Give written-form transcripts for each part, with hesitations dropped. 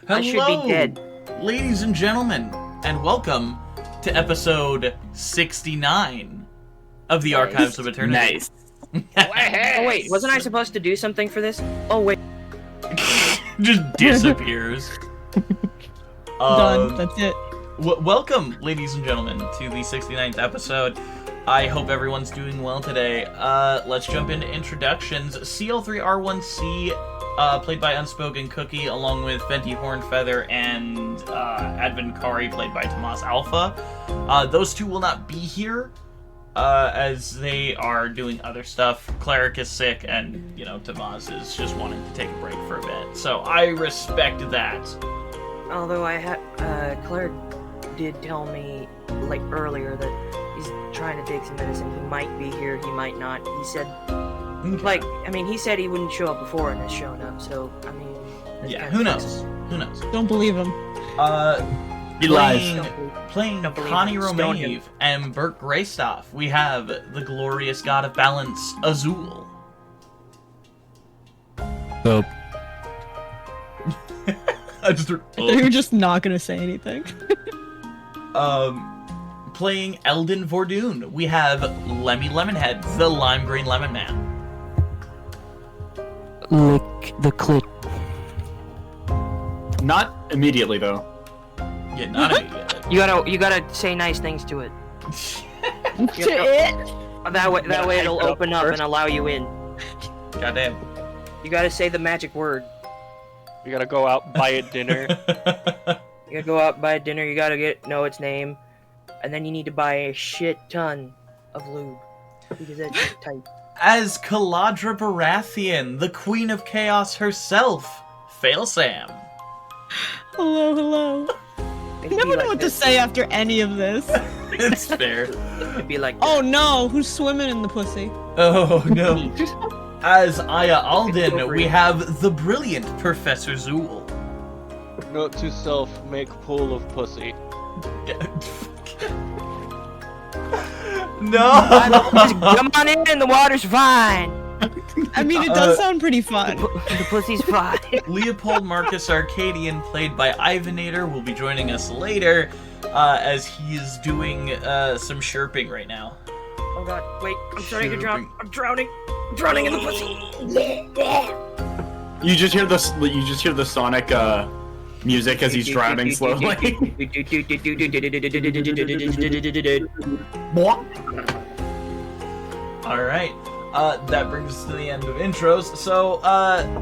Hello, I should be dead. ladies and gentlemen, and welcome to episode 69 of the Archives of Eternity. Nice. Oh wait, wasn't I supposed to do something for this? Oh wait. Just disappears. Done. That's it. Welcome, ladies and gentlemen, to the 69th episode. I hope everyone's doing well today. Let's jump into introductions. CL3R1C, played by Unspoken Cookie, along with Venti Hornfeather and Advent Kari, played by Tomas Alpha. Those two will not be here, as they are doing other stuff. Cleric is sick, and, Tomas is just wanting to take a break for a bit. So I respect that. Although Claire did tell me, earlier that he's trying to take some medicine. He might be here, he might not. He said, he said he wouldn't show up before and has shown up, so, Yeah, who knows? Who knows? Don't believe him. He lies. Playing Don't believe Connie him. Stone him. Romave and Bert Greystaff, we have the glorious god of balance, Azul. Dope. You were just not gonna say anything. Playing Eldon Vordoon, we have Lemmy Lemonhead, the lime green lemon man. Lick the clit. Not immediately though. Yeah, not immediately. You gotta say nice things to it. To it? That way it'll open up and allow you in. Goddamn. You gotta say the magic word. You gotta go out, buy a dinner. You gotta go out, buy dinner, you gotta know its name. And then you need to buy a shit ton of lube. Because that's shit tight. As Caladra Baratheon, the Queen of Chaos herself, Fail Sam. Hello. I never know what to say after any of this. It's fair. It'd be like, Oh no, who's swimming in the pussy? Oh no. As Aya Alden, we have the brilliant Professor Zool. Note to self, make pool of pussy. No! just come on in, the water's fine. I mean, it does sound pretty fun. The pussy's fine. Leopold Marcus Arcadian, played by Ivanator, will be joining us later, as he is doing some chirping right now. Oh god, wait, I'm starting to drown. I'm drowning. I'm drowning in the pussy. You just hear the Sonic music as he's drowning slowly. Alright, that brings us to the end of intros, so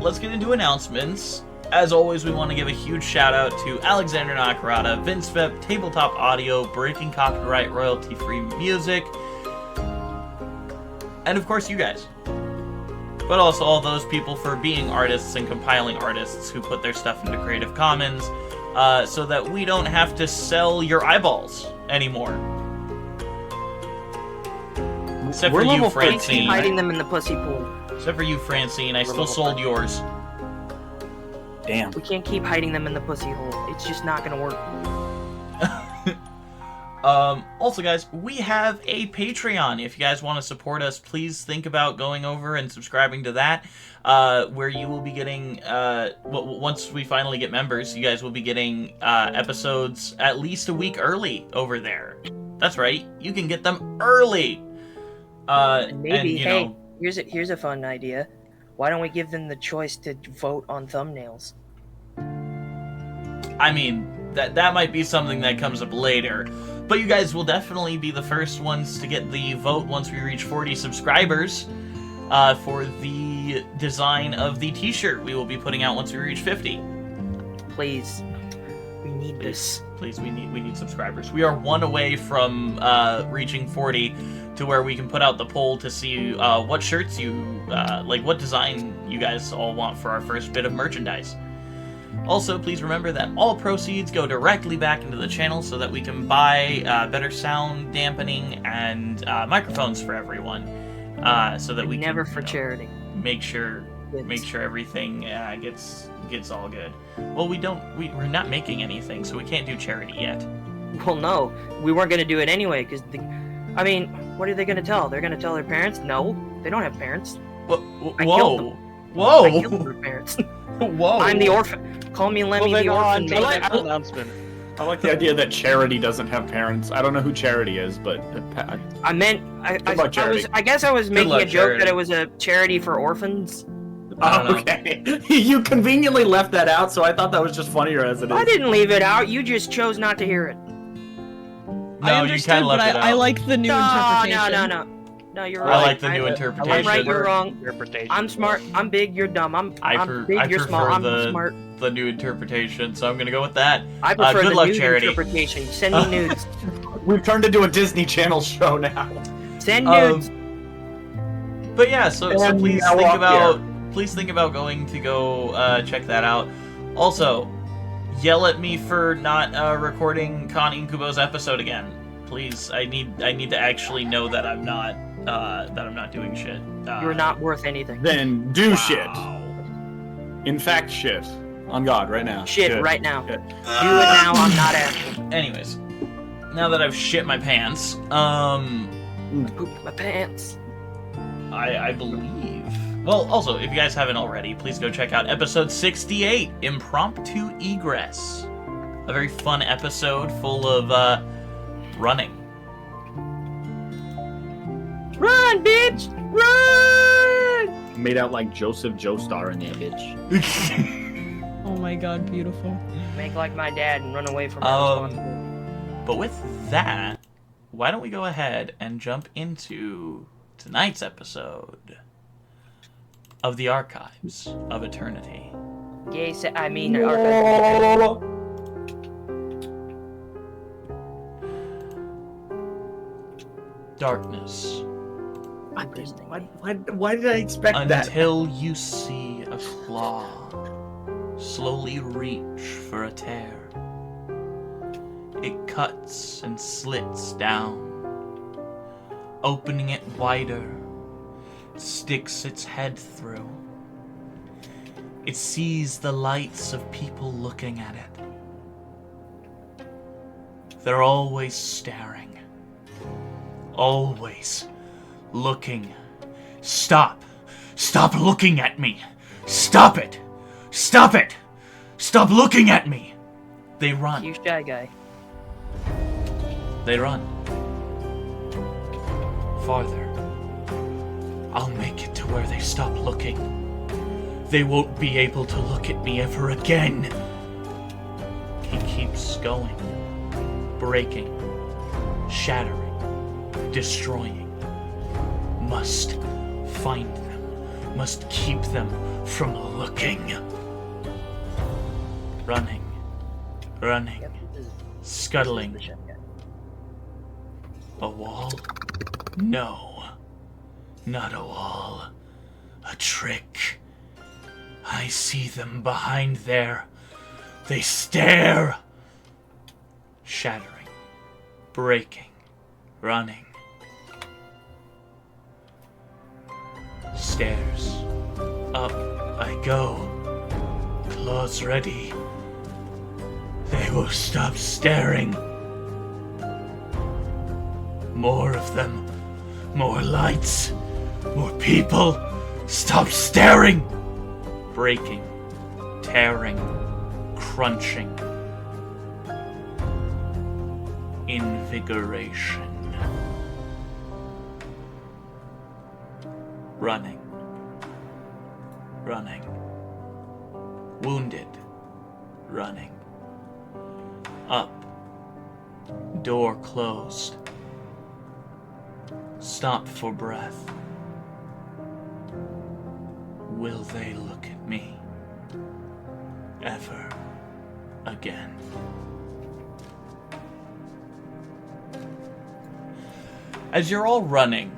let's get into announcements. As always, we want to give a huge shout out to Alexander Nakarada, vindsvept, Tabletop Audio, Breaking Copyright, royalty-free music, and of course you guys. But also all those people for being artists and compiling artists who put their stuff into Creative Commons, so that we don't have to sell your eyeballs anymore. Except for you, Francine. Hiding them in the pussy pool. Except for you, Francine. I still sold yours. Damn. We can't keep hiding them in the pussy hole. It's just not gonna work. Also, guys, we have a Patreon. If you guys want to support us, please think about going over and subscribing to that, where you will be getting, once we finally get members, you guys will be getting episodes at least a week early over there. That's right, you can get them early. Maybe, and, here's a fun idea. Why don't we give them the choice to vote on thumbnails? I mean, that might be something that comes up later. But you guys will definitely be the first ones to get the vote once we reach 40 subscribers for the design of the t-shirt we will be putting out once we reach 50. Please. We need this. Please, we need subscribers. We are one away from reaching 40 to where we can put out the poll to see what shirts you, what design you guys all want for our first bit of merchandise. Also, please remember that all proceeds go directly back into the channel so that we can buy better sound dampening and microphones for everyone, so that we never can, for charity. Make sure everything gets all good. Well, we're not making anything, so we can't do charity yet. Well, no, we weren't gonna do it anyway because what are they gonna tell? They're gonna tell their parents? No, they don't have parents. Whoa! I killed them. Whoa! I killed their parents. Whoa. I'm the orphan. Call me Lemmy the Moving on orphan. to the next announcement. I like the idea that Charity doesn't have parents. I don't know who Charity is, but I meant, I guess I was making luck, a joke Charity. that it was a charity for orphans. I don't know. okay. You conveniently left that out, so I thought that was just funnier as it is. I didn't leave it out. You just chose not to hear it. No, I you understood, kind of but left it out. I like the new interpretation. No, you're I right. like the new interpretation. I'm right, you're wrong. Interpretation. I'm smart. I'm big. You're dumb. I'm big. You're small. I'm smart. the new interpretation, so I'm gonna go with that. I prefer good the luck, nude Charity. interpretation. Send me nudes. We've turned into a Disney Channel show now. Send nudes. But yeah, so And please now think up about going to go check that out. Also, yell at me for not recording Con Incubo's episode again. Please, I need to actually know that I'm not doing shit. You're not worth anything. Then do shit. In fact, shit. On God, right now. Shit, right now. Shit. Do it now. I'm not asking. Anyways, now that I've shit my pants, Pooped my pants. I believe. Well, also, if you guys haven't already, please go check out episode 68, Impromptu Egress. A very fun episode full of running. Run, bitch! Run! Made out like Joseph Joestar in that bitch. Oh my god, beautiful. Make like my dad and run away from my responsibility. But with that, why don't we go ahead and jump into tonight's episode of the Archives of Eternity. Yes, I mean, Archive. Darkness. Why did I expect that? Until you see a claw slowly reach for a tear. It cuts and slits down, opening it wider, sticks its head through. It sees the lights of people looking at it. They're always staring, always looking. Stop! Stop looking at me! Stop it! Stop it! Stop looking at me! They run. You shy guy. They run. Farther. I'll make it to where they stop looking. They won't be able to look at me ever again. He keeps going. Breaking. Shattering. Destroying. Must find them. Must keep them from looking. Running. Running. Scuttling. A wall? No. Not a wall. A trick. I see them behind there. They stare. Shattering. Breaking. Running. Stairs. Up I go. Claws ready. They will stop staring. More of them. More lights. More people. Stop staring. Breaking. Tearing. Crunching. Invigoration. Running. Running. Wounded. Running. Up. Door closed. Stop for breath. Will they look at me ever again? As you're all running,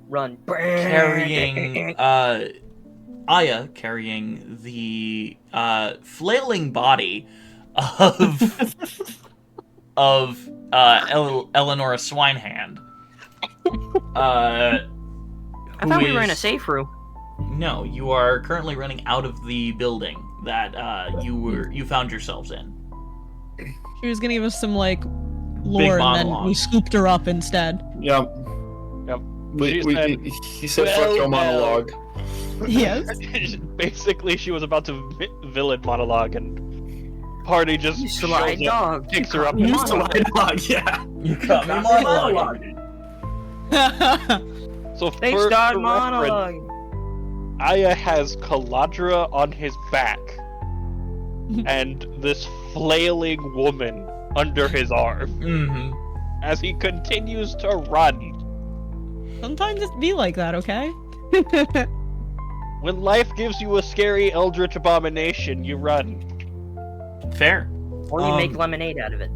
Run. carrying Aya carrying the flailing body of Eleanor Swinehand. I thought we were in a safe room. No, you are currently running out of the building that you found yourselves in. She was gonna give us some, like, Big lore, and then monologue. we scooped her up instead. Yep. Yep. He said, fuck your monologue. Yes. Basically, she was about to villain monologue, and Party just You shows sly up, dog. picks her up. You You caught used me to monologue. lie, yeah. You got me monologuing. So They for start reference, monologuing. Aya has Caladra on his back, and this flailing woman under his arm Mm-hmm. as he continues to run. Sometimes it be like that, okay? When life gives you a scary eldritch abomination, you run. Fair. Or you make lemonade out of it.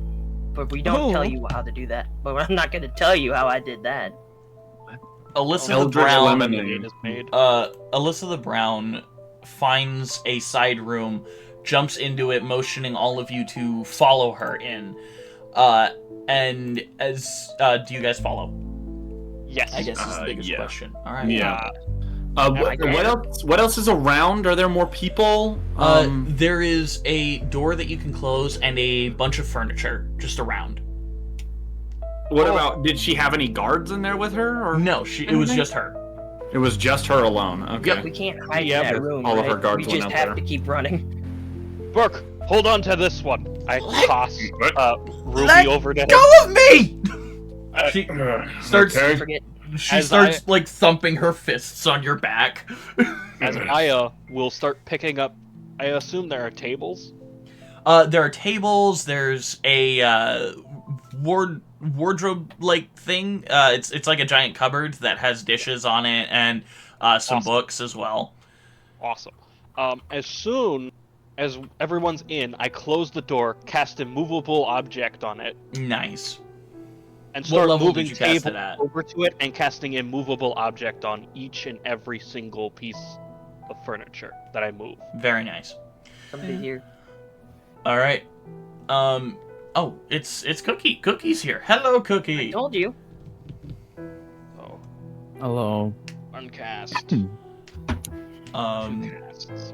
But we don't tell Oh. you how to do that. But I'm not going to tell you how I did that. Alyssa the Eldritch Brown. lemonade. Is made. Alyssa the Brown finds a side room, jumps into it, motioning all of you to follow her in. And as do you guys follow? Yes. I guess is the biggest yeah. question. All right. Yeah. I What get it. else? What else is around? Are there more people? There is a door that you can close and a bunch of furniture just around. What about? Did she have any guards in there with her? Or No, it was just her. it was just her alone? Okay. We can't hide Yeah, in that but room, all of right? her guards we went just out have there. to keep running. Burke, hold on to this one. I toss Ruby Let over to him. Go of me! She starts. Okay. Forget. She As starts like thumping her fists on your back. As Aya will start picking up. I assume there are tables. There are tables. There's a wardrobe-like thing. It's like a giant cupboard that has dishes on it and some Awesome. books as well. Awesome. As soon as everyone's in, I close the door, cast immovable object on it, Nice. and What start level moving did you cast tables it at? over to it and casting immovable object on each and every single piece of furniture that I move. Very nice. Somebody here. All right. Oh, it's Cookie. Cookie's here. Hello, Cookie. I told you. So, Hello. uncast. Casts.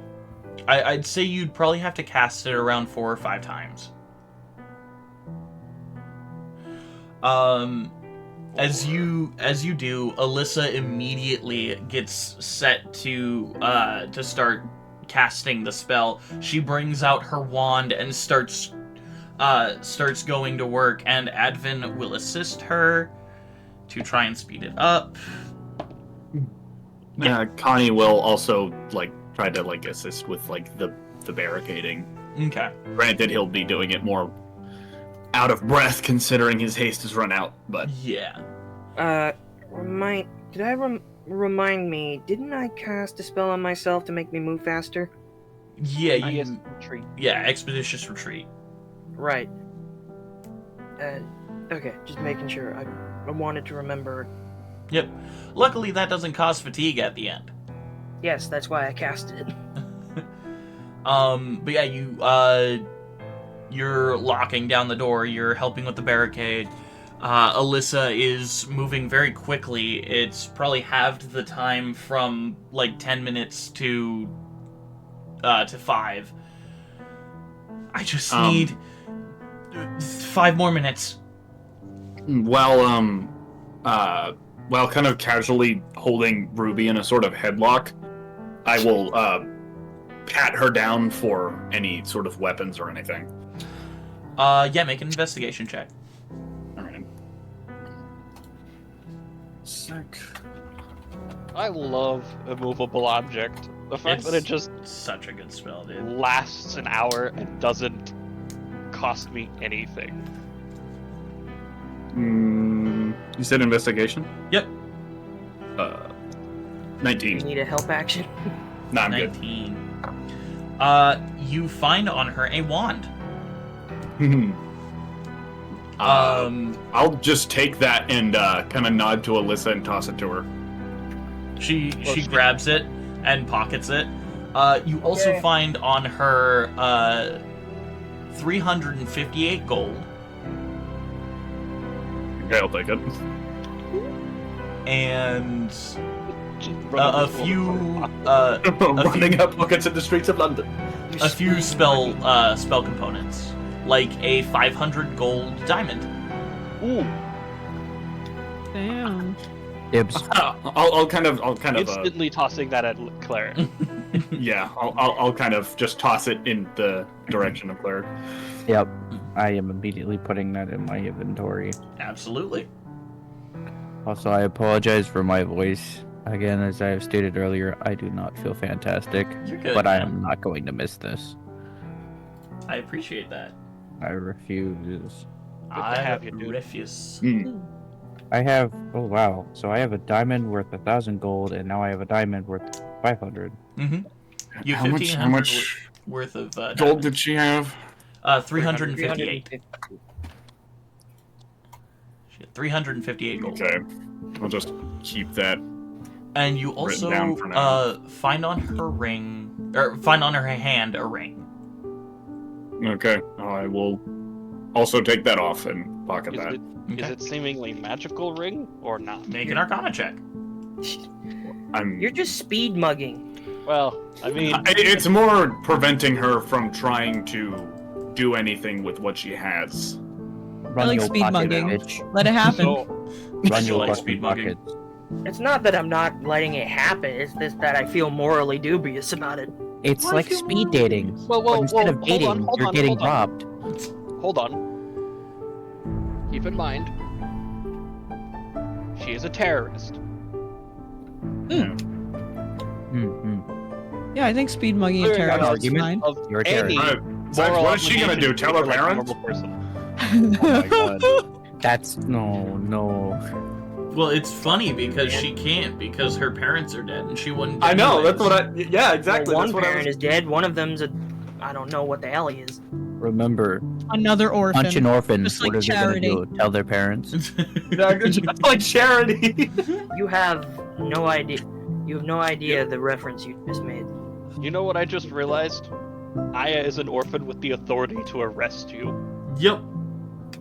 I'd say you'd probably have to cast it around 4 or 5 times. As you do, Alyssa immediately gets set to start casting the spell. She brings out her wand and starts going to work, and Advin will assist her to try and speed it up. Connie will also try to assist with the barricading. Okay. Granted, he'll be doing it more out of breath considering his haste has run out, but Yeah. Remind me, didn't I cast a spell on myself to make me move faster? Yeah, I guess you. retreat. Yeah, expeditious retreat. Right. Okay, just making sure. I wanted to remember. Yep. Luckily, that doesn't cause fatigue at the end. Yes, that's why I casted it. But yeah, you're locking down the door. You're helping with the barricade. Alyssa is moving very quickly. It's probably halved the time from 10 minutes to 5. I just need 5 more minutes. while kind of casually holding Ruby in a sort of headlock, I will pat her down for any sort of weapons or anything. Yeah, make an investigation check. All right. Sick. I love immovable object. The fact that it just Such a good spell, dude. lasts an hour and doesn't cost me anything. You said investigation? Yep. 19. You need a help action? No, I'm good. 19. You find on her a wand. I'll just take that and kind of nod to Alyssa and toss it to her. She grabs it and pockets it. You also Yay. find on her 358 gold Okay, I'll take it. and Just a running few Running up buckets in the streets of London. a few spell components, like a 500 gold diamond. Ooh, Damn. Ibs. I'll kind of Instantly tossing that at Claire. yeah. I'll kind of just toss it in the direction of Claire. Yep. I am immediately putting that in my inventory. Absolutely. Also, I apologize for my voice. Again, as I have stated earlier, I do not feel fantastic, You're good. but I man. am not going to miss this. I appreciate that. I refuse. I have you, dude. refuse. I have. Oh wow! So I have a diamond worth 1,000 gold, and now I have a diamond worth 500. Mm-hmm. You How much worth of gold did she have? 358. 358 gold. Okay, I'll just keep that. And you Written down for now. find on her ring, or find on her hand a ring. Okay, I will also take that off and pocket Is that. it, is it seemingly magical ring or not? Make an Arcana check. You're just speed mugging. Well, I mean, It's more preventing her from trying to do anything with what she has. Run like your speed pocket, mugging. bitch. Let it happen. so Run You your like fucking speed mugging. pockets. It's not that I'm not letting it happen. It's just that I feel morally dubious about it. It's Why like feel speed wrong? dating. Whoa, But instead of hold dating, on, hold you're on, getting hold on. robbed. Hold on. Keep in mind, she is a terrorist. Yeah, I think speed mugging and Clearing out terrorism is argument. fine. Of You're a any terrorist. Besides, moral what is she gonna do? obligation Tell her to like a parents? normal person. Oh my god. That's no. Well, it's funny because she can't because her parents are dead and she wouldn't. do I know. anyways. That's what I. Yeah, exactly. Well, one that's what parent I is dead. One of them's I don't know what the hell he is. Remember, Another orphan. punch an orphan. Just What like are they gonna charity. do? Tell their parents? was. Like charity. You have no idea. You have no idea the reference you just made. You know what I just realized? Aya is an orphan with the authority to arrest you. Yep.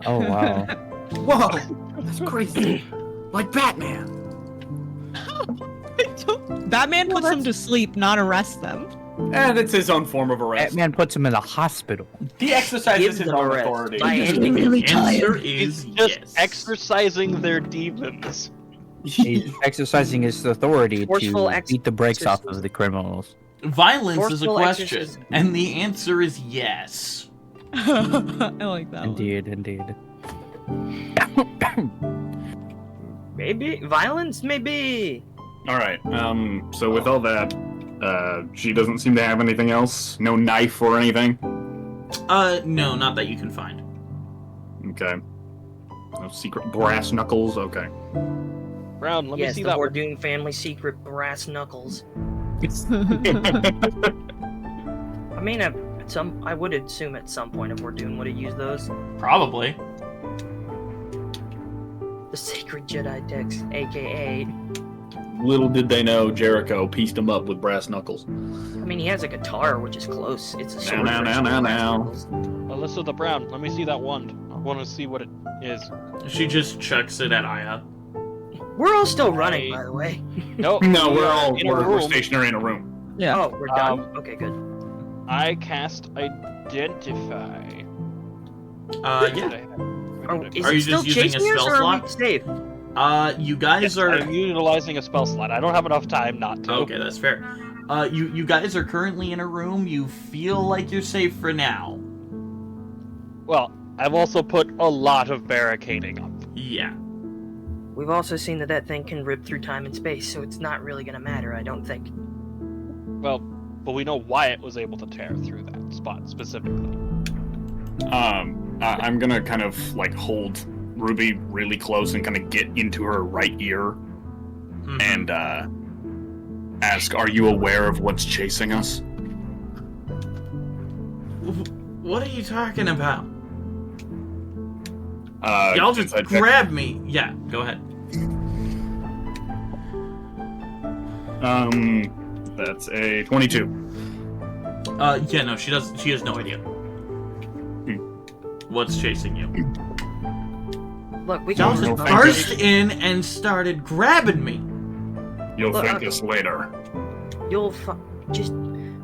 Oh wow. Whoa, that's crazy. Like Batman. Batman puts them to sleep, not arrest them. And it's his own form of arrest. Batman puts him in a hospital. He exercises Gives his them own arrest authority. by Just any really The answer tired. is He's just yes. exercising their demons. He's exercising his authority Forceful to beat the brakes off of exorcism. the criminals. Violence is a Forceful question, exorcism. and the answer is yes. I like that one. Indeed. Maybe violence, maybe. All right. So with all that, she doesn't seem to have anything else. No knife or anything. No, not that you can find. Okay. No secret brass knuckles. Okay. Brown, let me Yes, see the that one. Bordoon family secret brass knuckles. I mean, I would assume at some point a Bordoon would have used those. Probably. The sacred Jedi text, aka. Little did they know Jericho pieced him up with brass knuckles. I mean, he has a guitar, which is close. It's a sword. Now, version now, of brass now. knuckles. Alyssa the Brown, let me see that wand. I want to see what it is. She just chucks it at Aya. We're all still running, by the way. No, No, we we're are all in a we're room. stationary in a room. Yeah. Oh, we're done. Okay, good. I cast Identify. Yeah. Oh, is Are he you still just using a chasing us, spell or are slot? we safe? You guys are. I'm utilizing a spell slot. I don't have enough time not to. Okay, that's fair. You guys are currently in a room. You feel like you're safe for now. Well, I've also put a lot of barricading up. Yeah. We've also seen that thing can rip through time and space, so it's not really gonna matter, I don't think. Well, but we know why it was able to tear through that spot specifically. I'm gonna kind of like hold Ruby really close and kind of get into her right ear Mhm. and ask, "Are you aware of what's chasing us?" What are you talking about? Y'all just I- grab me. Yeah, go ahead. That's a 22. Yeah, no, she does. She has no idea. What's chasing you? Look, we Y'all can just thank burst in and started grabbing me. You'll Look, thank us later.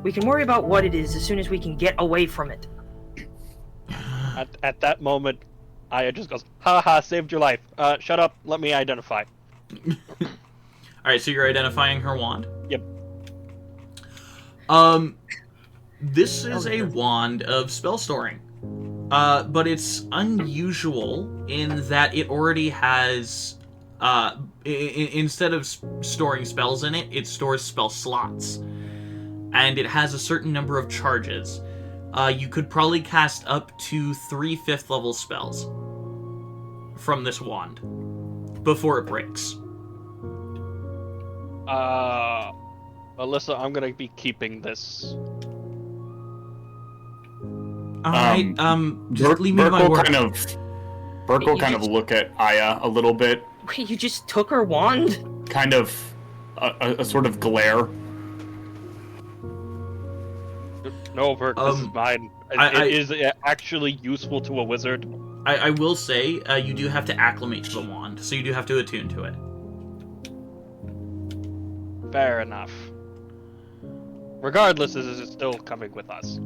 we can worry about what it is as soon as we can get away from it. At that moment, Aya just goes, "Ha ha, saved your life. Shut up. Let me identify." Alright, so you're identifying her wand? Yep. This is a wand of spell storing. But it's unusual in that it already has, instead of storing spells in it, it stores spell slots. And it has a certain number of charges. You could probably cast up to 3 5th level spells from this wand before it breaks. Alyssa, I'm gonna be keeping this. Alright, just leave me to my work. Burke will kind of look at Aya a little bit. Wait, you just took her wand? Kind of a sort of glare. No, Burke, this is mine. It is actually useful to a wizard. I will say, you do have to acclimate to the wand, so you do have to attune to it. Fair enough. Regardless, this is still coming with us.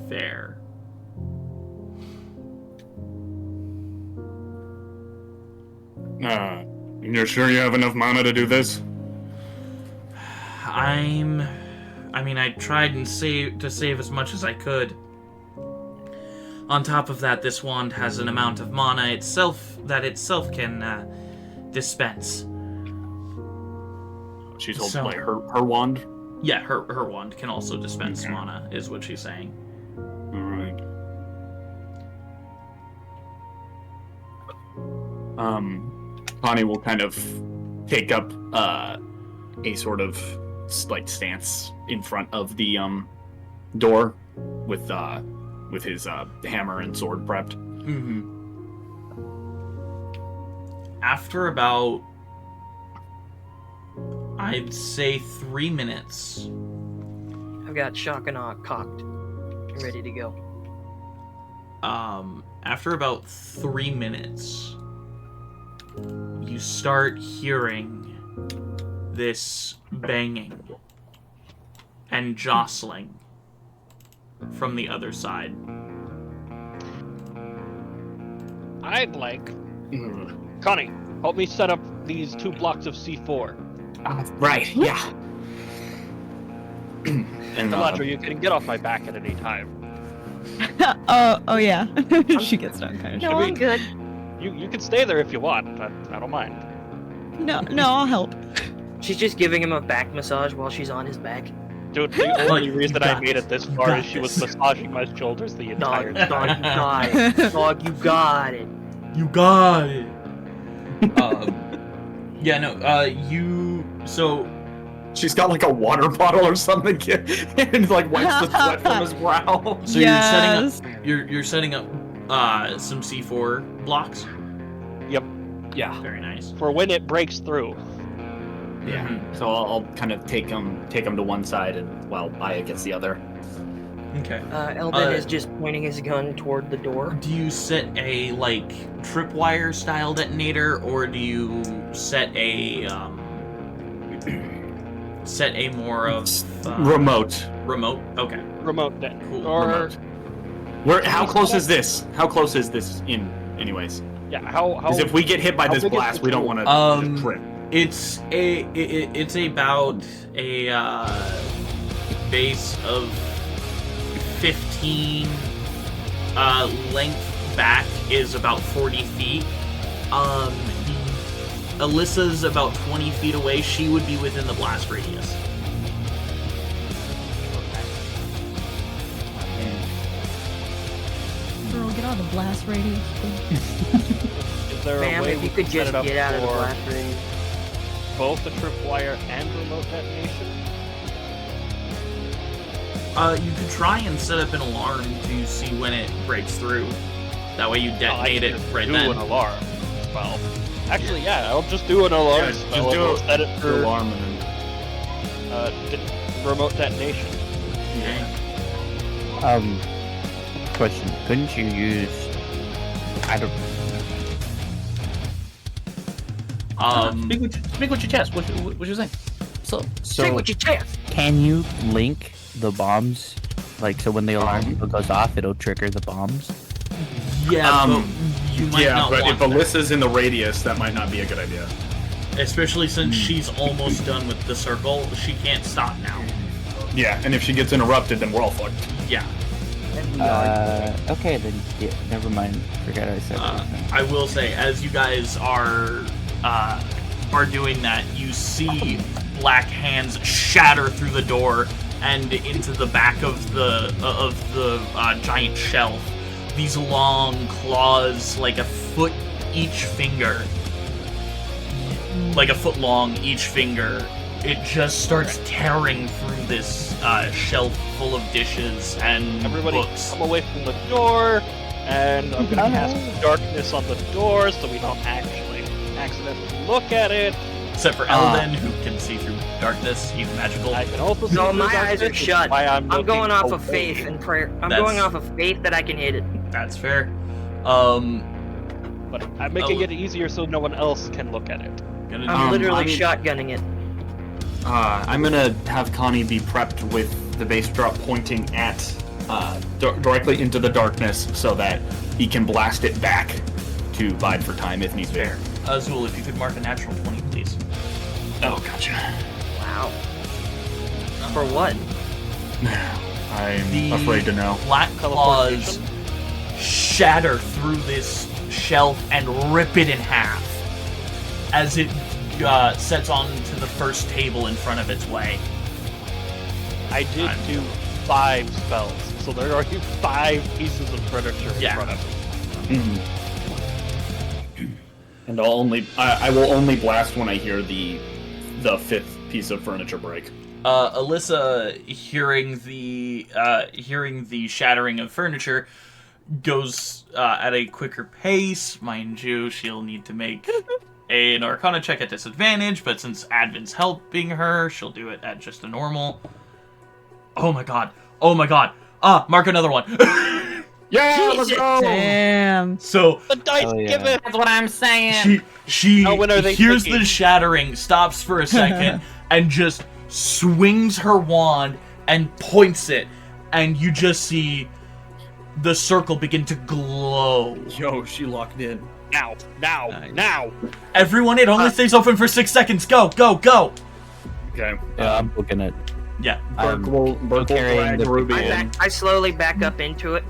Fair. You're sure you have enough mana to do this? I mean, I tried to save as much as I could. On top of that, this wand has an amount of mana itself can dispense. She's holding like her wand? Yeah, her wand can also dispense mana, is what she's saying. Alright. Connie will kind of take up a sort of like stance in front of the door with his hammer and sword prepped. Mm-hmm. After about, I'd say 3 minutes. I've got shock and awe cocked, ready to go. After about 3 minutes, you start hearing this banging and jostling from the other side. I'd like... Connie, help me set up these 2 blocks of C4. Right, yeah. And Eladra, you can get off my back at any time. oh yeah. She gets done kind of. No, I'm good. You can stay there if you want. I don't mind. No, I'll help. She's just giving him a back massage while she's on his back. Dude, the only reason I made this. it this far is she was massaging my shoulders the entire Dog, time. you got it. Dog, you got it. You got it. Yeah, no. So she's got like a water bottle or something, and like wipes the sweat from his brow. So Yes. you're setting up some C4 blocks. Yep. Yeah. Very nice. For when it breaks through. Yeah. So I'll kind of take him to one side, and while Aya gets the other. Okay. Eldon is just pointing his gun toward the door. Do you set a like tripwire style detonator, or do you set a more of remote? Remote. Okay. Remote then. Cool. Or Remote. How close is this? How close is this in, anyways? yeah, how Because if we get hit by this big is blast, the we don't tool? want to trip. It's about a base of 15. Length back is about 40 feet. Alyssa's about 20 feet away. She would be within the blast radius. Girl, get out of the blast radius. Is there Ma'am, a way if we you could can set just it up get out of the for blast radius. both the tripwire and remote detonation? You could try and set up an alarm to see when it breaks through. That way you detonate it right do then. an alarm spell. Actually, yeah, I'll just do an alarm Yeah, spell. just do and it. we'll set it for Alarm and then. remote detonation. Okay. Question. Couldn't you use... I don't... Speak with your chest. What you saying? So, Say with your chest. can you link the bombs? Like, so when the alarm goes off, it'll trigger the bombs? Yeah, but you might Yeah, not but want if that. Alyssa's in the radius, that might not be a good idea. Especially since she's almost done with the circle, she can't stop now. Yeah, and if she gets interrupted, then we're all fucked. Yeah. Okay, then never mind. Forget I said that. I will say, as you guys are doing that, you see black hands shatter through the door and into the back of the giant shelf. These long claws, like a foot each finger, like a foot long each finger. It just starts tearing through this shelf full of dishes and Everybody books. come away from the door, and I'm gonna cast darkness on the door so we don't actually accidentally look at it. Except for Eldon, who can see through darkness. He's magical. I can also see No, through my darkness, eyes are which is shut. why I'm going looking off of away. faith and prayer. I'm That's- going off of faith that I can hit it. That's fair. But I'm making Oh. it easier so no one else can look at it. Gonna I'm do literally I'm- shotgunning it. I'm gonna have Connie be prepped with the base drop pointing at directly into the darkness so that he can blast it back to bide for time if needs be. fair. Azul, if you could mark a natural 20, please. Oh, gotcha. Wow. For what? I'm The afraid to know. black claws Teleportation? shatter through this shelf and rip it in half as it sets onto the first table in front of its way. I did do 5 spells, so there are 5 pieces of furniture in Yeah. front of me. And I will only blast when I hear the 5th piece of furniture break. Alyssa, hearing the shattering of furniture, goes at a quicker pace. Mind you, she'll need to make an Arcana check at disadvantage, but since Advin's helping her, she'll do it at just a normal. Oh my god! Oh my god! Mark another one. Yeah, let's go! Damn. So The dice Oh, yeah. give it! That's what I'm saying. she Now, when are they hears thinking? the shattering, stops for a second, and just swings her wand and points it, and you just see the circle begin to glow. Yo, she locked in. Now! Now! Nice. Now! Everyone, it only stays open for 6 seconds. Go, go, go! Okay. Yeah, I'm booking it. Yeah. I'm Burke will carrying drag the Ruby big in. I slowly back up into it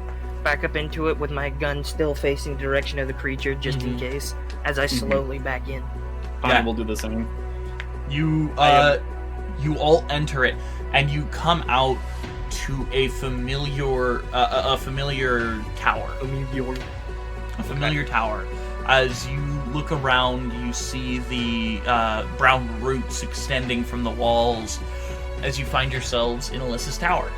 with my gun still facing the direction of the creature, just in case, as I slowly back in. Connie Yeah. will do the same. You you all enter it, and you come out to a familiar tower. A familiar tower. As you look around, you see the brown roots extending from the walls as you find yourselves in Alyssa's tower.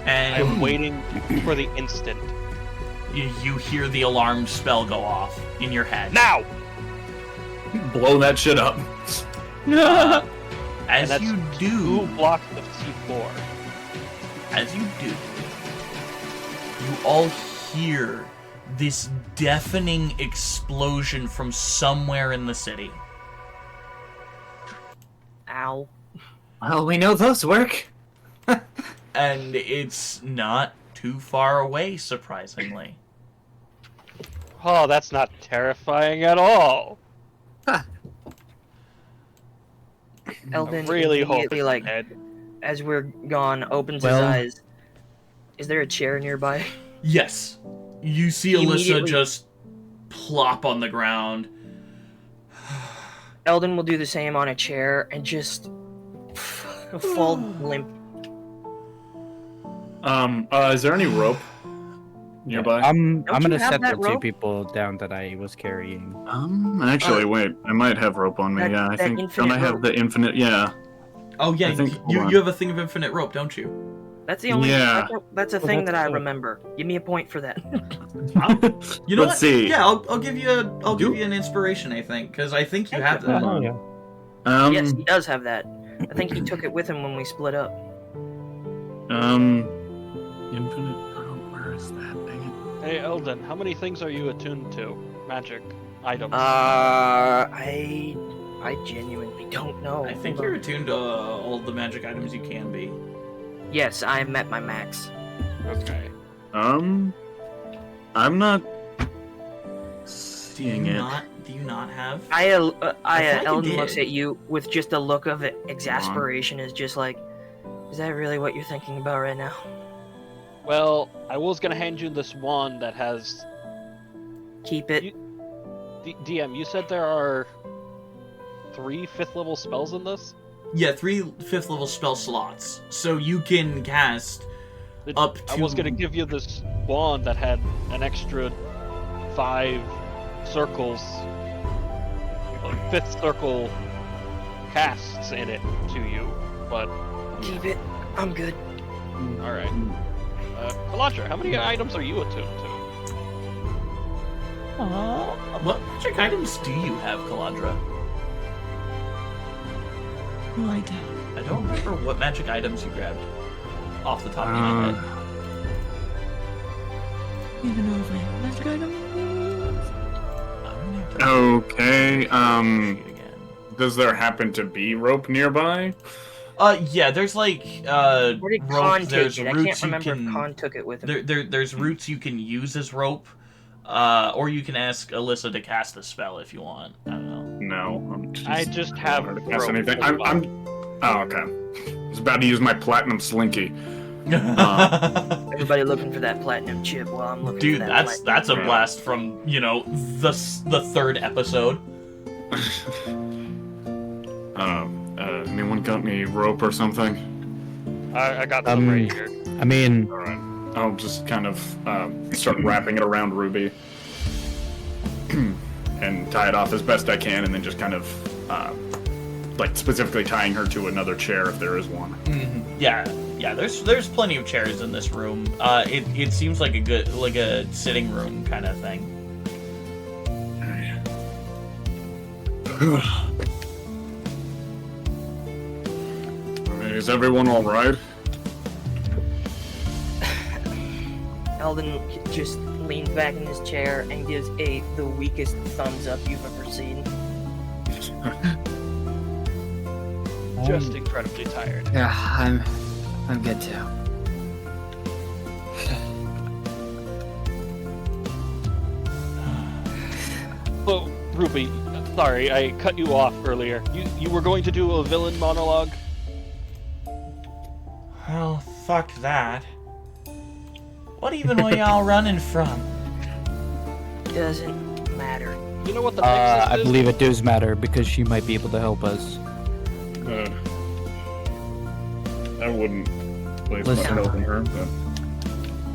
And I'm waiting for the instant. you hear the alarm spell go off in your head. Now! Blow that shit up. As that's you 2 do, blocks of C4. as you do, you all hear this deafening explosion from somewhere in the city. Ow. Well, we know those work. And it's not too far away, surprisingly. Oh, that's not terrifying at all. Eldon I really hope immediately, it's like, dead. as we're gone, opens Well- his eyes. Is there a chair nearby? Yes. You see He Alyssa immediately- just plop on the ground. Eldon will do the same on a chair and just fall limp. Is there any rope nearby? I'm Don't gonna you have set the that 2 rope? people down that I was carrying. Actually, wait. I might have rope on me. that- Yeah, I that think. infinite Don't I have rope. the infinite? Yeah. Oh yeah, I think- hold you on. have a thing of infinite rope, don't you? That's the only. Yeah. That's a Well, thing that's that I cool. remember. Give me a point for that. You know Let's what? see. Yeah, I'll give you an inspiration. I think because I think you have that. Oh, yeah. Yes, he does have that. I think he took it with him when we split up. Infinite. Oh, where is that? Dang it. Hey, Eldon, how many things are you attuned to? Magic items. I genuinely don't know. I think Hold you're on. attuned to all the magic items you can be. Yes, I am at my max. Okay. I'm not seeing Do it. not Do you not have? I thought you Eldon did. looks at you with just a look of exasperation, is just like, is that really what you're thinking about right now? Well, I was gonna hand you this wand that has. Keep it. DM, you said there are 3 5th level spells in this? Yeah, 3 5th level spell slots. So you can cast up to... I was gonna give you this wand that had an extra 5 circles, 5th circle casts in it to you, but... Keep it. I'm good. Alright. Kaladra, how many items are you attuned to? What magic items do you have, Kaladra? No idea. I don't remember what magic items you grabbed off the top of my head. Even know if I have magic items. I'm gonna have to Okay, sheet again. does there happen to be rope nearby? Yeah, there's like Where did rope, Khan there's take it? I roots can't remember you if can... Khan took it with him. There's roots you can use as rope, or you can ask Alyssa to cast the spell if you want. I don't know. No. I just have I don't know how to cast rope anything. as well. Oh, okay. I was about to use my platinum slinky. Everybody looking for that platinum chip while I'm looking Dude, for that that's a Yeah. blast from, you know, the 3rd episode. Anyone got me rope or something? I got some right here. I mean, Alright. I'll just kind of start wrapping it around Ruby. And tie it off as best I can, and then just kind of, like, specifically tying her to another chair if there is one. Yeah, there's plenty of chairs in this room. It seems like a sitting room kind of thing. Is everyone alright? Eldon just leans back in his chair and gives the weakest thumbs up you've ever seen. Just incredibly tired. Yeah, I'm good too. So, Ruby, sorry, I cut you off earlier. You were going to do a villain monologue? Well, fuck that. What even were y'all running from? Doesn't matter. You know what the nexus I is? believe it does matter because she might be able to help us. Good. I wouldn't place my Listen. hope in her, but...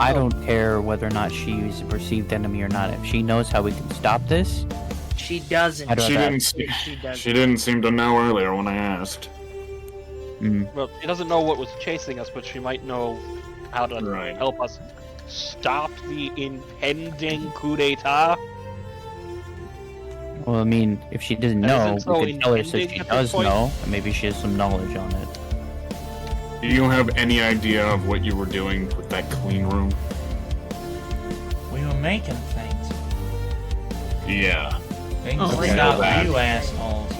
I don't care whether or not she's a perceived enemy or not. If she knows how we can stop this, She doesn't. I'd She rather- didn't, She doesn't. she didn't seem to know earlier when I asked. Well, she doesn't know what was chasing us, but she might know how to Right. help us stop the impending coup d'etat. well, I mean, if she doesn't That know, isn't so we could tell her so intending she at this does point. know, and maybe she has some knowledge on it. Do you have any idea of what you were doing with that clean room? We were making things. Yeah. Things Oh, that I know stop that. you assholes.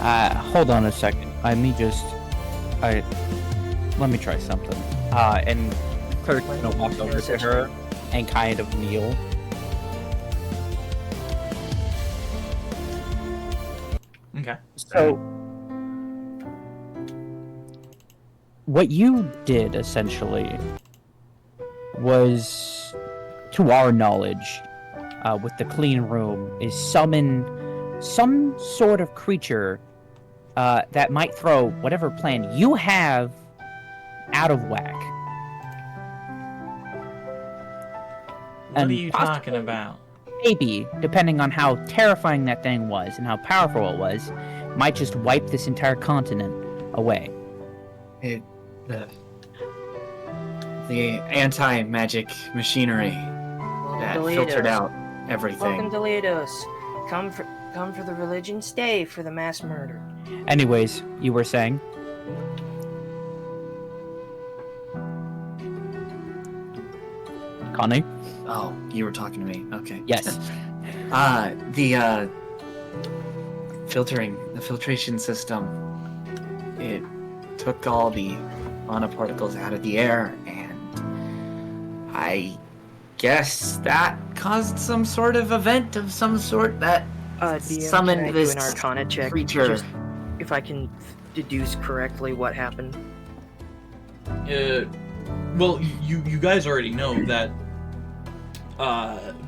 Hold on a second. Let me try something. And Cleric's gonna walk over to her and kind of kneel. Okay. So, what you did essentially was, to our knowledge, with the clean room, is summon some sort of creature that might throw whatever plan you have out of whack. What are you talking about? Maybe, depending on how terrifying that thing was and how powerful it was, might just wipe this entire continent away. The anti-magic machinery that Welcome to filtered Aeidros. out Welcome everything. to Aeidros. Come for the religion, stay for the mass murder. Anyways, you were saying? Connie? Oh, you were talking to me. Okay. Yes. The filtration system, it took all the mana particles out of the air, and I guess that caused some sort of event of some sort that DM, Summon can I do this an Arcana check? creature. Just if I can deduce correctly what happened. Well, you guys already know that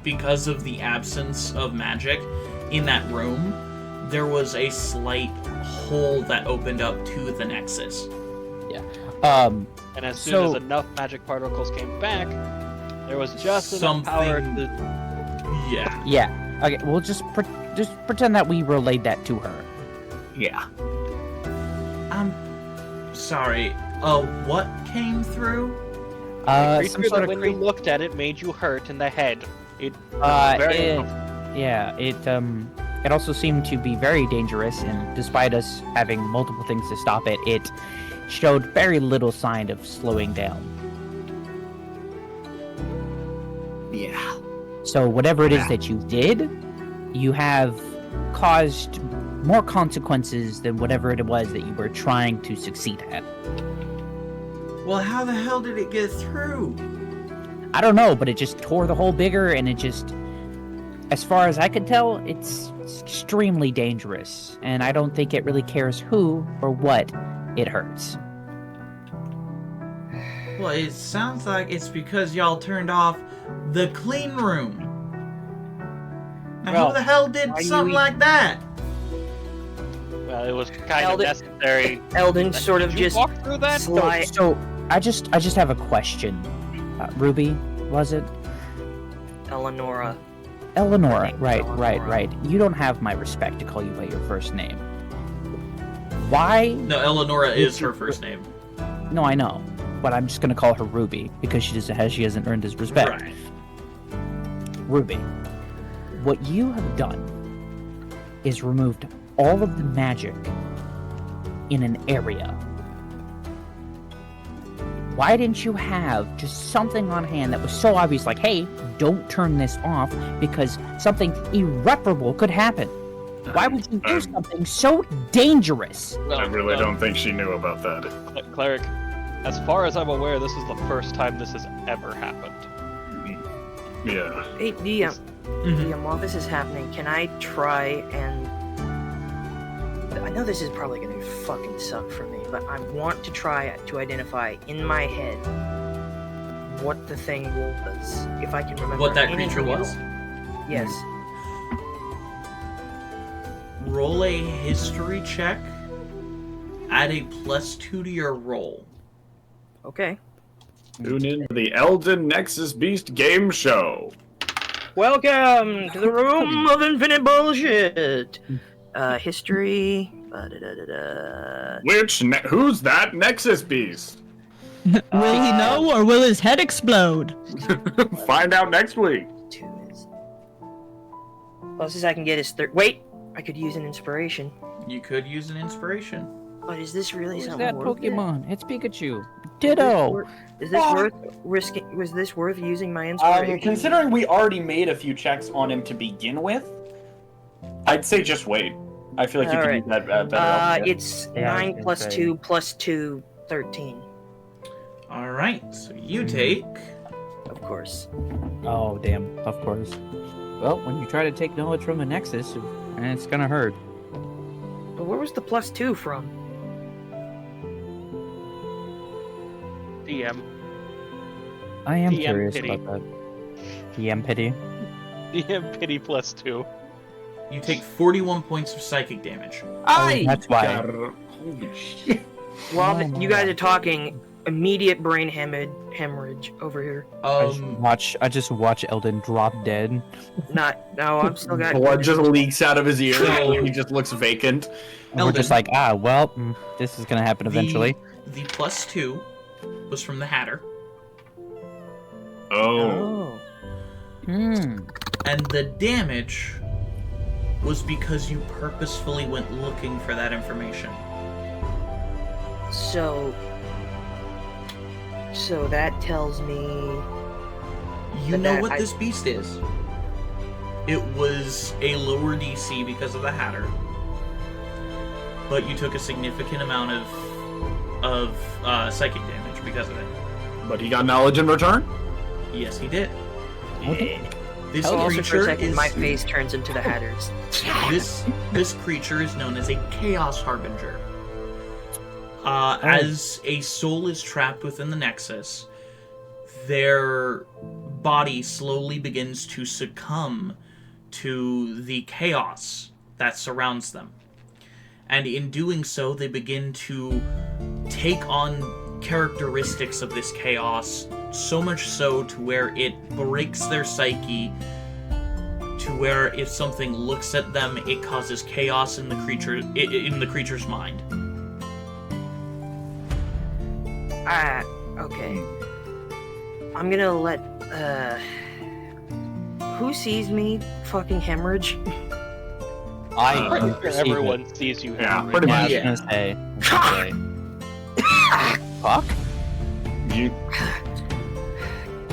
because of the absence of magic in that room, there was a slight hole that opened up to the Nexus. Um, And as soon So- as enough magic particles came back, there was just enough power Something- to... Yeah. yeah. Okay, we'll just pretend that we relayed that to her. Yeah. I'm sorry. What came through? The Some creature sort that of when you looked at it made you hurt in the head. It very it also seemed to be very dangerous, and despite us having multiple things to stop it, it showed very little sign of slowing down. Yeah. So whatever it is that you did, you have caused more consequences than whatever it was that you were trying to succeed at. Well, how the hell did it get through? I don't know, but it just tore the hole bigger, and it just, as far as I could tell, it's extremely dangerous, and I don't think it really cares who or what it hurts. Well, it sounds like it's because y'all turned off the clean room. Now, Well, who the hell did why do something you- like that? Well, it was kind of Eldon- necessary. Eldon sort of Did you just walk through that? slide. So I just have a question. Ruby, was it? Eleonora. Eleonora, name's right. Eleonora. You don't have my respect to call you by your first name. Why? No, Eleonora is her first name. No, I know, but I'm just gonna call her Ruby because she hasn't earned his respect. Right. Ruby, what you have done is removed all of the magic in an area. Why didn't you have just something on hand that was so obvious, like, hey, don't turn this off because something irreparable could happen? Why would you do something so dangerous? Well, I really don't think she knew about that. Cleric, as far as I'm aware, this is the first time this has ever happened. Yeah. Hey, DM, Mhm. DM, while this is happening, can I try and... I know this is probably gonna fucking suck for me, but I want to try to identify in my head what the thing was, if I can remember. What that anything creature at was? all. Yes. Roll a history check. Add a +2 to your roll. Okay. Tune in to the Elden Nexus Beast game show. Welcome to the room of infinite bullshit. History. Da-da-da-da-da. Who's that Nexus Beast? Will he know, or will his head explode? Find out next week. Two is... Closest I can get is Wait! I could use an inspiration. You could use an inspiration. But is this really Who's something that worth it? Pokemon? It's Pikachu. Is this Ditto. wor- Is this worth risking? Was this worth using my inspiration? Considering we already made a few checks on him to begin with, I'd say just wait. I feel like you Alright. can do that better. elsewhere. It's Yeah, I was 9 gonna plus say. 2 plus 2, 13. Alright, so you take... Of course. Oh, damn. Of course. Well, when you try to take knowledge from a Nexus, it's gonna hurt. But where was the plus 2 from? DM. I am DM curious pity. about that. DM pity. DM pity +2. You take 41 points of psychic damage. That's why. Holy shit. While Oh you guys are talking, immediate brain hemorrhage over here. I just watch Eldon drop dead. No, I'm still got. Blood just leaks out of his ear. So- He just looks vacant. And we're just like, this is gonna happen eventually. The +2 was from the Hatter, Oh. Hmm. and the damage was because you purposefully went looking for that information. So that tells me. You But know that- what this beast is. It was a lower DC because of the Hatter, but you took a significant amount of psychic damage because of it. But he got knowledge in return? Yes, he did. Okay. This Also, for a creature second, is my face turns into the Hatter's. this creature is known as a Chaos Harbinger. As a soul is trapped within the Nexus, their body slowly begins to succumb to the chaos that surrounds them. And in doing so, they begin to take on characteristics of this chaos, so much so to where it breaks their psyche, to where if something looks at them, it causes chaos in the creature's mind. Okay. I'm gonna let, who sees me fucking hemorrhage? I'm pretty sure perceive everyone sees you. Yeah, Henry. pretty much. I was gonna say. Fuck. You,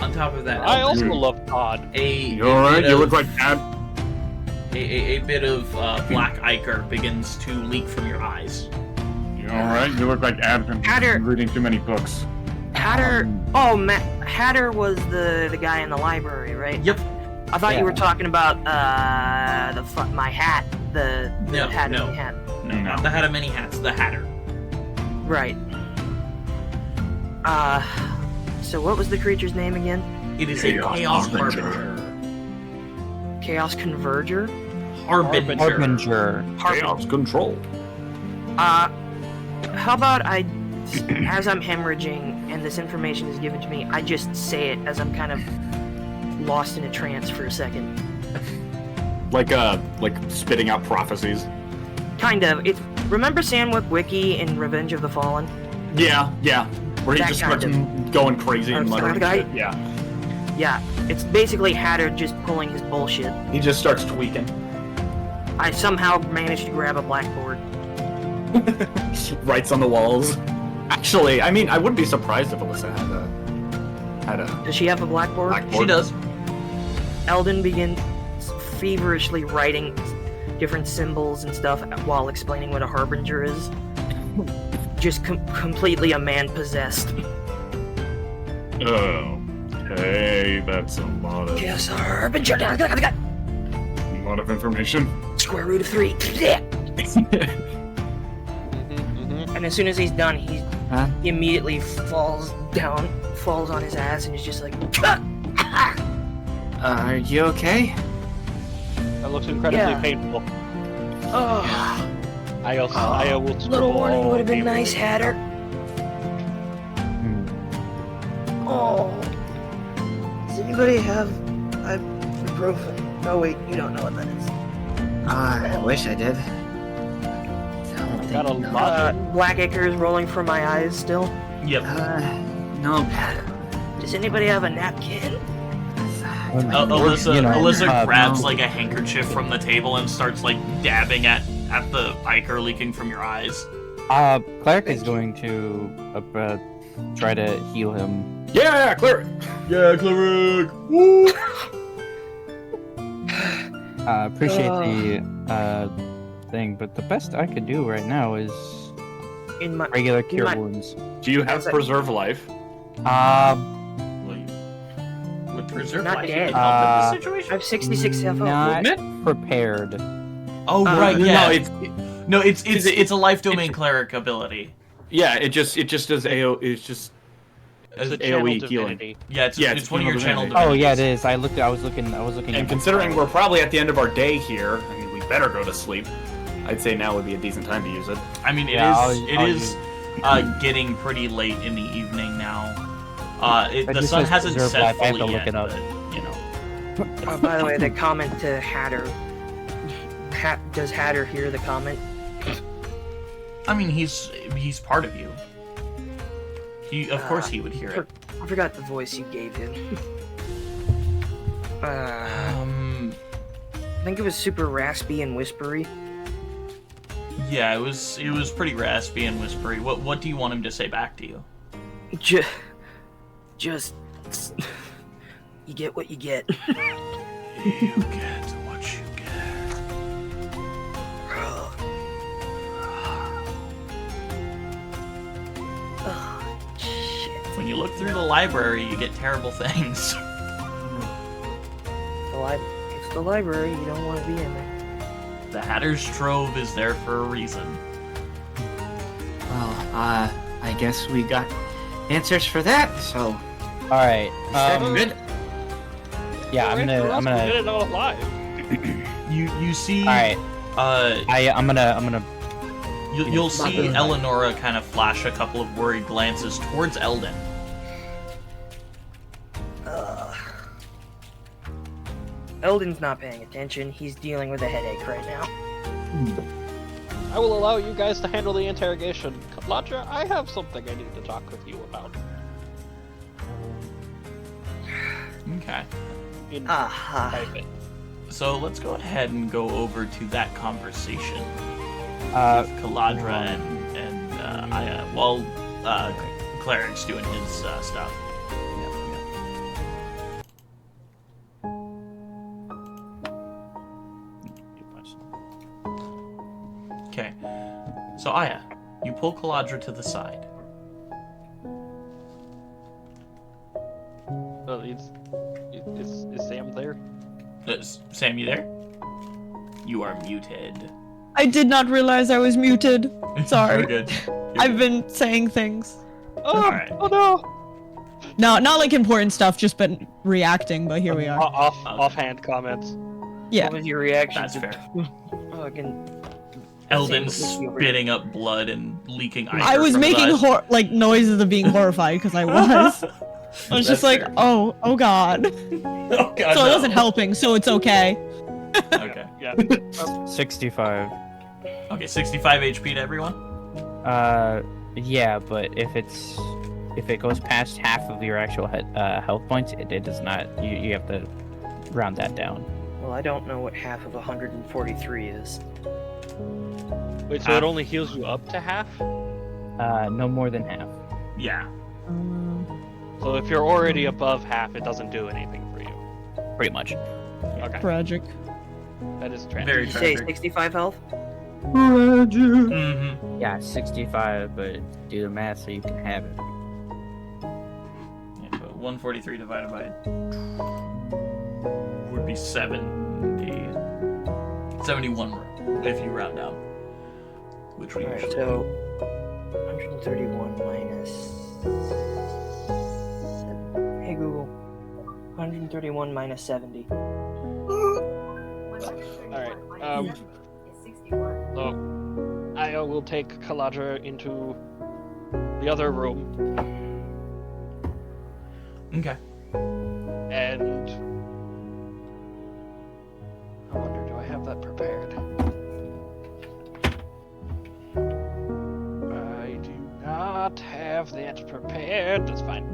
On top of that, I also love Todd. you alright? You look like Dad. a bit of black ichor begins to leak from your eyes. You alright? You look like Advent. Hatter. Reading too many books. Hatter. Oh, Hatter was the guy in the library, right? Yep. I thought Yeah. you were talking about my hat, the No, hat. no. Hat. No, not the Hat of Many Hats, the Hatter. Right. So what was the creature's name again? It is a Chaos Harbinger. Chaos Converger? Harbinger. Harbinger. Chaos control. How about as I'm hemorrhaging and this information is given to me, I just say it as I'm kind of lost in a trance for a second. Like spitting out prophecies. Kind of. It's remember Sandwich Wiki in Revenge of the Fallen? Yeah. Where he That just kind starts going crazy and muttering guy? shit. Yeah. Yeah. It's basically Hatter just pulling his bullshit. He just starts tweaking. I somehow managed to grab a blackboard. Writes on the walls. Actually, I mean, I wouldn't be surprised if Alyssa had a Does she have a blackboard? blackboard. She does. Eldon begins feverishly writing different symbols and stuff while explaining what a harbinger is. Just completely a man possessed. Oh, okay, that's a lot of Yes, harbinger. information. Square root of 3. And as soon as he's done, he immediately falls on his ass, and he's just like, Are you okay? That looks incredibly Yeah. painful. oh, I will little scribble warning all would have been the nice, Hatter. Oh, does anybody have ibuprofen? Oh wait, you don't know what that is. I wish I did. Got a lot. Black ichor is rolling from my eyes still. Yep. No. Does anybody have a napkin? Alyssa grabs no. like a handkerchief from the table and starts like dabbing at the ichor leaking from your eyes. Cleric is going to try to heal him. Yeah, clear. Yeah, cleric. Woo! Appreciate the thing, but the best I could do right now is In my regular cure my- wounds. Do you have Is that- preserve life? Would preserve Not life dead. even help in Uh, this I situation? have 66 FO. Not Wouldn't it? prepared. Oh right, No, yeah. no, It's a life domain cleric ability. Yeah, it just does AO. It's just It's a AOE channel healing. divinity. Yeah, it's one of your channel divinity. Oh yeah, it divinities. is. I was looking. And at considering we're probably at the end of our day here, I mean, we better go to sleep. I'd say now would be a decent time to use it. I mean, Yeah, I'll it is getting pretty late in the evening now. The just sun says hasn't preserve set life, I have fully to look yet, it up. but you know. Oh, by the way, the comment to Hatter. Does Hatter hear the comment? I mean, he's part of you. Of course he would hear it. I forgot the voice you gave him. I think it was super raspy and whispery. Yeah, it was pretty raspy and whispery. What do you want him to say back to you? Just you get what you get. You get what you get. Oh, shit. When you look through the library, you get terrible things. The It's the library. You don't want to be in there. The Hatter's Trove is there for a reason. Well, I guess we got answers for that, so... Alright, good. yeah, I'm Get gonna... it all alive. You see... Alright, I'm gonna... You'll see Eleonora kind of flash a couple of worried glances towards Eldon. Eldon's not paying attention. He's dealing with a headache right now. I will allow you guys to handle the interrogation. Ladra, I have something I need to talk with you about. Okay. In Aha. private. So let's go ahead and go over to that conversation Uh, with Kaladra and Aya, while Cleric's doing his stuff. Okay. So Aya, you pull Kaladra to the side. Is Sam there? Sam, you there? You are muted. I did not realize I was muted. Sorry. You're good. I've been saying things. Oh, Alright. oh no! No, not like important stuff, just been reacting, but here we are. Offhand comments. Yeah. What was your reaction? That's to fair. Fucking Eldon Sam, spitting up blood and leaking ice. I was making like noises of being horrified because I was. I was just That's like, fair. oh god. Oh god. So no. it wasn't helping, so it's okay. Okay. Yeah. 65. Okay, 65 HP to everyone. Yeah, but if it goes past half of your actual health points, it does not. You have to round that down. Well, I don't know what half of 143 is. Wait, so it only heals you up to half? No more than half. Yeah. So if you're already above half, it doesn't do anything for you. Pretty much. Okay, Tragic. that is tragic. Very Did you say tragic. 65 health? Mm-hmm. Yeah, 65, but do the math so you can have it. Yeah, but 143 divided by would be 71 if you round down. Which we Alright, usually so 131 minus 7. Hey Google. 131 minus 70. Alright, so I will take Kaladra into the other room, Okay. and I wonder, do I have that prepared? I do not have that prepared. That's fine.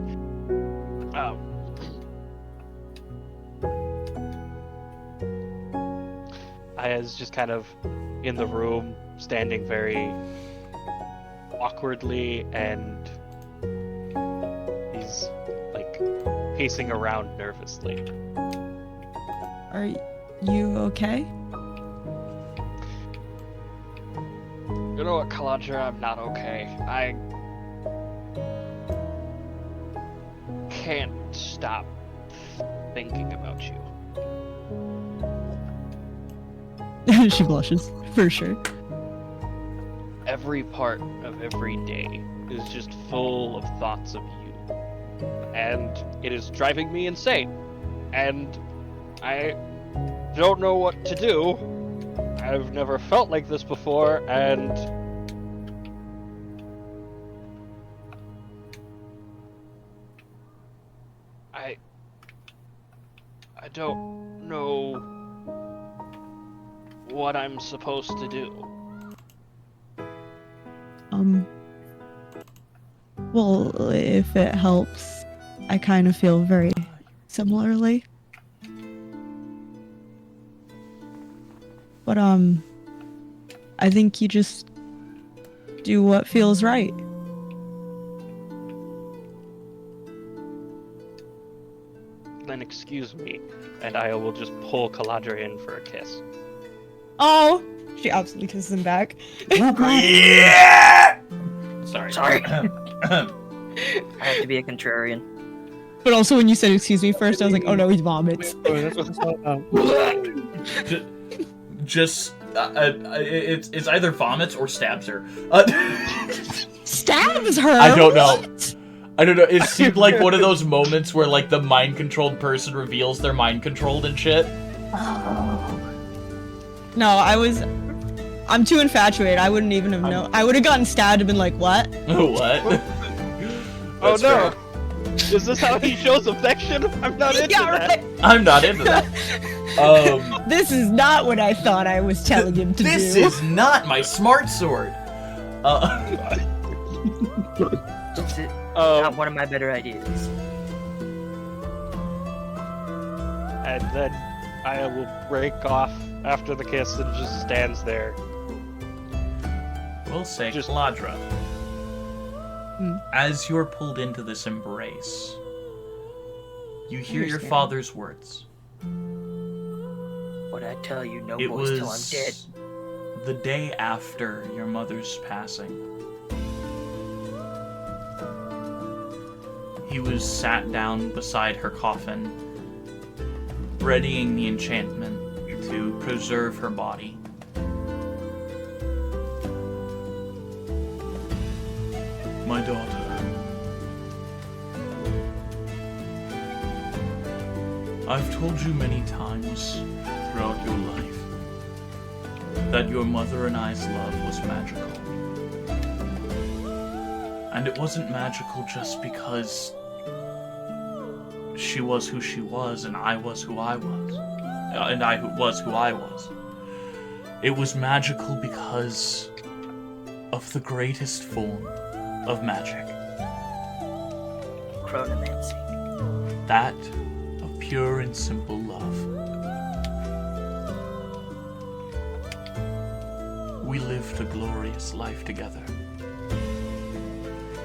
Aya's just kind of in the room, standing very awkwardly, and he's like pacing around nervously. Are you okay? You know what, Kaladra, I'm not okay. I can't stop thinking about you. She blushes, for sure. Every part of every day is just full of thoughts of you. And it is driving me insane. And I don't know what to do. I've never felt like this before, and I don't know what I'm supposed to do. Well, if it helps, I kind of feel very similarly. But, I think you just do what feels right. Then excuse me, and I will just pull Kaladra in for a kiss. Oh! She absolutely kisses him back. Yeah. Sorry. Sorry. I have to be a contrarian. But also when you said excuse me first, I was like, oh no, he vomits. Just it's either vomits or stabs her. Stabs her? I don't know. What? I don't know. It seemed like one of those moments where like the mind-controlled person reveals they're mind-controlled and shit. No, I'm too infatuated. I wouldn't even have known. I would have gotten stabbed and been like, what? What? Oh That's no! fair. Is this how he shows affection? I'm not into Yeah, that. right. I'm not into that. This is not what I thought I was telling him to This do. is not my smart sword. It's not one of my better ideas. And then Aya will break off after the kiss and just stands there. We'll say, Just- Caladra, Hmm. as you're pulled into this embrace, you hear your Understand. father's words. What I tell you, no It boys was till I'm dead. the day after your mother's passing. He was sat down beside her coffin, readying the enchantment to preserve her body. My daughter, I've told you many times throughout your life that your mother and I's love was magical. And it wasn't magical just because she was who she was and I was who I was. And I was who I was. It was magical because of the greatest form of magic. Chronomancy. That of pure and simple love. We lived a glorious life together.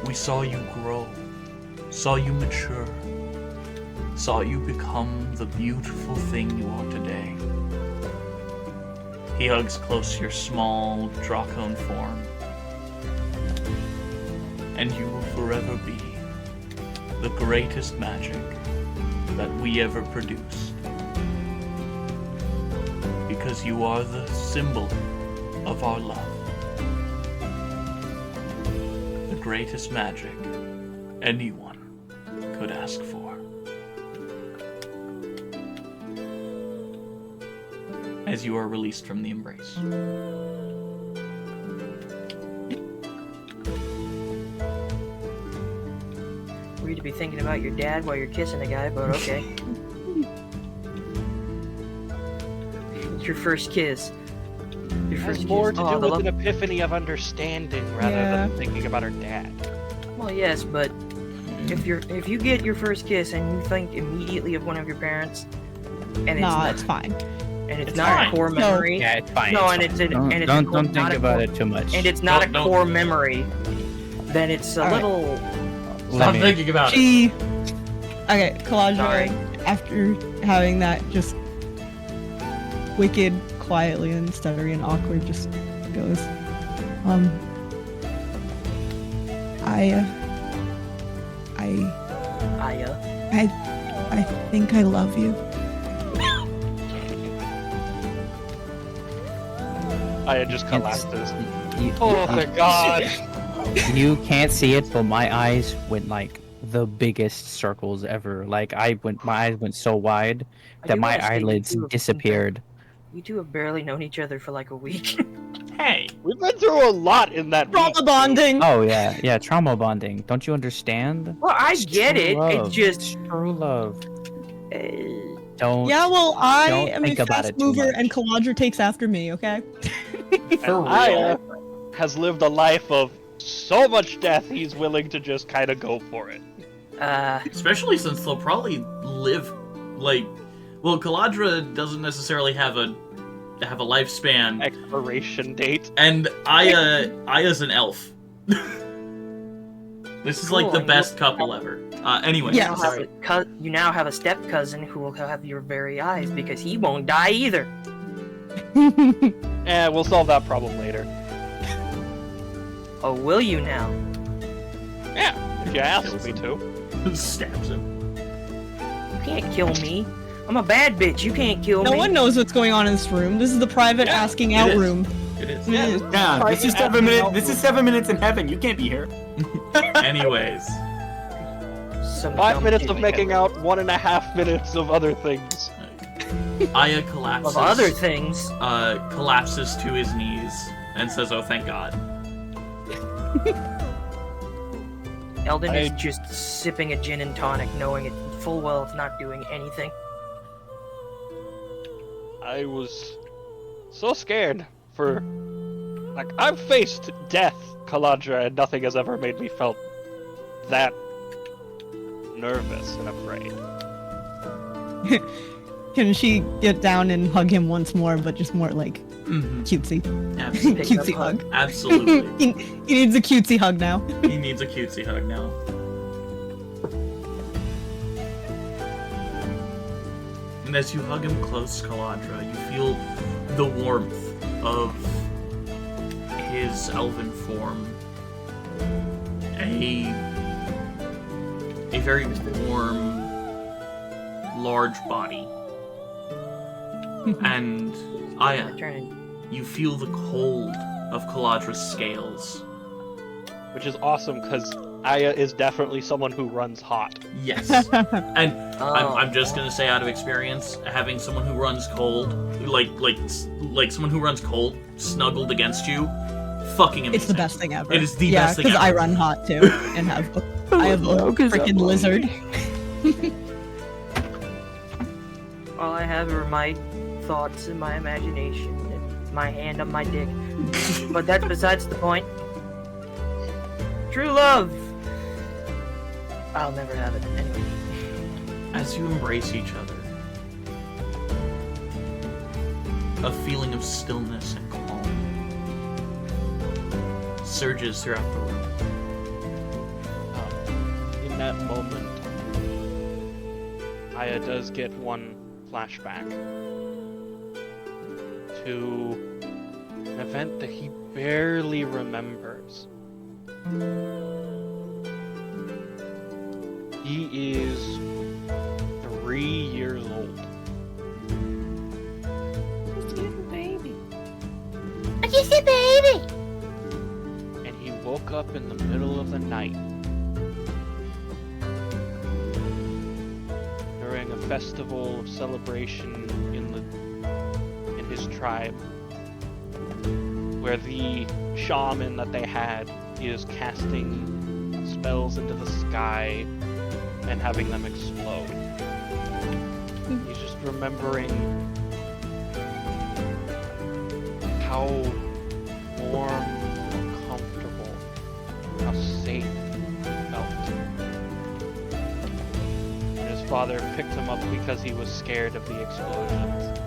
We saw you grow, saw you mature, saw you become the beautiful thing you are today. He hugs close your small, dracone form. And you will forever be the greatest magic that we ever produced. Because you are the symbol of our love. The greatest magic anyone could ask for. As you are released from the embrace. Weird to be thinking about your dad while you're kissing a guy, but okay. It's your first kiss. Your It has first more kiss. to Oh, do the with lo- an epiphany of understanding rather Yeah. than thinking about her dad. Well, yes, but if you get your first kiss and you think immediately of one of your parents, and it's Nah, not, it's fine. and it's It's not fine. a core No. memory, Yeah, it's fine. no, it's and fine. it's an, Don't, and it's don't, a, don't not think a about core, it too much. and it's not Don't- a core memory, then it's a Alright. little. Stop thinking about it. She. Okay, Caladra, Sorry. after having that just wicked, quietly and stuttery and awkward, just goes, I think I love you. Aya just collapses. You, Oh my god! you can't see it, but my eyes went like the biggest circles ever. Like my eyes went so wide I that do my wanna say you eyelids two have- disappeared. You two have barely known each other for like a week. Hey, We've been through a lot in that week. Trauma bonding! Oh yeah, trauma bonding. Don't you understand? Well, I It's get true it. love. It's just. It's true love. Uh, Don't. Yeah, well, I Don't am a think about fast it too mover much. and Caladra takes after me, okay? for real? Aya has lived a life of so much death, he's willing to just kind of go for it. Especially since they'll probably live, like... Well, Caladra doesn't necessarily have a lifespan, Expiration date. and Aya's an elf. This is like the Cool. best couple ever. Anyway, Yeah. sorry. You now have a step cousin who will have your very eyes because he won't die either. We'll solve that problem later. Oh, will you now? Yeah, if you ask me to. Stabs him. can't kill me. I'm a bad bitch. You can't kill me. No one knows what's going on in this room. This is the private asking out is. room. It is. Yeah, this is 7 minutes. This is 7 minutes in heaven. You can't be here. Anyways, Some 5 dumb minutes shit of making out, 1.5 minutes of other things. Aya collapses. of other things. Collapses to his knees and says, "Oh, thank God." Eldon is just sipping a gin and tonic, knowing it full well it's not doing anything. I was so scared for... Like, I've faced death, Kaladra, and nothing has ever made me felt that nervous and afraid. Can she get down and hug him once more, but just more like cutesy? Absolutely. Cutesy hug. Absolutely. He needs a cutesy hug now. He needs a cutesy hug now. And as you hug him close, Kaladra, you feel the warmth of his elven form. A very warm, large body. And Aya, Returning. you feel the cold of Kaladra's scales. Which is awesome, because Aya is definitely someone who runs hot. Yes. And Oh. I'm just gonna say out of experience, having someone who runs cold, like someone who runs cold snuggled against you, fucking amazing. It's the best thing ever. It is the best thing because I ever. run hot too, and I have a freaking lizard. All I have are my thoughts and my imagination and my hand on my dick. But that's besides the point. True love! I'll never have it. Anyway. As you embrace each other, a feeling of stillness and calm surges throughout the room. In that moment, Aya does get one flashback to an event that he barely remembers. He is 3 years old. Just a baby. And he woke up in the middle of the night during a festival of celebration in his tribe, where the shaman that they had is casting spells into the sky and having them explode. He's just remembering how warm, comfortable, how safe he felt. And his father picked him up because he was scared of the explosions.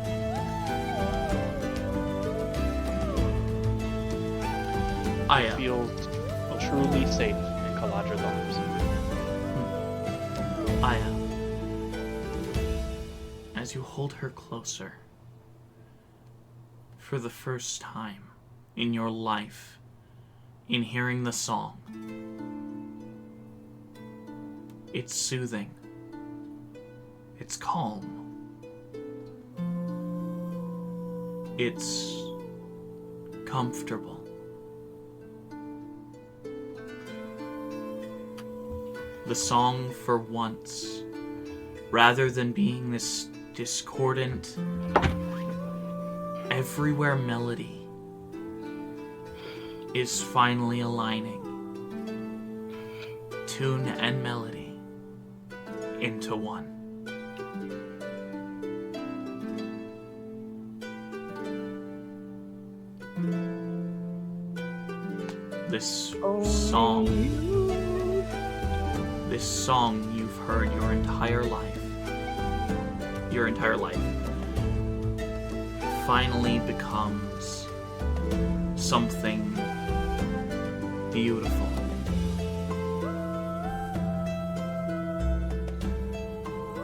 Aya, He feels truly safe in Kaladra's arms. Aya, as you hold her closer, for the first time in your life, in hearing the song, it's soothing, it's calm, it's comfortable. The song, for once, rather than being this discordant, everywhere melody, is finally aligning tune and melody into one. This song you've heard your entire life, finally becomes something beautiful.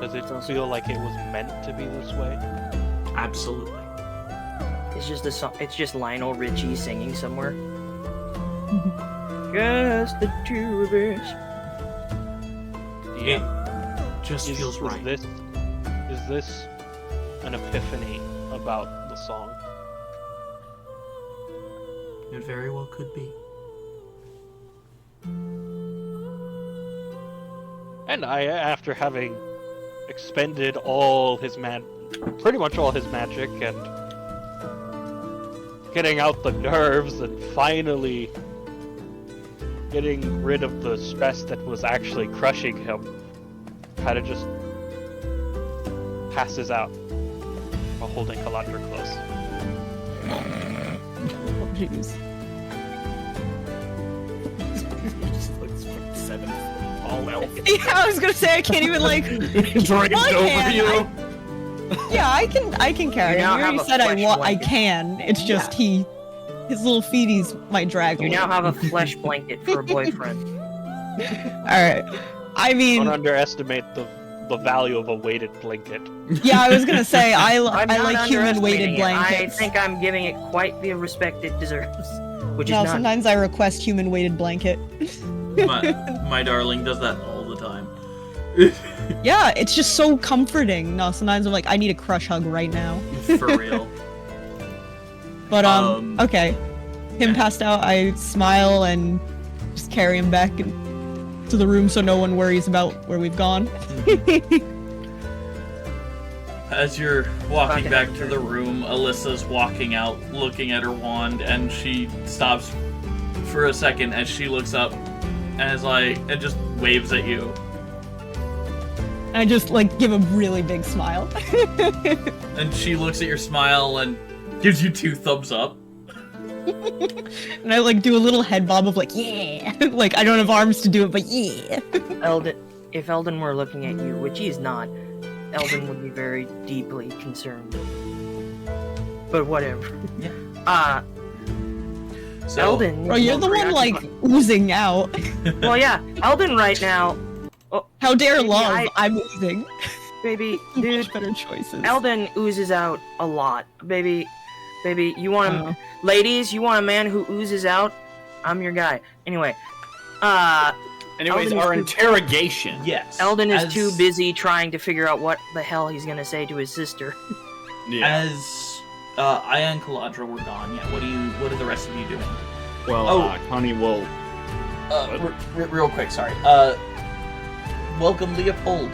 Does it feel like it was meant to be this way? Absolutely. It's just a song. It's just Lionel Richie singing somewhere. Just the two of us. It just feels Is right. this is this an epiphany about the song? It very well could be. And I, after having expended all his pretty much all his magic and getting out the nerves and finally getting rid of the stress that was actually crushing him, kind of just passes out while holding Kalandra close. Oh, jeez. Just like 7 foot tall elf. Yeah, I was gonna say I can't even like. Draped I over can, you. Yeah, I can carry You him. now You already have a said I flesh I blanket. can. It's just his little feeties might drag a You little. now have a flesh blanket for a boyfriend. All right. I mean, Don't underestimate the value of a weighted blanket. yeah, I was gonna say I I'm like not human weighted underestimating it. I blankets. think I'm giving it quite the respect it deserves, which No, is not. sometimes I request human weighted blanket. My darling does that all the time. Yeah, it's just so comforting. No, sometimes I'm like, I need a crush hug right now. For real. But okay. Him yeah. passed out, I smile and just carry him back to the room so no one worries about where we've gone. As you're walking back to the room, Alyssa's walking out, looking at her wand, and she stops for a second as she looks up and is like, and just waves at you. I just like give a really big smile. And she looks at your smile and gives you 2 thumbs up. And I like do a little head bob of like, yeah. Like I don't have arms to do it, but yeah. If Eldon were looking at you, which he is not, Eldon would be very deeply concerned. But whatever. Yeah. So, Eldon. Bro, you're the one like oozing out. Well, yeah, Eldon right now. Oh, How dare Maybe love? I'm oozing. baby, dude. Much better choices. Eldon oozes out a lot, baby. Baby, you want a ladies? You want a man who oozes out? I'm your guy. Anyway, Anyways, Eldon our is too- interrogation. yes. Eldon is as- too busy trying to figure out what the hell he's gonna say to his sister. Yeah. As Aya and Kalandra were gone, yeah, what are the rest of you doing? Well, Connie will. Real quick, sorry. Welcome, Leopold.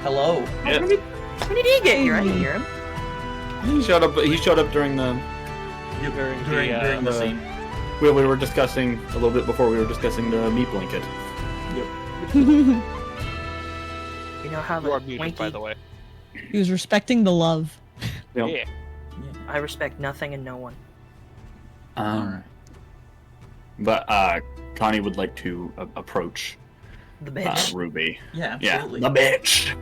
Hello. Yeah. When did he get here? I didn't hear him. He showed up. He showed up during the. During the scene. We were discussing a little bit before. We were discussing the meat blanket. You know how You are the muted, by the way. He was respecting the love. Yep. Yeah. I respect nothing and no one. Alright. But Connie would like to approach The bench. Ruby. Yeah, Yeah, absolutely. the bitch.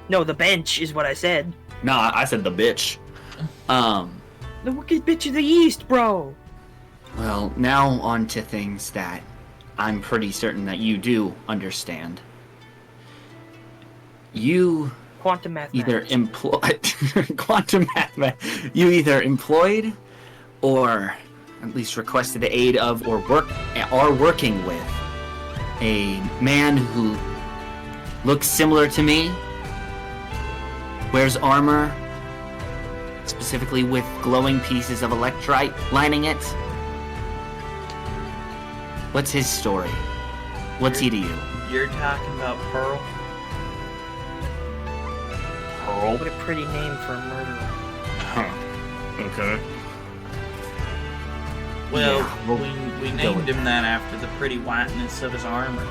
No, the bench is what I said. Nah, I said the bitch. The wicked bitch of the east, bro. Well, now on to things that I'm pretty certain that you do understand. You Quantum math. either employed quantum math. You either employed, or at least requested the aid of, or are working with a man who looks similar to me, wears armor, specifically with glowing pieces of electrite lining it. What's his story? What's he to you? You're talking about Pearl? Pearl. What a pretty name for a murderer. Huh. Okay. Well, Yeah, we'll we go named with him that after the pretty whiteness of his armor.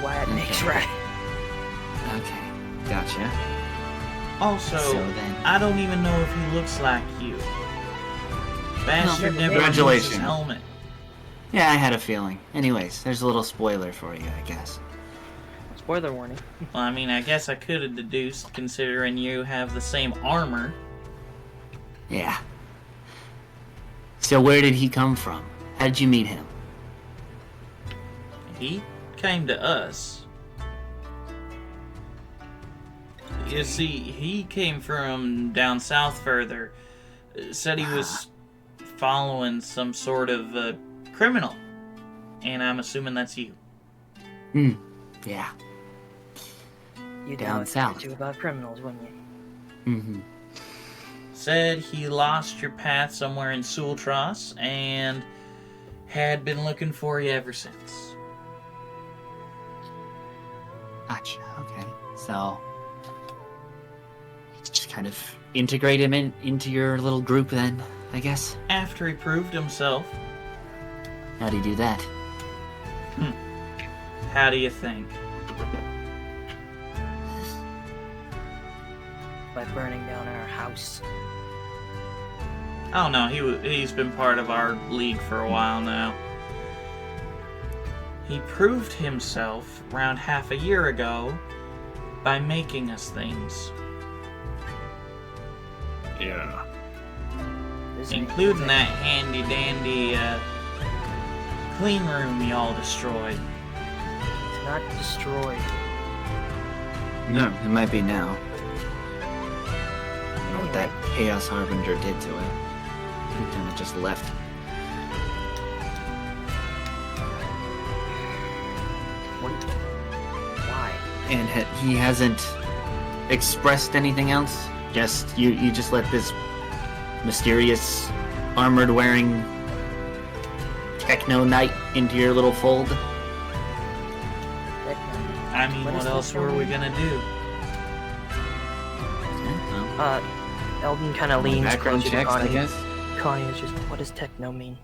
Why it makes right. Okay, gotcha. Also, So then- I don't even know if he looks like you. Bastard never removes his Congratulations. helmet. Yeah, I had a feeling. Anyways, there's a little spoiler for you, I guess. Spoiler warning. Well, I mean, I guess I could have deduced, considering you have the same armor. Yeah. So where did he come from? How did you meet him? He came to us. You see, he came from down south further. Said he was following some sort of criminal. And I'm assuming that's you. Yeah. You'd down know south. too about criminals, wouldn't you? Mm-hmm. Said he lost your path somewhere in Sultras and had been looking for you ever since. Gotcha. Okay. So, just kind of integrate him into your little group then, I guess. After he proved himself, How do you do that? how do you think? By burning down our house. Oh no, he's been part of our league for a while now. He proved himself around half a year ago by making us things, Yeah. This including that handy-dandy clean room y'all destroyed. It's not destroyed. No, it might be now. I don't know what that Chaos Harbinger did to it. He kind of just left. What? Why? And he hasn't expressed anything else? Just, you just let this mysterious, armored-wearing techno knight into your little fold? I mean, what else were we gonna do? Eldon kind of leans Background closer to checks, I Connie. guess? Connie is just, what does techno mean?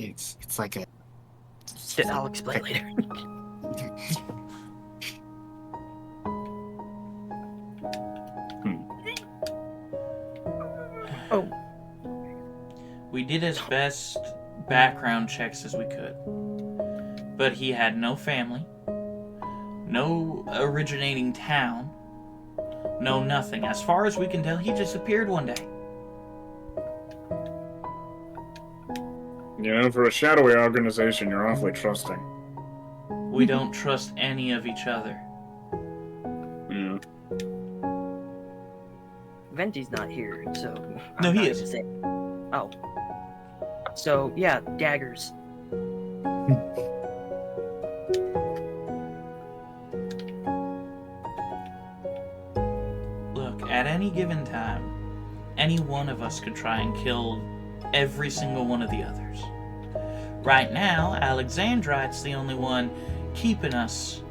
It's like a... I'll explain later. Oh, We did his best background checks as we could. But he had no family, no originating town, no nothing. As far as we can tell, he just appeared one day. You know, for a shadowy organization, you're awfully trusting. We don't trust any of each other. Yeah. Venti's not here, so... No, I'm he not is. gonna say- Oh. So, yeah, daggers. Look, at any given time, any one of us could try and kill every single one of the others. Right now, Alexandrite's the only one keeping us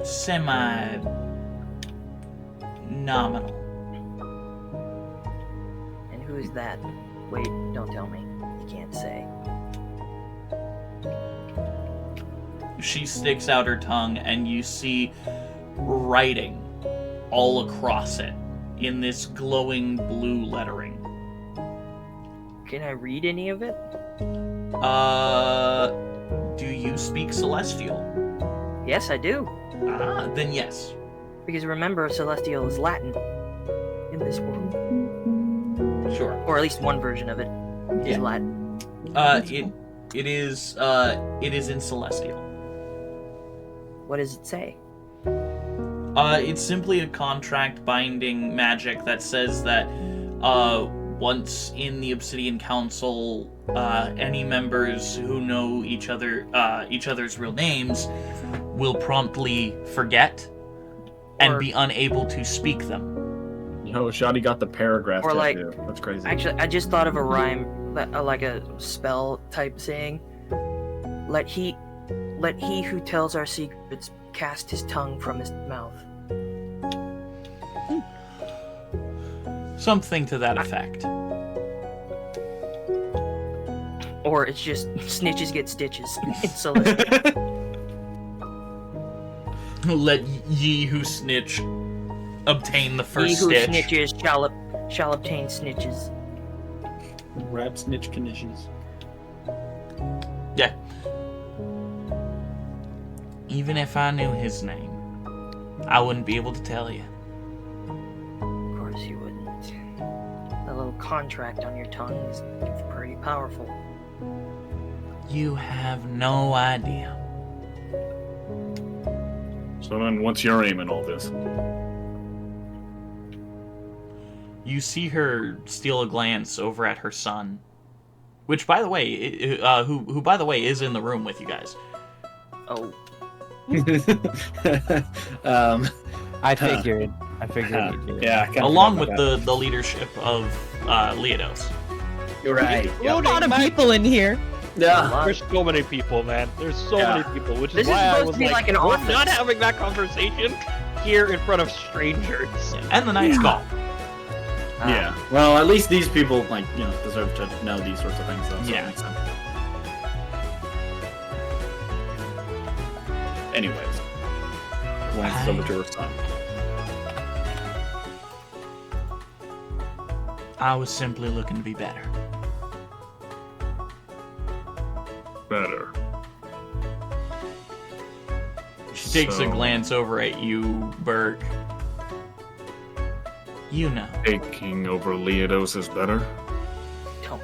semi-nominal. And who is that? Wait, don't tell me. You can't say. She sticks out her tongue, and you see writing all across it in this glowing blue lettering. Can I read any of it? Do you speak Celestial? Yes, I do. Ah, then yes. Because remember, Celestial is Latin in this world. Sure. Or at least one version of it is Yeah. Latin. It is in Celestial. What does it say? It's simply a contract binding magic that says that, once in the Obsidian Council, any members who know each other's real names will promptly forget and Or- be unable to speak them. Yo, Shoddy got the paragraph Or like- tattoo. That's crazy. Actually, I just thought of a rhyme, like a spell type saying. Let he who tells our secrets cast his tongue from his mouth. Something to that effect. Or it's just snitches get stitches in Celestial. Let ye who snitch obtain the He first who stitch. snitches shall obtain snitches. Rap snitch conditions. Yeah. Even if I knew his name, I wouldn't be able to tell you. Of course you wouldn't. That little contract on your tongue is pretty powerful. You have no idea. So then, what's your aim in all this? You see her steal a glance over at her son, which, by the way, who by the way is in the room with you guys. Oh, I figured. You'd do it. Yeah, I kinda Along forgot with about the leadership of Aeidros. that. You're right. A lot of people in here. Yeah. There's so many people, man. There's so Yeah. many people, which This is is why I supposed was to be like an we're office." not having that conversation here in front of strangers. And the Night's Call. Yeah. Well, at least these people, like, you know, deserve to know these sorts of things, though. So Yeah. it makes sense. Anyways, glances over to her son. I was simply looking to be better. Better. She takes a So- glance over at you, Burke. You know. Taking over Aeidros is better. Don't.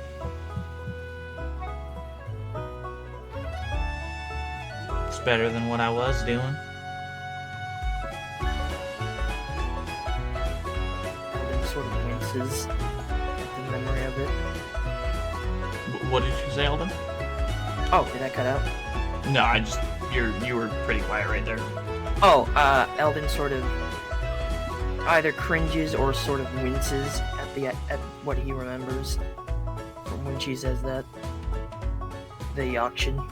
It's better than what I was doing. Eldon sort of winces at the memory of it. What did you say, Alden? Oh, did I cut out? No, you were pretty quiet right there. Oh, Eldon sort of either cringes or sort of winces at what he remembers from when she says that. The auction.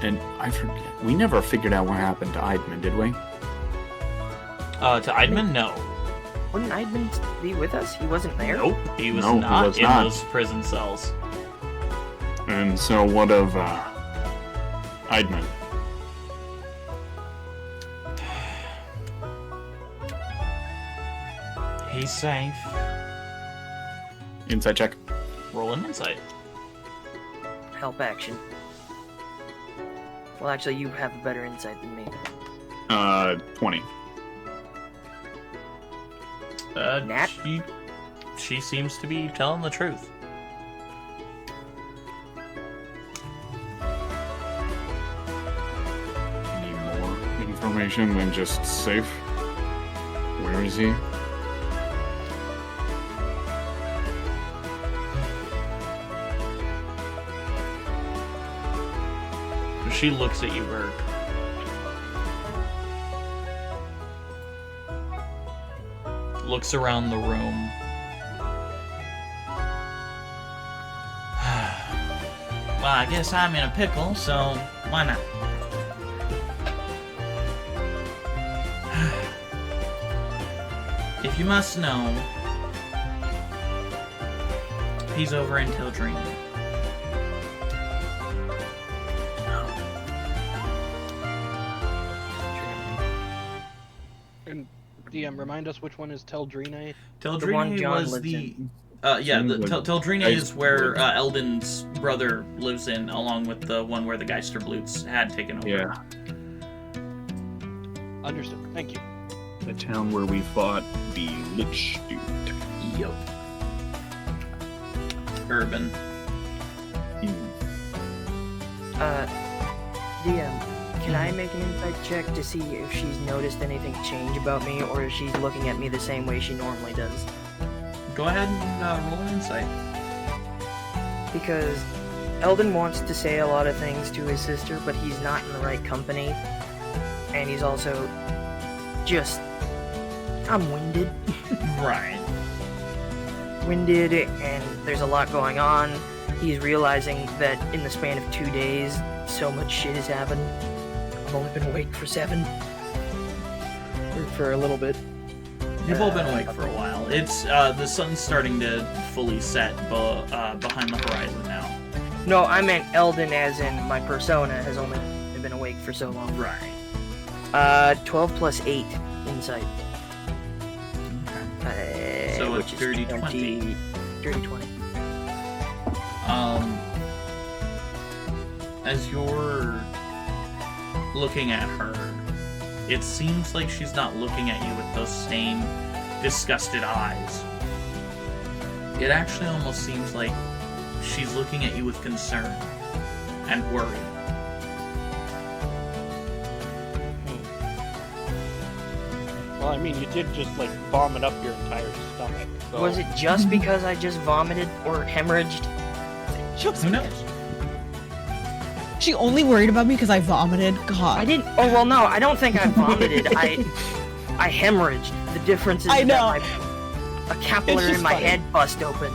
And I forget. We never figured out what happened to Eidman, did we? To Eidman, no. Wouldn't Eidman be with us? He wasn't there? Nope. He was No, he not was in not. those prison cells. And so what of, Eidman? He's safe. Insight check. Roll an insight. Help action. Well, actually, you have a better insight than me. 20. Nat? She seems to be telling the truth. Any more information than just safe? Where is he? She looks at you, Burke. Looks around the room. Well, I guess I'm in a pickle, so why not? If you must know, he's over in Teldrine. And DM, remind us which one is Teldrine? The one Teldrine John was lives the in. Teldrine Geist is where Blutes. Eldon's brother lives in, along with the one where the Geister Blutes had taken over. Yeah. Understood. Thank you. The town where we fought the Lich dude. Yup. Urban. DM, can I make an insight check to see if she's noticed anything change about me, or if she's looking at me the same way she normally does? Go ahead and roll an insight. Because Eldon wants to say a lot of things to his sister, but he's not in the right company. And he's also just... I'm winded. Right. Winded, and there's a lot going on. He's realizing that in the span of 2 days, so much shit has happened. I've only been awake for 7. Or for a little bit. You've all been awake for a while. It's the sun's starting to fully set behind the horizon now. No, I meant Eldon as in my persona has only been awake for so long. Right. 12 plus 8 insight. So which it's is dirty 20. Dirty 20. As you're looking at her, it seems like she's not looking at you with those same disgusted eyes. It actually almost seems like she's looking at you with concern and worry. Well, I mean, you did just, like, vomit up your entire stomach. So. Was it just because I just vomited or hemorrhaged? Who knows? She only worried about me because I vomited. God. I didn't. Oh well, no, I don't think I vomited. I hemorrhaged. The difference is I know. that a capillary in my funny. head bust open.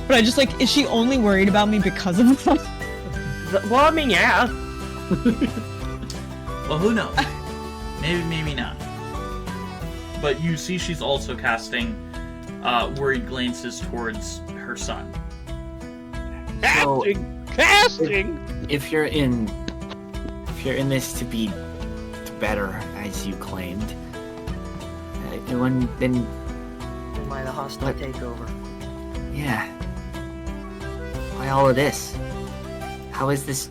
But I just like, is she only worried about me because of that? Well, I mean, yeah. Well, who knows? Maybe, maybe not. But you see she's also casting worried glances towards her son. So, Casting! if you're in this to be better, as you claimed, then Am I the hostile What? takeover? yeah. Why all of this? How is this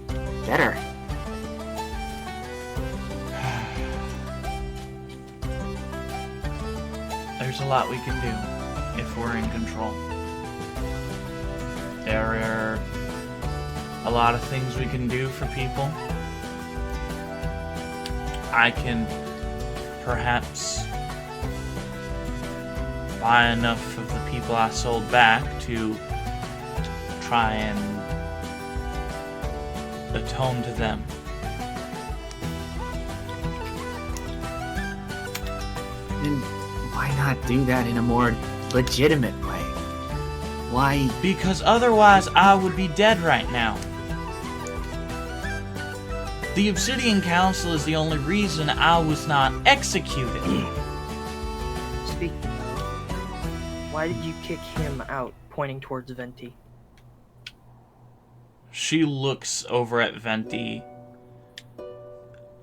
better? There's a lot we can do if we're in control. There are a lot of things we can do for people. I can perhaps buy enough of the people I sold back to try and atone to them. Then why not do that in a more legitimate way? Why? Because otherwise I would be dead right now. The Obsidian Council is the only reason I was not executed. Speaking of, why did you kick him out, pointing towards Venti? She looks over at Venti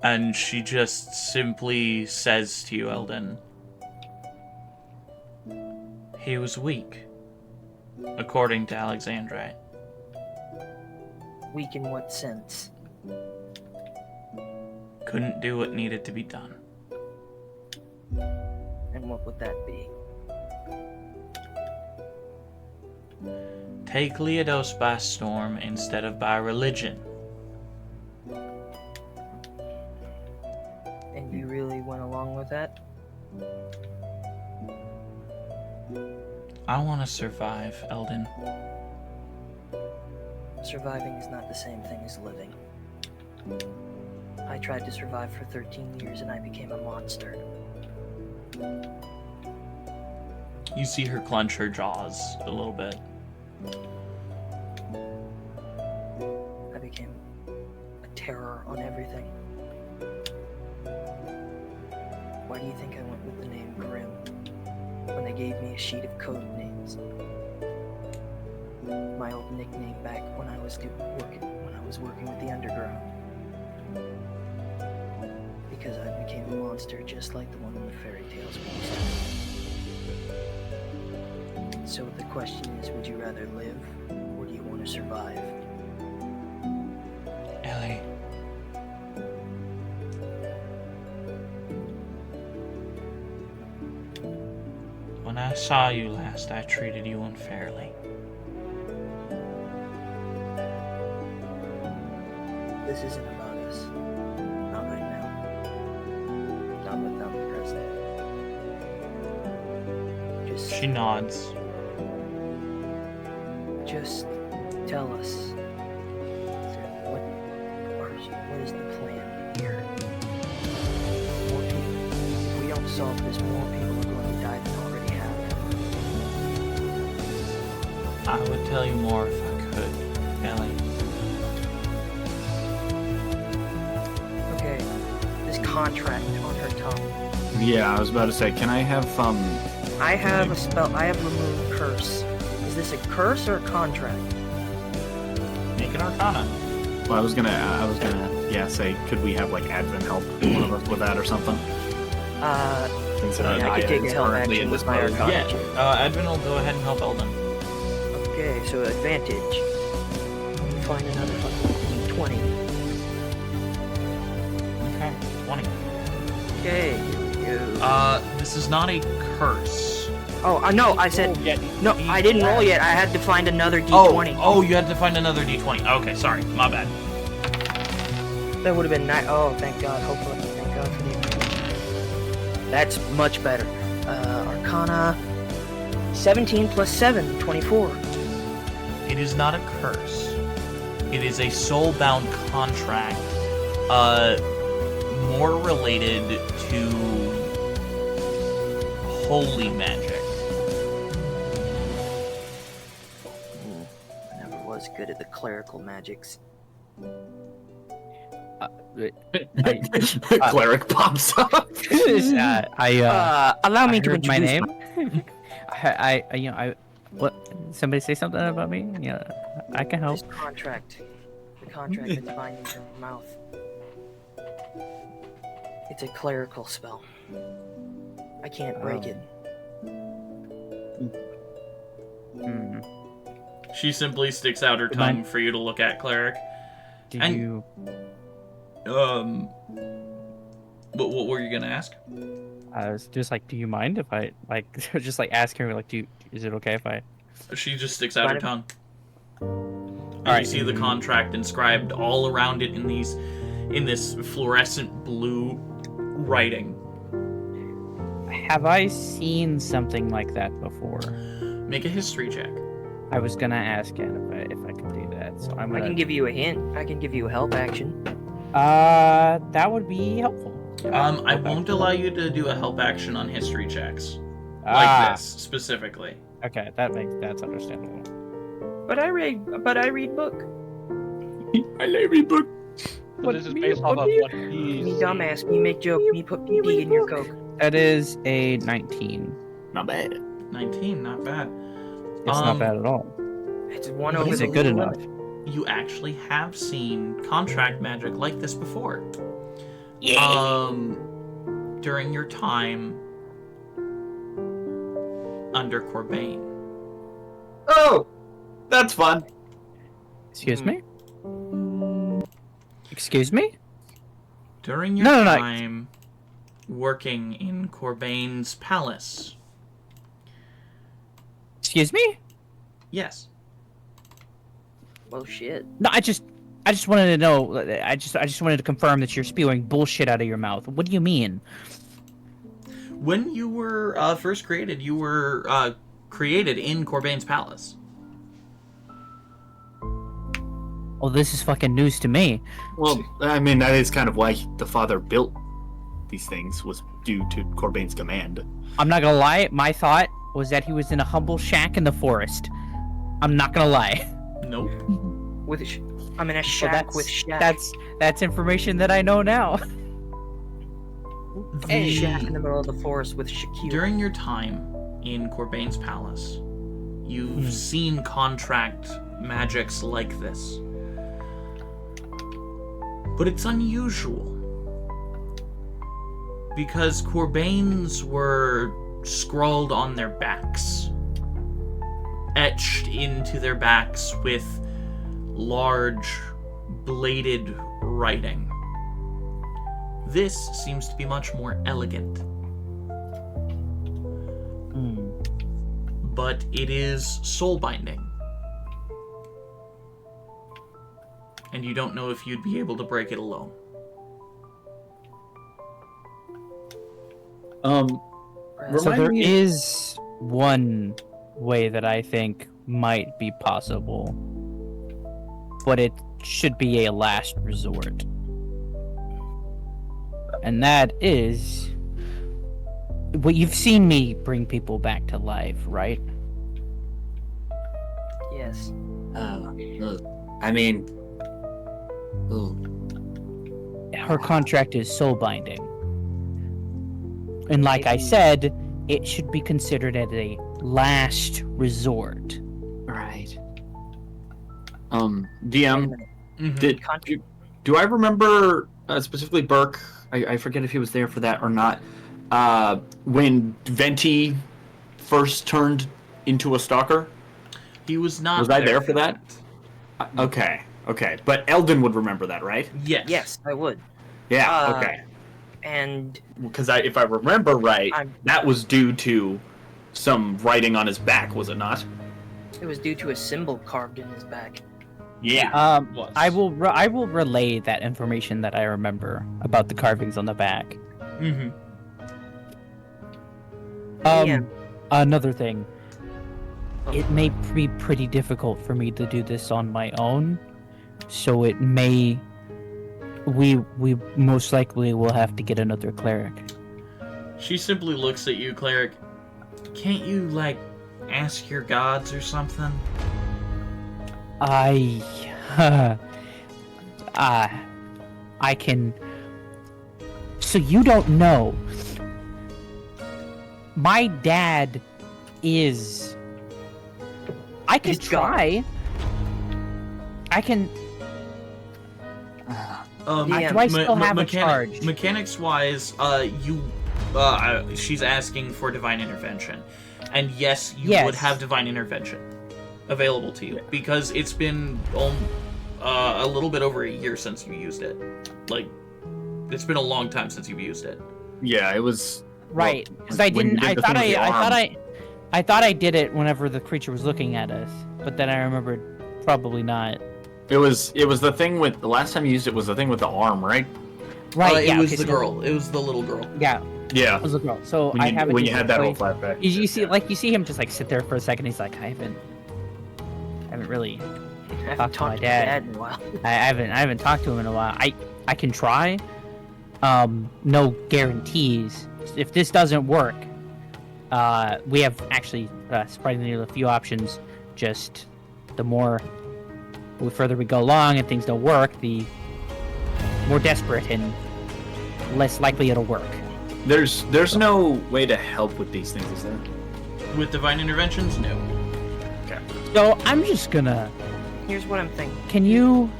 and she just simply says to you, Eldon, he was weak, according to Alexandrite. Weak in what sense? Couldn't do what needed to be done. And what would that be? Take Aeidros by storm instead of by religion. And you really went along with that? I want to survive, Eldon. Surviving is not the same thing as living. I tried to survive for 13 years and I became a monster. You see her clench her jaws a little bit. I became a terror on everything. Why do you think I went with the name Grim when they gave me a sheet of code names? My old nickname back when I was working with the underground. Because I became a monster just like the one in the fairy tales monster. So the question is, would you rather live or do you want to survive? Ellie. When I saw you last, I treated you unfairly. This isn't about us. Not right now. Not without the president. She nods. Just tell us. What is the plan here? More people. If we don't solve this, more people are going to die than already have. I would tell you more if I could, Ellie. Okay. This contract on her tongue. Yeah, I was about to say, can I have I have a spell. I have removed curse. Is this a curse or a contract? Make an Arcana. Well, I was gonna, yeah, say, could we have like admin help one of us with that or something? Considering I could take a help currently action in this with my mode. Arcana. Yeah, Edwin will go ahead and help Eldon. Okay, so advantage. Let me find another fucking D20. Okay, 20. Okay, here we go. This is not a curse. Oh, no, I said... No, I didn't roll yet. I had to find another D20. Oh, you had to find another D20. Okay, sorry, my bad. That would have been nice. Oh, thank God. Hopefully. Thank God for the... That's much better. Arcana 17 plus 7, 24. It is not a curse. It is a soul-bound contract, more related to holy magic. I never was good at the clerical magics. Cleric pops up. Allow me I to heard my introduce name. What? Somebody say something about me? Yeah, I can help. This contract. The contract that's binding your mouth. It's a clerical spell. I can't break it. Hmm. She simply sticks out her tongue for you to look at, cleric. Do And- you? What were you gonna ask? I was just like, do you mind if I just ask her like, is it okay if I? She just sticks out her Right. tongue. And Alright. you see the contract inscribed all around it in this fluorescent blue writing. Have I seen something like that before? Make a history check. I was gonna ask it if I could do that, so I'm I gonna. can give you a hint. I can give you a help action. That would be helpful. I won't allow you to do a help action on history checks. Like this, specifically. Okay, that's understandable. But I read book. I read book. So this is based off of what Me he's dumbass, me make joke, me put PP in your coke. That is a 19. Not bad. 19, not bad. It's not bad at all. It's one But over is the it good legal enough? limit. You actually have seen contract magic like this before. Yeah. During your time under Corbain. Oh, that's fun. Excuse me? Excuse me? During your No. time working in Corbain's palace. Excuse me? Yes. Well, shit. No, I just wanted to know. I just wanted to confirm that you're spewing bullshit out of your mouth. What do you mean? When you were first created, you were created in Corbain's palace. Oh, this is fucking news to me. Well, I mean, that is kind of why the father built these things, was due to Corbain's command. I'm not gonna lie. My thought was that he was in a humble shack in the forest. I'm not gonna lie. Nope. I'm in a shack with shack. That's information that I know now. A shack in the middle of the forest with Shakira. During your time in Corbain's palace, you've seen contract magics like this. But it's unusual. Because Corbains were scrawled on their backs. Etched into their backs with large, bladed writing. This seems to be much more elegant. But it is soul binding. And you don't know if you'd be able to break it alone. So there is one way that I think might be possible, but it should be a last resort. And that is, well, you've seen me bring people back to life, right? Yes. I mean, Her contract is soul binding. And like I said, it should be considered as a last resort. right. DM, do I remember specifically Burke? I forget if he was there for that or not. When Venti first turned into a stalker, He was not. was I there for that? Okay. But Eldon would remember that, right? Yes. Yes, I would. Yeah. Okay. And Because if I remember right, that was due to some writing on his back, was it not? it was due to a symbol carved in his back. Yeah. Was. I will relay that information that I remember about the carvings on the back. Mm-hmm. Yeah. Another thing. It may be pretty difficult for me to do this on my own, so it may. We most likely will have to get another cleric. She simply looks at you, cleric. Can't you, like, ask your gods or something? I can. So you don't know. My dad is. I can He's try. I can. Yeah. Do I still have a charge? Mechanics-wise, she's asking for divine intervention, and yes, you would have divine intervention available to you because it's been a little bit over a year since you used it. Like, it's been a long time since you've used it. Yeah, it was Right, because well, I when you didn't. did the thing with the arm. I thought I did it whenever the creature was looking at us, but then I remembered probably not. It was the thing with the last time you used it was the thing with the arm, right? Right, It yeah. was okay, the so- girl. It was the little girl. Yeah, Yeah. it was a girl. So When I you, haven't. when you used had it, that so whole flashback. You see him just like sit there for a second. He's like, I haven't really I haven't talked to my talked to dad. in a while. I haven't talked to him in a while. I can try. No guarantees. If this doesn't work, we have actually surprisingly a few options. Just the further we go along and things don't work, the more desperate and less likely it'll work. There's no way to help with these things, is there? With divine interventions, no. So I'm just gonna. Here's what I'm thinking. Can you?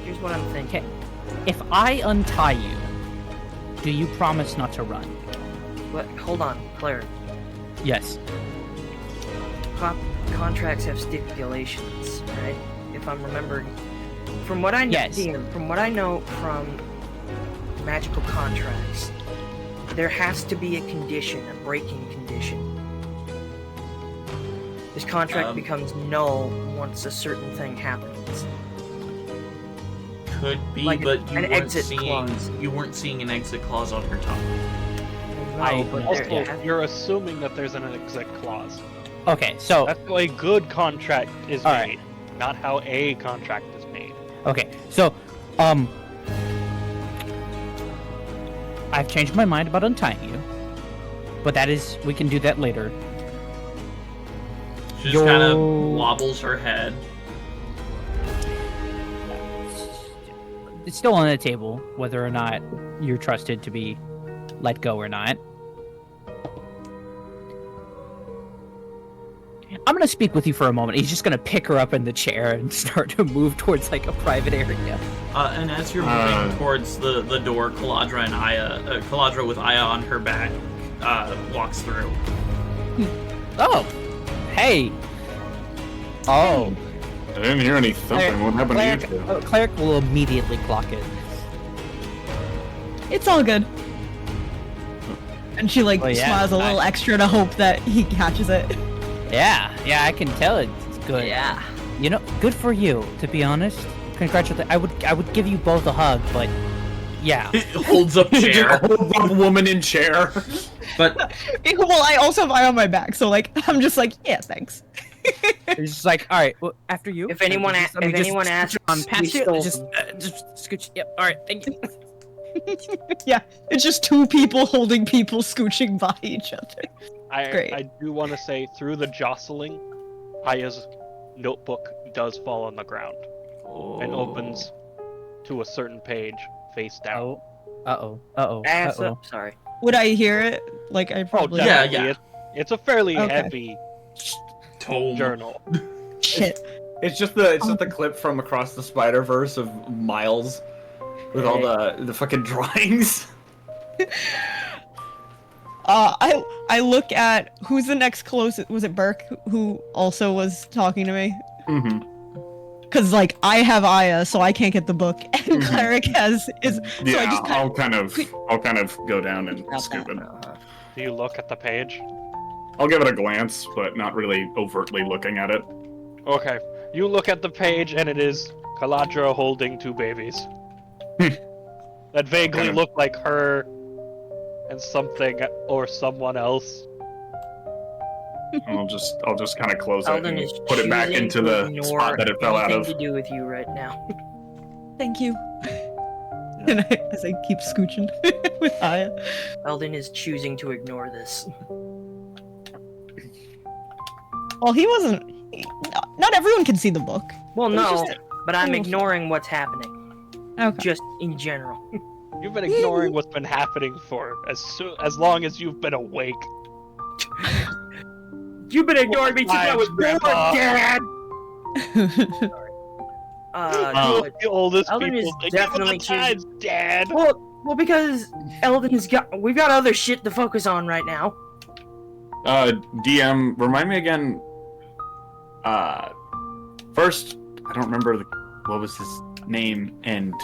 Here's what I'm thinking. If I untie you, do you promise not to run? What? Hold on, Claire. Yes. Contracts have stipulations, right? If I'm remembering, from what I know, Yes. from what I know from magical contracts, there has to be a condition, a breaking condition. This contract becomes null once a certain thing happens. Could be, Like but you an weren't exit seeing clause. you weren't seeing an exit clause on her tongue. No, but Also, there, you're assuming that there's an exit clause. Okay. So That's how a good contract is All made, not how a contract is made. okay. So I've changed my mind about untying you, but we can do that later. She just kind of Yo. wobbles her head. It's still on the table whether or not you're trusted to be let go or not. I'm gonna speak with you for a moment. He's just gonna pick her up in the chair and start to move towards like a private area. And as you're moving towards the door, Caladra and Aya, Caladra with Aya on her back, walks through. Oh, hey. Oh, I didn't hear any thumping. What happened to you two? Cleric will immediately clock it. It's all good. And she like Well, yeah, smiles a little extra to hope that he catches it. Yeah, I can tell it's good. yeah. You know, good for you, to be honest. Congratulations. I would give you both a hug, but yeah. Holds up chair. Hold up woman in chair. But Well, I also have eye on my back, so like I'm just like, yeah, thanks. It's just like, all right, well, after you. If anyone Let me just asks, on we past you, stole just scooch. Yep. All right, thank you. Yeah, it's just two people holding people scooching by each other. Great. I do want to say, through the jostling, Aya's notebook does fall on the ground and opens to a certain page face down. Sorry. Would I hear it? Like I probably. yeah. Definitely. It's a fairly Okay. heavy tome. journal. Shit. It's just the clip from Across the Spider-Verse of Miles with all the fucking drawings. I look at who's the next closest. Was it Burke who also was talking to me? Mm-hmm. Because like I have Aya, so I can't get the book, and Cleric has is. Yeah, So I just I'll kind of go down and scoop it. Do you look at the page? I'll give it a glance, but not really overtly looking at it. Okay. You look at the page, and it is Caladra holding two babies. That vaguely Kind of- look like her and something or someone else. I'll just kind of close Eldon it is and put it back choosing into to the ignore spot that it fell out anything of. to do with you right now. Thank you. And as I keep scooching with Aya. Eldon is choosing to ignore this. Well, he wasn't. Not everyone can see the book. Well, It was no, just- but I'm it was- ignoring what's happening. Okay. Just in general. You've been ignoring what's been happening for as long as you've been awake. You've been ignoring me since I was born, Grandpa. Dad! You're the oldest Eldon people is thinking definitely of the times, Dad. Well, because we've got other shit to focus on right now. DM, remind me again. First, I don't remember what was his name, and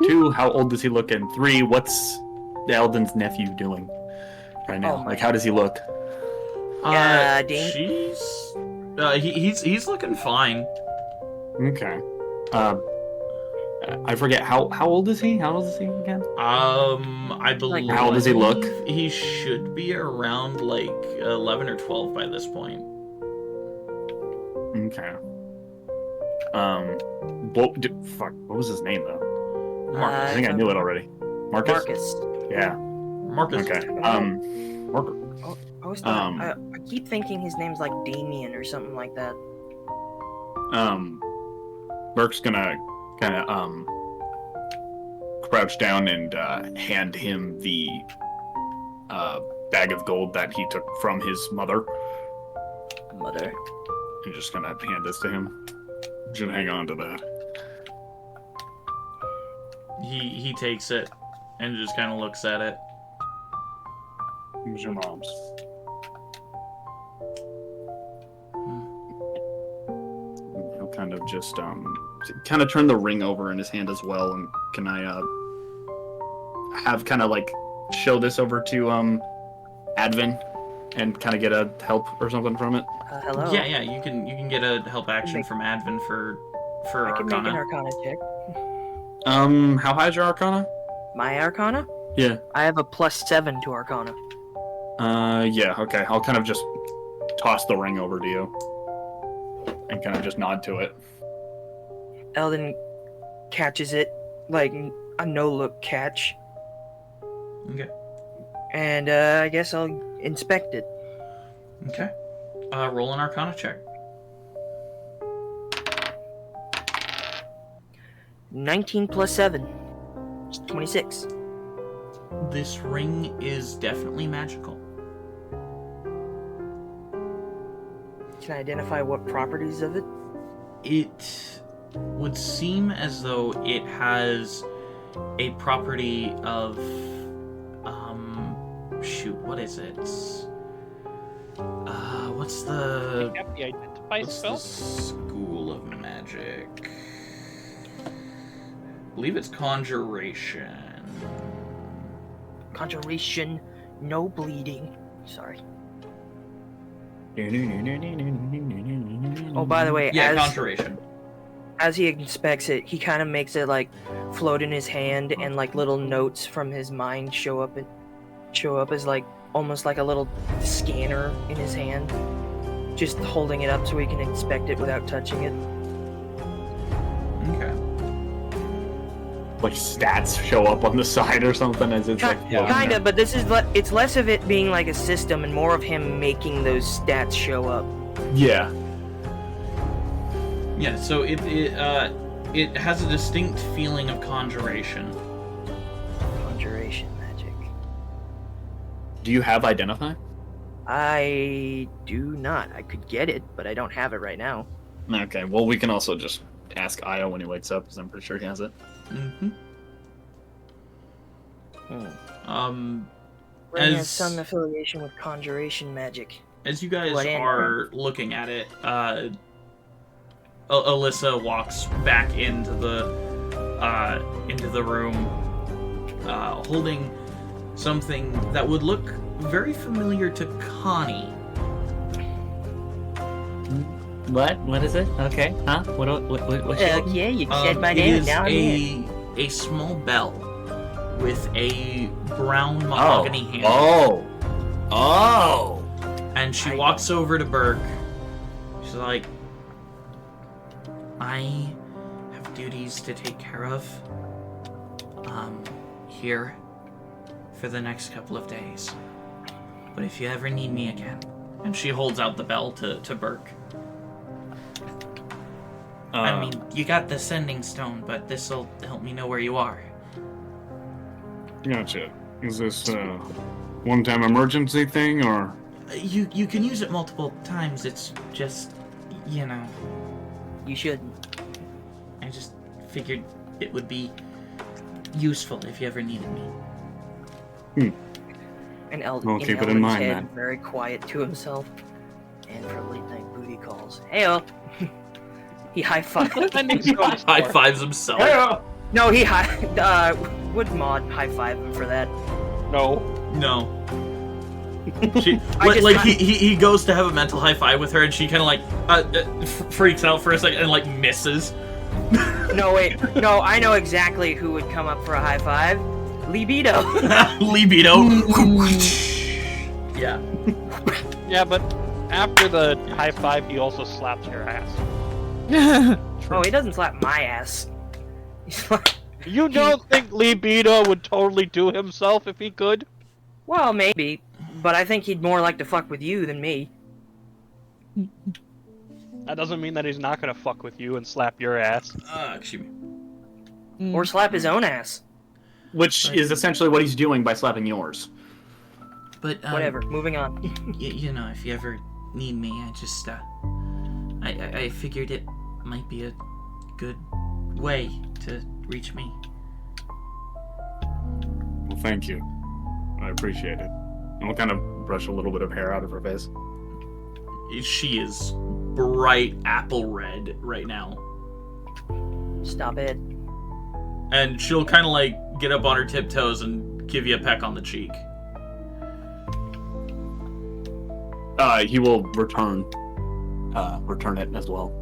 2, how old does he look, and 3, what's Eldon's nephew doing right now? Oh my- Like, how does he look? Dean? He's looking fine. Okay. I forget how old is he? How old is he again? I believe. How old does he look? He should be around like 11 or 12 by this point. Okay. What was his name though? Marcus. I think I knew it already. Marcus. Marcus. Yeah. Marcus. Okay. Marcus. I always thought, I keep thinking his name's like Damien or something like that. Merc's gonna kind of crouch down and hand him the bag of gold that he took from his mother. Mother. I'm just gonna hand this to him. Just hang on to that. He takes it and just kind of looks at it. It was your mom's. He'll kind of just kind of turn the ring over in his hand as well. And can I have kind of like show this over to Advin and kind of get a help or something from it? Hello. Yeah, you can get a help action from Advin for I can make an Arcana. Arcana check. How high is your Arcana? My Arcana? Yeah. I have a +7 to Arcana. Yeah, okay. I'll kind of just toss the ring over to you. And kind of just nod to it. Eldon catches it, like a no-look catch. Okay. And I guess I'll inspect it. Okay. Roll an Arcana check. 19 + 7. 26. This ring is definitely magical. Can I identify what properties of it? It would seem as though it has a property of shoot, what is it? What's the Pick up the identify what's spell. the school of magic? I believe it's conjuration. Conjuration, no bleeding. Sorry. Oh, by the way, Yeah, conjuration. as he inspects it, he kind of makes it like float in his hand, and like little notes from his mind show up as like almost like a little scanner in his hand, just holding it up so he can inspect it without touching it. Okay. Like stats show up on the side or something as it's like floating Kind there. of, but this is it's less of it being like a system and more of him making those stats show up. Yeah. Yeah, so it has a distinct feeling of conjuration. Conjuration magic. Do you have identify? I do not. I could get it, but I don't have it right now. Okay, well we can also just ask Io when he wakes up, because I'm pretty sure he has it. Mm-hmm. Ring has some affiliation with conjuration magic. As you guys What in? are looking at it, Alyssa walks back into the room, holding something that would look very familiar to Connie. What? What is it? Okay. Huh? What Yeah, you said my It name. is Now I'm here. a small bell with a brown mahogany handle. Oh. And she walks over to Burke. She's like, I have duties to take care of here for the next couple of days. But if you ever need me again. And she holds out the bell to Burke. I mean, you got the sending stone, but this'll help me know where you are. Gotcha. Is this a one-time emergency thing, or...? You can use it multiple times, it's just, you know... You shouldn't. I just figured it would be useful if you ever needed me. And I'll keep it in mind, head, man. very quiet to himself. And for late night booty calls. Heyo! He high-fives. High-fives himself. No, he would Maud high-five him for that? No. No. He goes to have a mental high-five with her, and she kind of like freaks out for a second and like misses. No, wait. No, I know exactly who would come up for a high-five. Libido. Libido. Yeah. Yeah, but after the high five, he also slaps your ass. Oh, he doesn't slap my ass. You don't think Libido would totally do himself if he could? Well, maybe, but I think he'd more like to fuck with you than me. That doesn't mean that he's not gonna fuck with you and slap your ass. Excuse me. Or slap his own ass. Which is essentially what he's doing by slapping yours. But whatever. Moving on. You know, if you ever need me, I just I figured it might be a good way to reach me. Well, thank you. I appreciate it. And we'll kind of brush a little bit of hair out of her face. She is bright apple red right now. Stop it. And she'll kind of like get up on her tiptoes and give you a peck on the cheek. He will return it as well.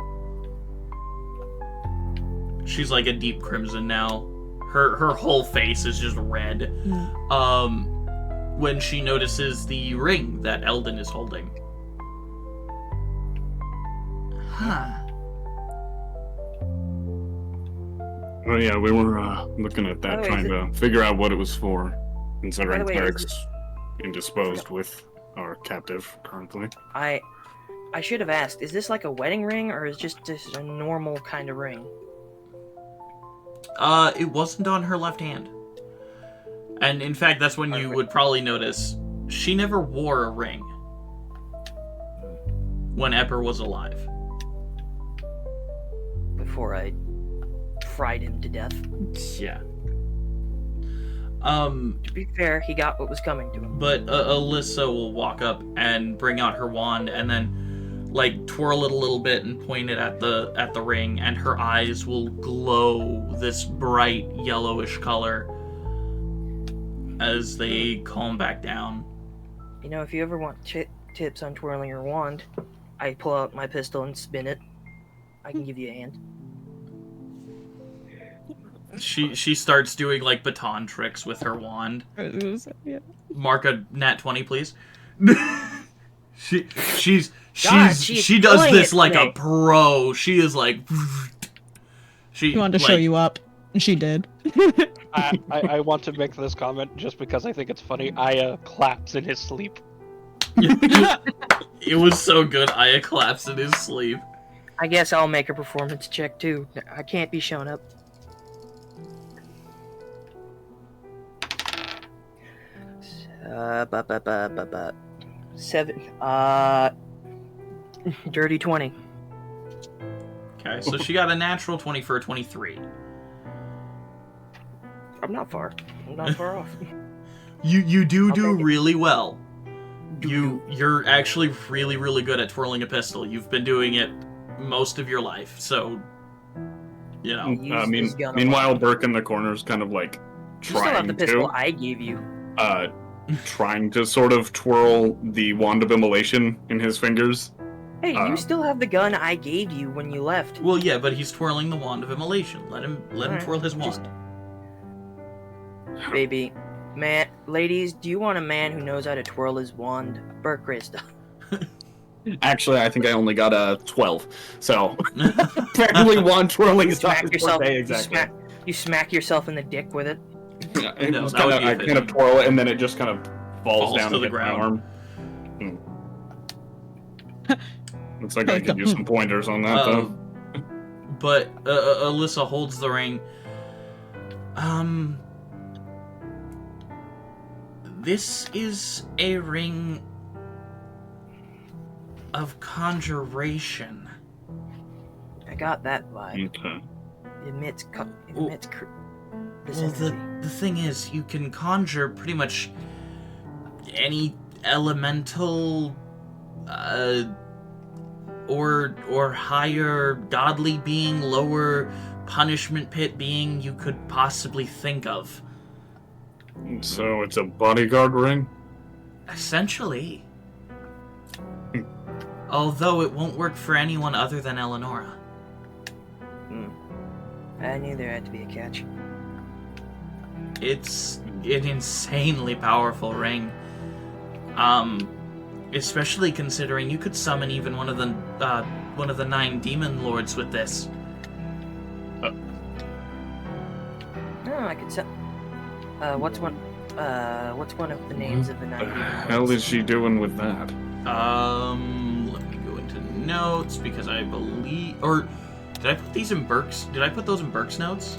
She's like a deep crimson now. Her whole face is just red. When she notices the ring that Eldon is holding. Huh. Oh yeah, we were looking at that, trying to figure out what it was for, considering clerics indisposed with our captive currently. I should have asked, is this like a wedding ring, or is just this a normal kind of ring? It wasn't on her left hand. And in fact, that's when you would probably notice she never wore a ring when Epper was alive. Before I fried him to death. Yeah. To be fair, he got what was coming to him. But Alyssa will walk up and bring out her wand and then like twirl it a little bit and point it at the ring, and her eyes will glow this bright yellowish color as they calm back down. You know, if you ever want tips on twirling your wand, I pull out my pistol and spin it. I can give you a hand. She starts doing like baton tricks with her wand. Yeah. Mark a nat 20, please. she does doing this it like today. a pro. She is like She wanted to show you up, and she did. I want to make this comment just because I think it's funny. Aya claps in his sleep. It was so good. Aya claps in his sleep. I guess I'll make a performance check too. I can't be shown up. Seven. Dirty 20. Okay, so she got a natural 20 for a 23. I'm not far. I'm not far off. You do I'll take it. really well. You're actually really, really good at twirling a pistol. You've been doing it most of your life, so you know. Use this gun a Meanwhile, lot. Burke in the corner is kind of like You still have trying the pistol to, I gave you. trying to sort of twirl the wand of immolation in his fingers. Hey, you still have the gun I gave you when you left. Well, yeah, but he's twirling the wand of immolation. Let him Alright, twirl his just- wand. Baby, man, ladies, do you want a man who knows how to twirl his wand? Burke Krista. Actually, I think I only got a 12. So, apparently one twirling is not his forte, exactly. You smack yourself in the dick with it. Yeah, No, it's that would kinda, be I kind of twirl it, and then it just kind of falls down to the and hits my ground. arm. Looks like I could use some pointers on that, though. But Alyssa holds the ring. This is a ring of conjuration. I got that vibe. Okay. It emits this Well, energy. the thing is, you can conjure pretty much any elemental, or higher godly being, lower punishment pit being you could possibly think of. So it's a bodyguard ring? Essentially. Although it won't work for anyone other than Eleonora. I knew there had to be a catch. It's an insanely powerful ring. Especially considering you could summon even one of the 9 demon lords with this. No, I could say. What's one of the names of the 9 What the demon hell lords? is she doing with that? Let me go into notes because I believe, or did I put these in Burke's? Did I put those in Burke's notes?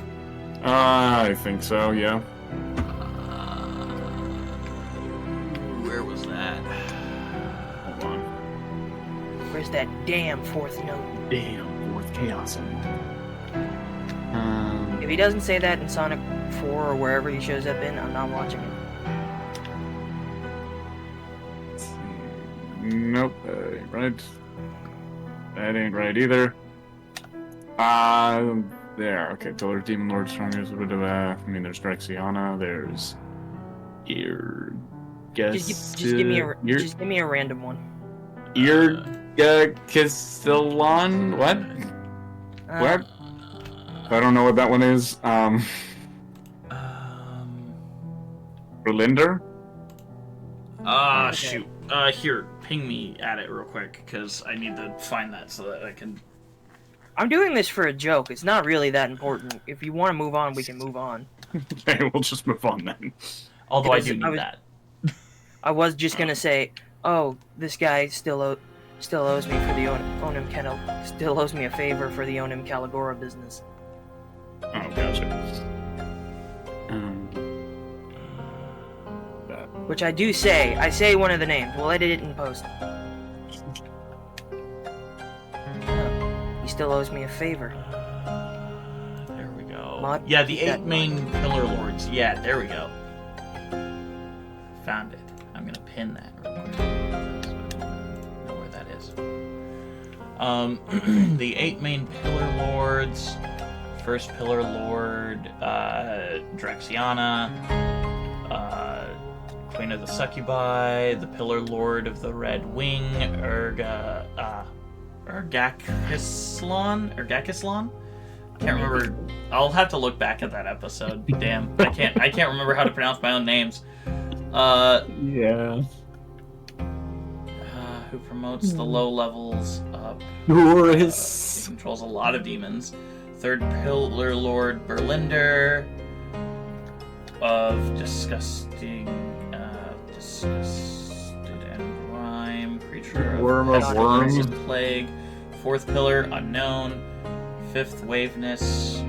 I think so, yeah. Where was that? Hold on. Where's that damn 4th note? Damn, fourth chaos. If he doesn't say that in Sonic 4 or wherever he shows up in, I'm not watching it. Nope, that ain't right. That ain't right either. There. Okay, Pillar Demon Lord Strongest. I mean, there's Drexiana. There's Just give me a random one. Kistilon? What? What? I don't know what that one is. Berlinder? Okay. Shoot. Here, ping me at it real quick, because I need to find that so that I can... I'm doing this for a joke. It's not really that important. If you want to move on, we can move on. Okay, we'll just move on then. Although I Because do need that. I was just gonna say, oh, this guy still owes me for the still owes me a favor for the Onim Caligora business. Oh, gotcha. Which I do say. I say one of the names. We'll edit it in post. He still owes me a favor. There we go. Mod- Yeah, the 8 that- main pillar lords. Yeah, there we go. Found it. I'm gonna pin that real quick. I know where that is. The 8 main pillar lords. First pillar lord, Drexiana. Queen of the Succubi, the Pillar Lord of the Red Wing, Ergakislan? I can't remember. I'll have to look back at that episode. Damn, I can't remember how to pronounce my own names. Yeah. Who promotes the low levels up? Doris. Controls a lot of demons. Third Pillar Lord Berlinder of disgusted and grime, creature Worm of pestilence worms. and plague. Fourth pillar, unknown. Fifth, waveness,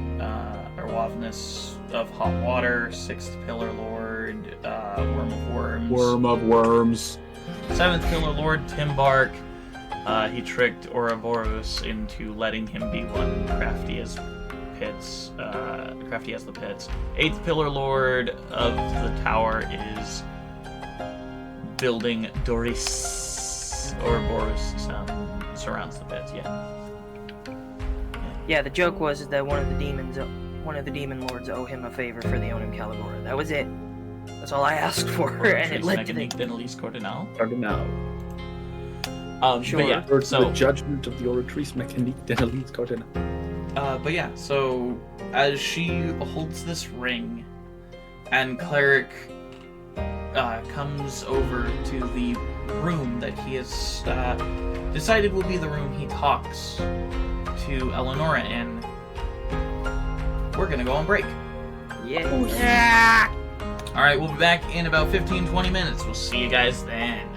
or waveness of hot water. Sixth pillar lord, worm of worms. Worm of worms. Seventh pillar lord, Timbark. He tricked Ouroboros into letting him be one crafty as the pits. Eighth pillar lord of the tower is building Doris. Ouroboros surrounds the pits. Yeah, the joke was that one of the demon lords owe him a favor for the Onim Caligora. That was it. That's all I asked for, and it led to the... Denelise Cordinal. Cardinal. Sure. But yeah, The so judgment of the Oratrice Mécanique d'Annalise Cardinal. but yeah, so as she holds this ring, and Cleric comes over to the room that he has decided will be the room he talks to Eleonora in. We're gonna go on break. Yeah. Alright, we'll be back in about 15-20 minutes. We'll see you guys then.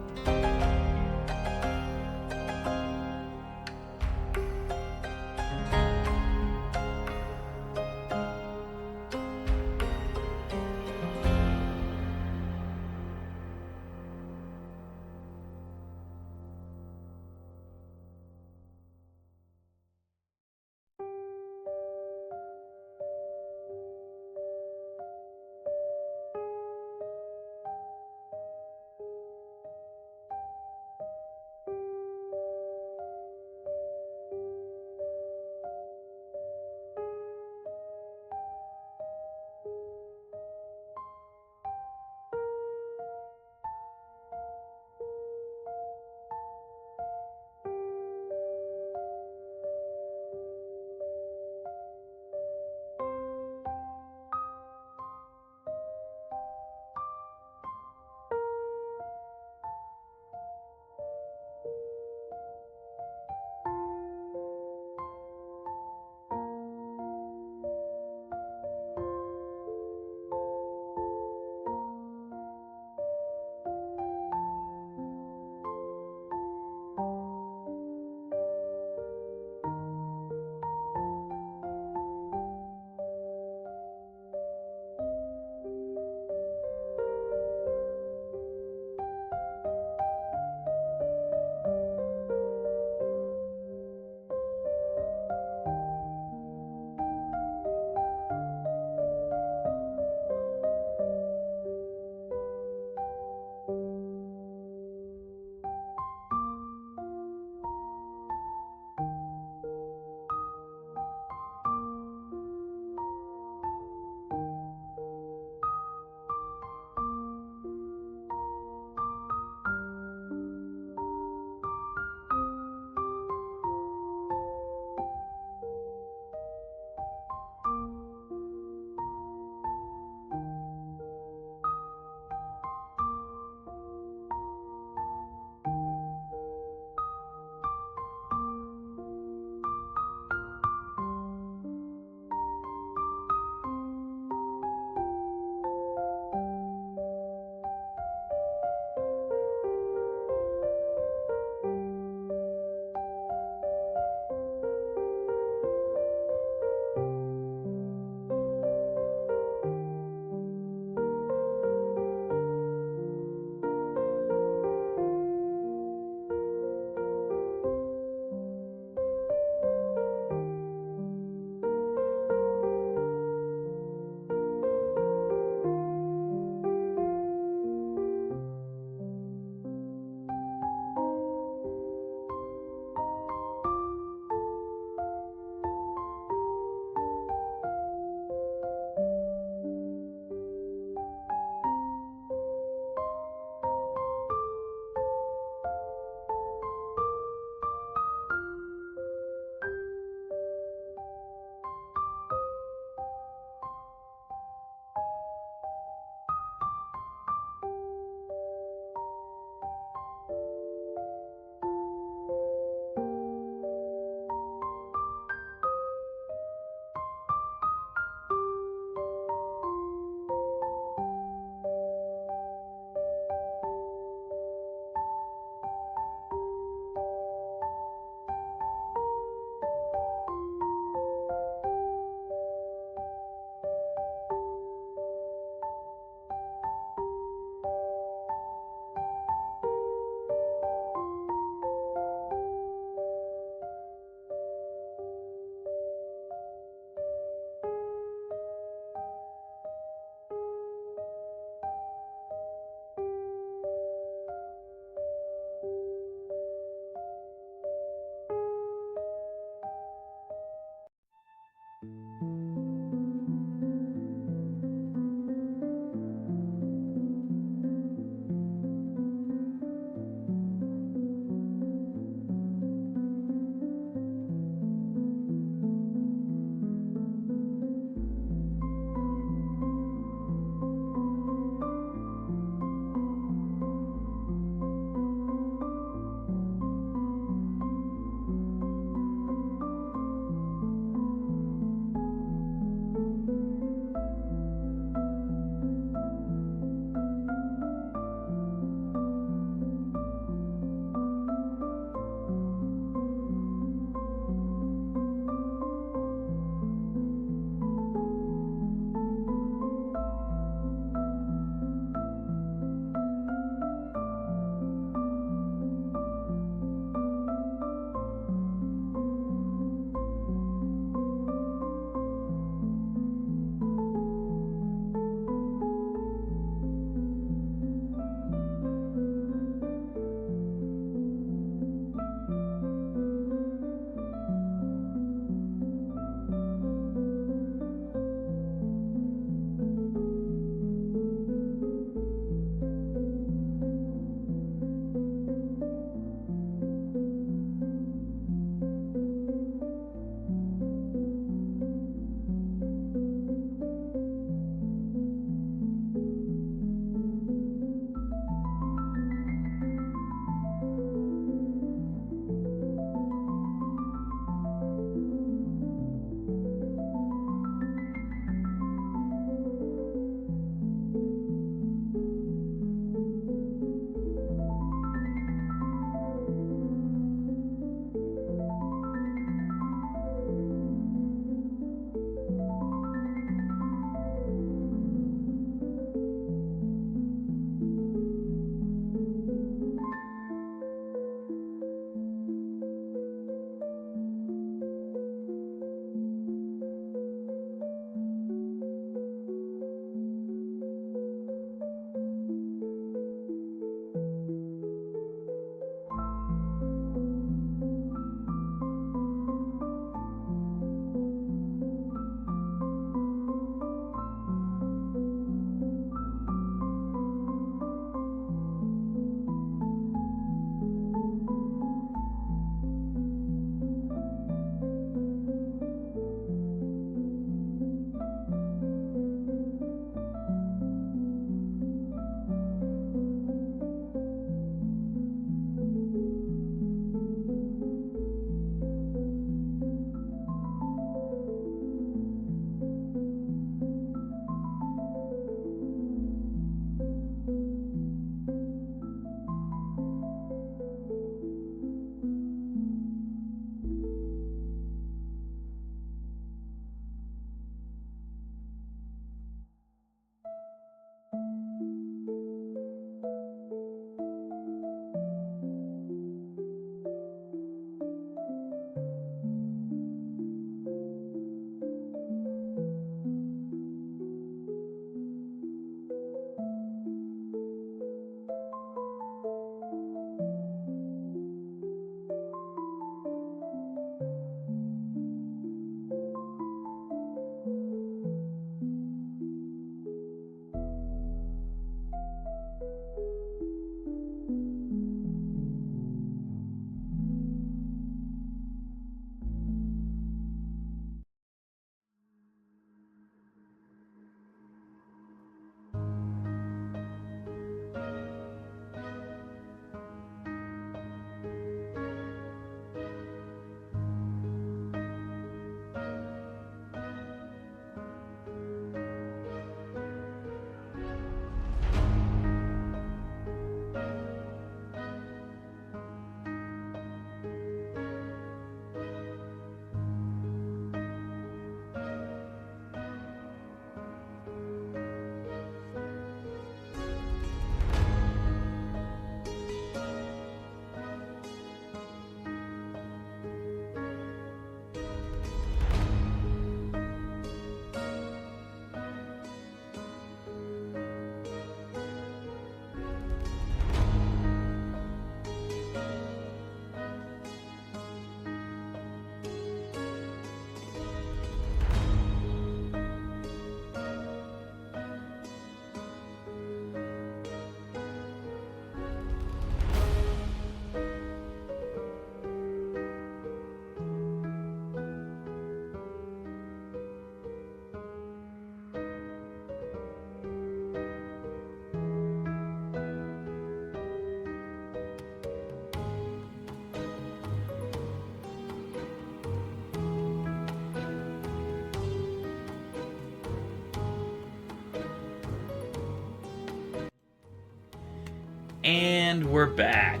And we're back.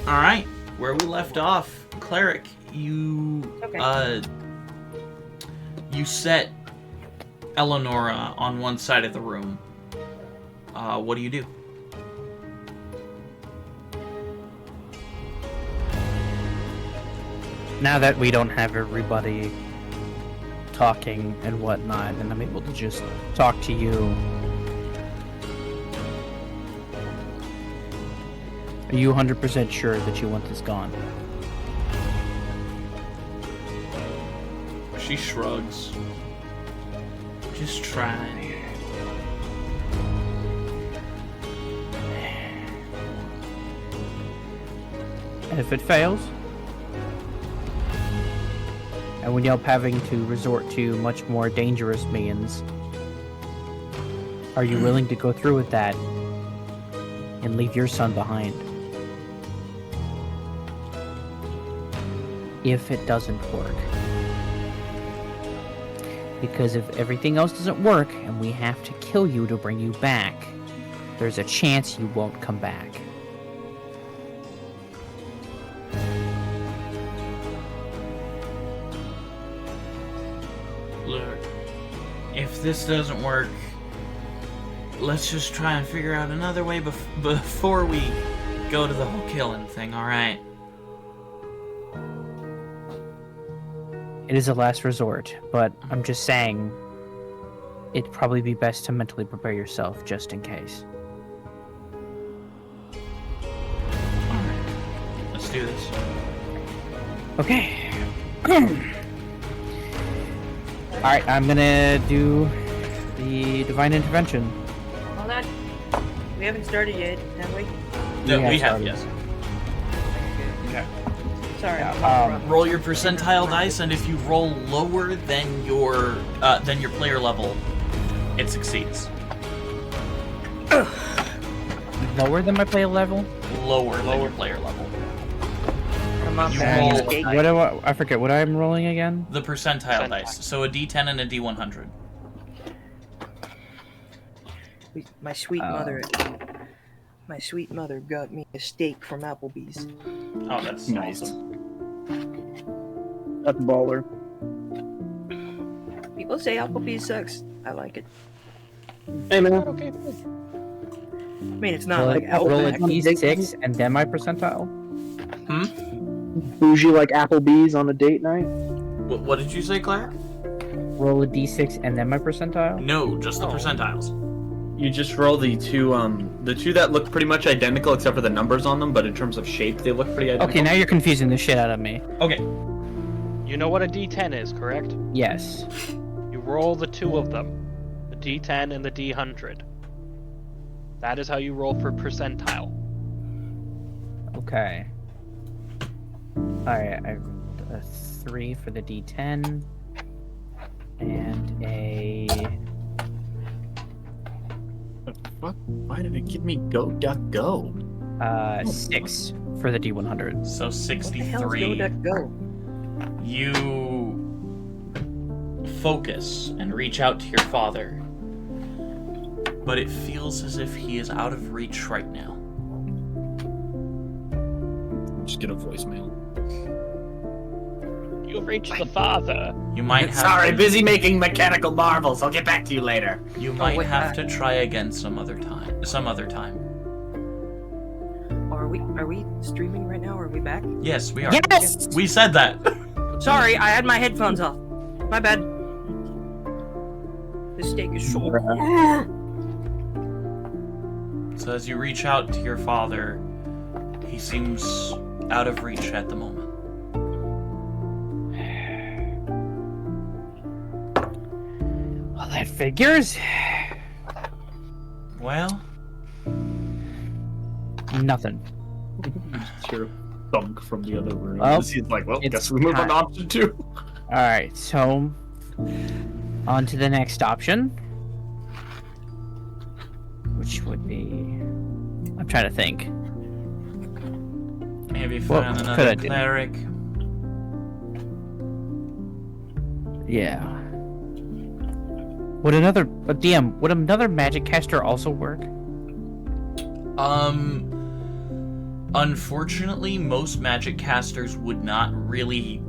Alright, where we left off, Cleric, you you set Eleonora on one side of the room. What do you do? Now that we don't have everybody talking and whatnot, and I'm able to just talk to you. Are you 100% sure that you want this gone? She shrugs. Just trying. And if it fails, and we end up having to resort to much more dangerous means, are you willing to go through with that and leave your son behind? If it doesn't work. Because if everything else doesn't work and we have to kill you to bring you back, there's a chance you won't come back. Look, if this doesn't work, let's just try and figure out another way before we go to the whole killing thing, alright? It is a last resort, but I'm just saying it'd probably be best to mentally prepare yourself just in case. Alright, let's do this. Okay. Alright, I'm gonna do the Divine Intervention. Hold on. We haven't started yet, have we? No, we have, started. yes. Okay. Sorry. Roll your percentile dice, and if you roll lower than your player level, it succeeds. Lower than my player level? Lower than your player level. Come on, You man. roll- Escape. What do I forget what I'm rolling again? The percentile dice. So a D10 and a D100. My sweet mother got me a steak from Applebee's. Oh, that's Nice. awesome. That's baller. People say Applebee's sucks. I like it. Hey man. Okay. I mean, it's not Roll, like roll a Outback. D6 and then my percentile? Bougie like Applebee's on a date night. What did you say, Claire? Roll a D6 and then my percentile? No, just the percentiles. You just roll the two that look pretty much identical except for the numbers on them, but in terms of shape, they look pretty identical. Okay, now you're confusing the shit out of me. Okay. You know what a D10 is, correct? Yes. You roll the two of them, the D10 and the D100. That is how you roll for percentile. Okay. Alright, I rolled a 3 for the D10 and a... What? Why did it give me go duck go? 6 for the D100. So What the hell's 63. Go Duck Go? You focus and reach out to your father, but it feels as if he is out of reach right now. Just get a voicemail. You reached the father. You might have Sorry, to, busy making mechanical marvels. I'll get back to you later. You might wait, have to try again some other time. Are we streaming right now? Or are we back? Yes, we are. Yes! We said that. Sorry, I had my headphones off. My bad. This steak is so. So as you reach out to your father, he seems out of reach at the moment. Well, that figures. Well, Nothing. Sure. Thunk from the other room. Well, He's like, well, it's guess we move on to time. option 2. Alright, so... On to the next option. Which would be... I'm trying to think. maybe What find could another I do? cleric. Yeah. Would another... DM, would another magic caster also work? Unfortunately, most magic casters would not really...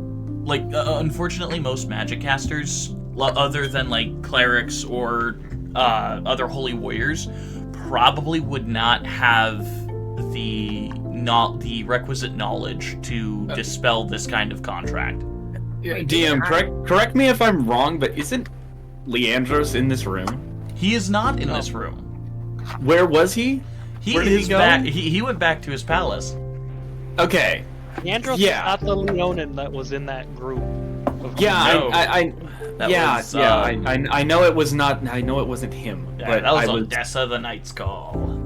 unfortunately, most magic casters, other than, like, clerics or other holy warriors, probably would not have the requisite knowledge to dispel this kind of contract. DM, correct me if I'm wrong, but isn't Leandros in this room? He is not in this room. Where was he? Where did he go? He went back to his palace. Okay. Aeidros is not the Leonin that was in that group. I know it was not. I know it wasn't him. Yeah, but that was I was Odessa the Night's Call.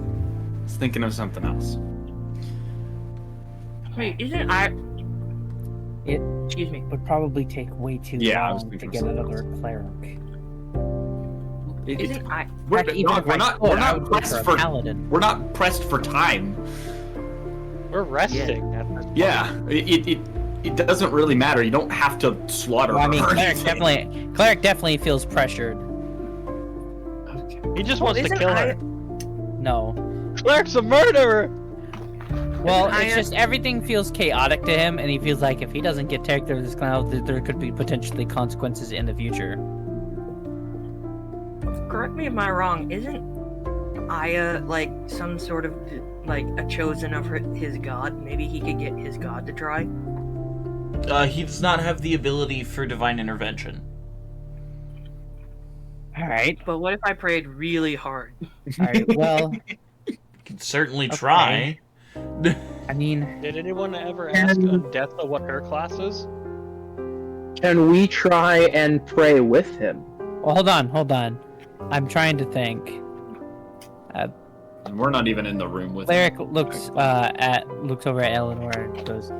thinking of something else. Wait, isn't I? It Excuse me. would probably take way too I was long to thinking get something another cleric. Isn't I? We're not would pressed go for paladin. We're not pressed for time. We're resting at this point. Yeah, it doesn't really matter. You don't have to slaughter Well, I her. mean, or cleric definitely feels pressured. He just wants to Isn't kill I- her. No. Cleric's a murderer! Well, Isn't it's I- just everything feels chaotic to him, and he feels like if he doesn't get taken to this cloud, there could be potentially consequences in the future. Correct me if I'm wrong. Isn't Aya like some sort of like a chosen of his god? Maybe he could get his god to try. He does not have the ability for divine intervention. Alright. But what if I prayed really hard? Alright, well, You could certainly Okay. try. I mean, Did anyone ever ask Odessa what her class is? Can we try and pray with him? well, hold on. I'm trying to think. And we're not even in the room with Cleric looks over at Eleanor and goes,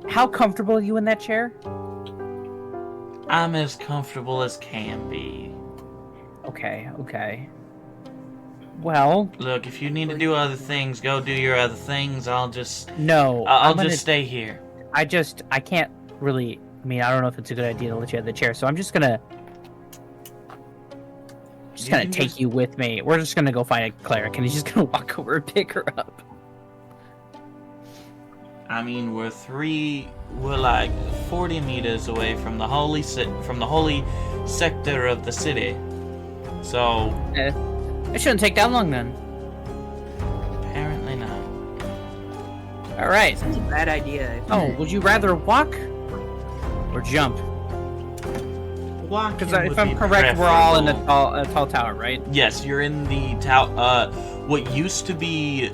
how comfortable are you in that chair? I'm as comfortable as can be. Okay. Well, Look, if you need to do other things, go do your other things. I'll just no. I'll I'm gonna- just stay here. I can't really. I mean, I don't know if it's a good idea to let you have the chair, so I'm just gonna You can take just- you with me. We're just gonna go find a cleric, and he's just gonna walk over and pick her up. I mean, we're like 40 meters away from the holy sector of the city. So It shouldn't take that long then. apparently not. All right. That's a bad idea. Oh, would you rather walk or jump? Walking Because would if I'm be correct, we're all in preferable. a tall tower, right? Yes, you're in the tower. What used to be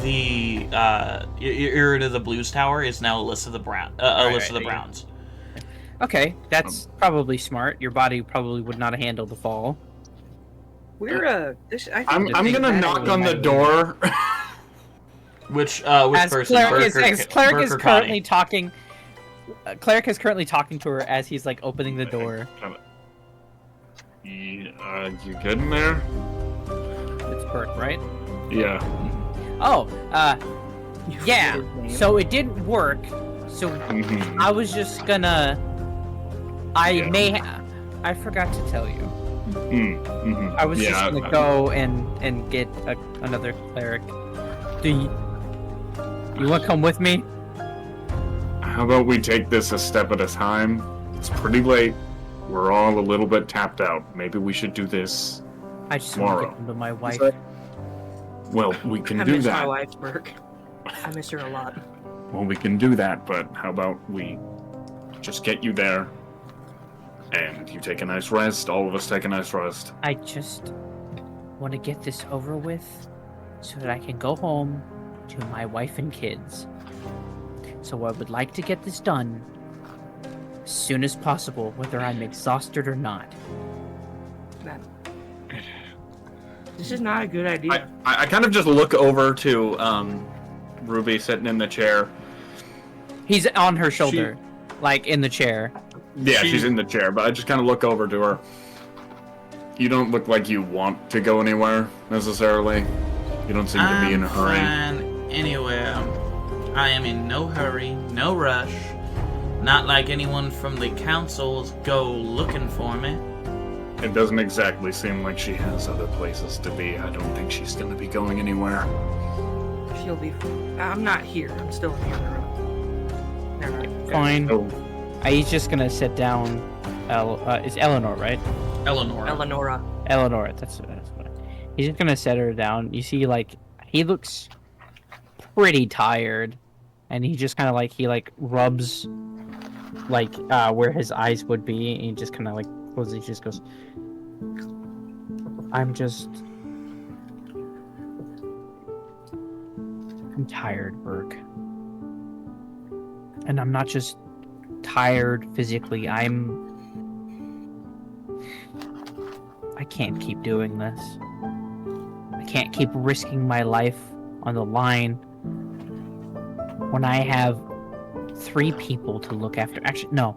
the Irida the Blues Tower is now Alyssa the Browns. Okay, that's probably smart. Your body probably would not handle the fall. We're I I'm think gonna that knock idea on the might- door. Which As person? Cleric Burke is currently Connie? talking. Cleric is currently talking to her as he's like opening the door. You good in there? It's Burke, right? Yeah. Oh, yeah. His name. So it didn't work. So Mhm. I was just gonna. I forgot to tell you. Mhm. I was just Yeah, gonna go and get another cleric. Do you want to come with me? How about we take this a step at a time? It's pretty late. We're all a little bit tapped out. Maybe we should do this. I just want to Tomorrow. get home to my wife. Well, we can I do miss my that. wife, Burke. I miss her a lot. Well, we can do that, but how about we just get you there and you take a nice rest, all of us take a nice rest. I just want to get this over with so that I can go home to my wife and kids. So I would like to get this done as soon as possible, whether I'm exhausted or not. Man. This is not a good idea. I kind of just look over to Ruby sitting in the chair. He's on her shoulder, like in the chair. Yeah, she's in the chair, but I just kind of look over to her. You don't look like you want to go anywhere, necessarily. You don't seem to be in a hurry. Fine anywhere. I am in no hurry, no rush. Not like anyone from the councils go looking for me. It doesn't exactly seem like she has other places to be. I don't think she's gonna be going anywhere. She'll be. I'm not here. I'm still in the other room. Never mind. Fine. So, He's just gonna sit down. It's Eleanor, right? Eleanor. Eleonora. Eleanor. That's what. He's just gonna set her down. You see, like, he looks pretty tired, and he just kind of like rubs like where his eyes would be, and he just kind of like closes. He just goes, I'm tired, Burke. And I'm not just tired physically, I can't keep doing this. I can't keep risking my life on the line when I have 3 people to look after. Actually, no.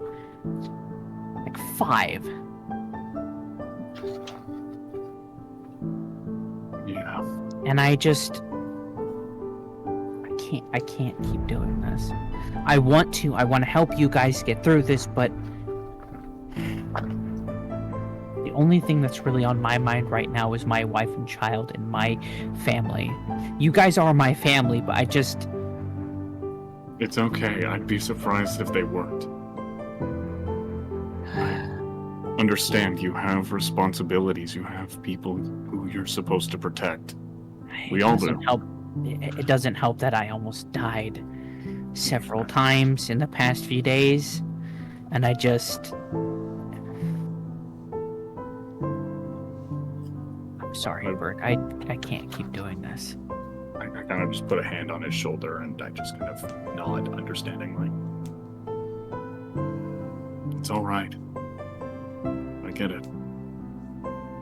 Like 5. yeah. And I can't keep doing this. I want to help you guys get through this, but the only thing that's really on my mind right now is my wife and child and my family. You guys are my family, but It's okay. I'd be surprised if they weren't. Understand, you have responsibilities. You have people who you're supposed to protect. We all do. It doesn't help that I almost died several times in the past few days, and I'm sorry, Bert. I can't keep doing this. I kind of just put a hand on his shoulder and I just kind of nod understandingly. It's all right. I get it.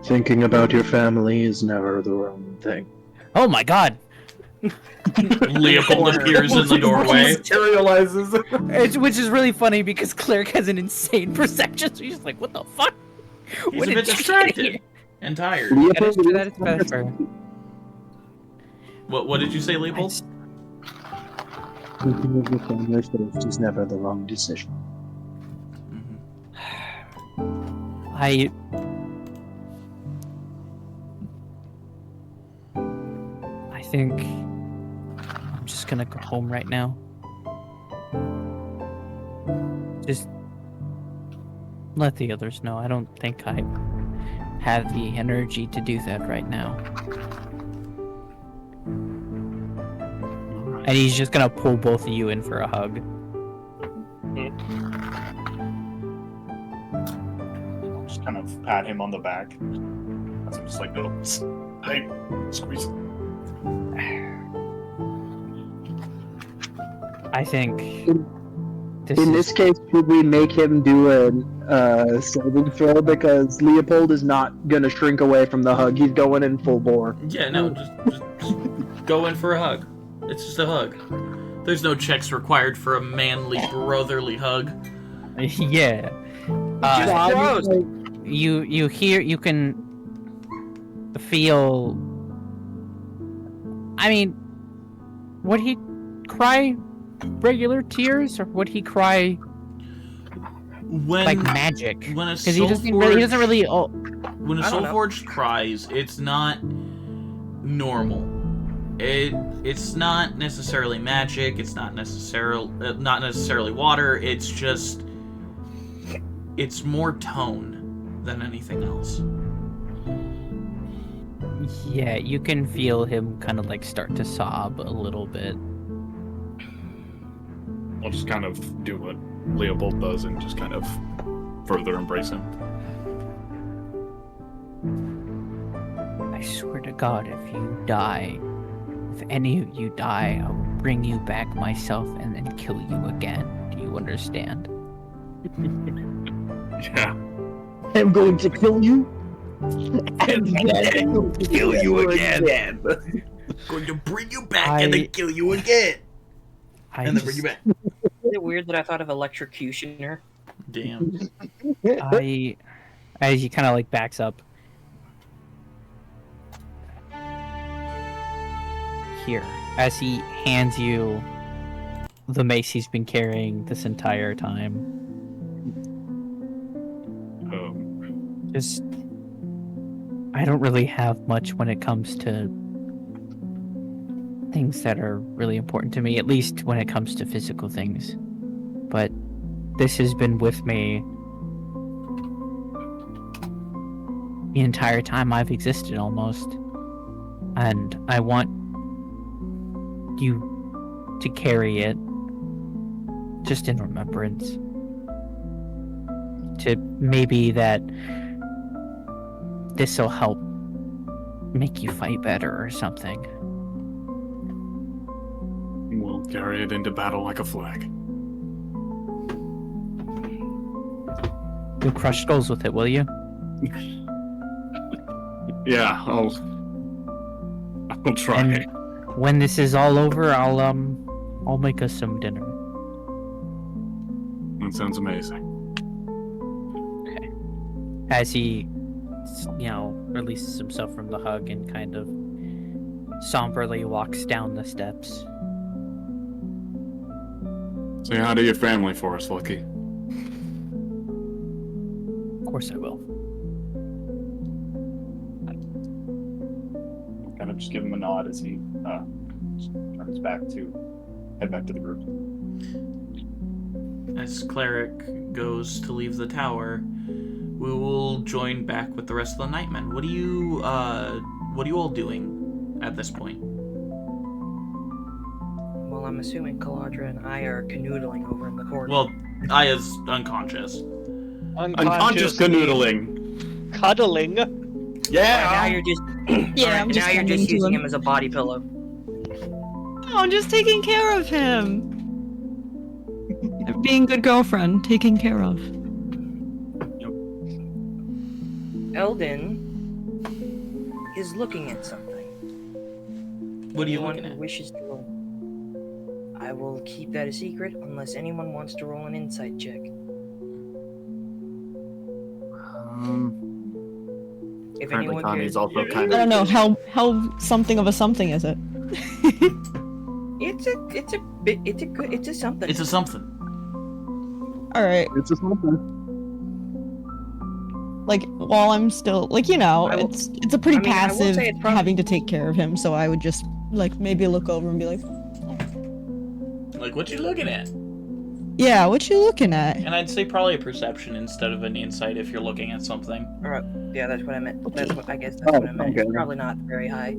Thinking about your family is never the wrong thing. Oh my god! Leopold appears in the doorway. Materializes. Which is really funny because Cleric has an insane perception, so he's just like, what the fuck? He's When a bit did you get distracted here? and tired. That is better. What did you say, Leopold? Thinking of your family first is never the wrong decision. I think I'm just gonna go home right now. Just let the others know. I don't think I have the energy to do that right now. And he's just gonna pull both of you in for a hug. I'll just kind of pat him on the back. As I'm just like, oh, hey, squeeze. I think In this case, should we make him do a saving throw? Because Leopold is not going to shrink away from the hug. He's going in full bore. Yeah, no, just go in for a hug. It's just a hug. There's no checks required for a manly, brotherly hug. yeah. You hear, you can feel. I mean, would he cry regular tears, or would he cry When like magic? when a Because he doesn't really. Oh, when a I don't know. Soulforged cries, it's not normal. It's not necessarily magic. It's not necessarily water. It's just more tone than anything else. yeah, you can feel him kind of like start to sob a little bit. I'll just kind of do what Leopold does and just kind of further embrace him. I swear to God, if you die, if any of you die, I will bring you back myself and then kill you again. Do you understand? Yeah. I'm going to kill you. And then kill you again. Going to bring you back and then kill you again, and then bring you back. Is it weird that I thought of electrocutioner? Damn. As he kind of like backs up. Here, as he hands you the mace he's been carrying this entire time. Just I don't really have much when it comes to things that are really important to me, at least when it comes to physical things. But this has been with me the entire time I've existed, almost. And I want you to carry it just in remembrance. To maybe that this'll help make you fight better or something. We'll carry it into battle like a flag. You'll crush skulls with it, will you? Yeah, I'll try. And when this is all over, I'll make us some dinner. That sounds amazing. Okay. As he, releases himself from the hug and kind of somberly walks down the steps. Say hi to your family for us, Lucky. Of course I will. Kind of just give him a nod as he turns back to head back to the group. As Cleric goes to leave the tower, we will join back with the rest of the Nightmen. What are you all doing at this point? Well, I'm assuming Caladra and I are canoodling over in the corner. Well, Aya's unconscious. Unconscious canoodling. Cuddling. Yeah. Now you're just Yeah, I'm just now you're tending just to using him. him as a body pillow. Oh, I'm just taking care of him. Being good girlfriend, taking care of. Eldin is looking at something. What are you Anyone looking who at? wishes to roll. I will keep that a secret unless anyone wants to roll an insight check. If Currently, anyone Connie's cares, also kind I of. don't know how something of a something is it? it's a something. It's a something. All right. It's a something. Like while I'm still I will- it's a pretty I mean, I will passive say it's probably- having to take care of him, so I would just like maybe look over and be like, Like, what you looking at? yeah, what you looking at? And I'd say probably a perception instead of an insight if you're looking at something. Alright, yeah, that's what I meant. Okay. That's what I guess that's what I meant. It's okay. probably not very high. I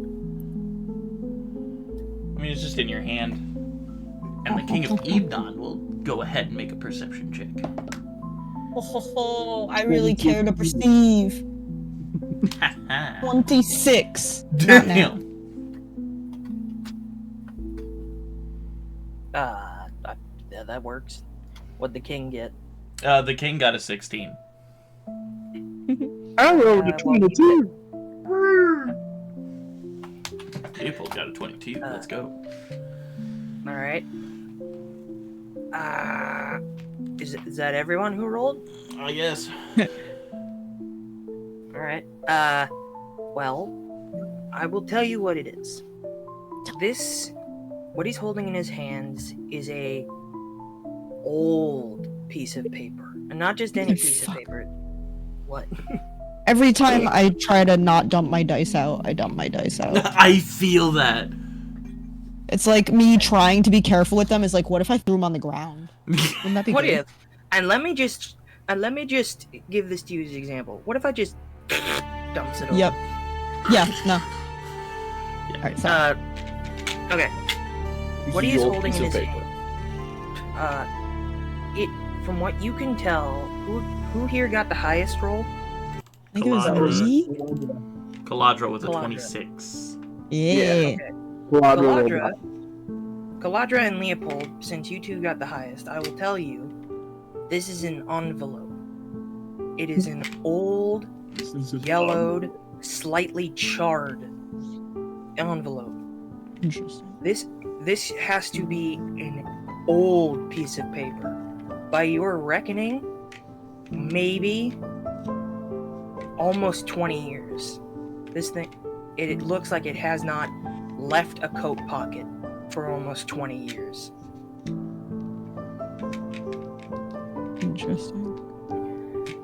mean, it's just in your hand. And the King of Ebdon will go ahead and make a perception check. Oh, I really care to perceive. 26. Not now. Damn. Yeah, that works. What'd the king get? The King got a 16. I rolled a well, 22. Leopold got a 22. Let's go. Alright. Is that everyone who rolled? Yes. Alright. Well, I will tell you what it is. What he's holding in his hands is a old piece of paper. And not just any piece of paper. What? Every time I try to not dump my dice out, I dump my dice out. I feel that. It's like me trying to be careful with them is like, what if I threw them on the ground? Wouldn't that be What good? if? And let me just give this to you as an example. What if I just dumps it over? Yep. Yeah, no. Alright, sorry. Okay. What he is Old holding piece in of his paper. hand. From what you can tell, who here got the highest roll? I think it was Caladra. me? Caladra with a Caladra. 26. Yeah. Caladra and Leopold, since you two got the highest, I will tell you, this is an envelope. It is an old, yellowed, slightly charred envelope. Interesting. This has to be an old piece of paper. By your reckoning, maybe almost 20 years. This thing, it looks like it has not left a coat pocket for almost 20 years. Interesting.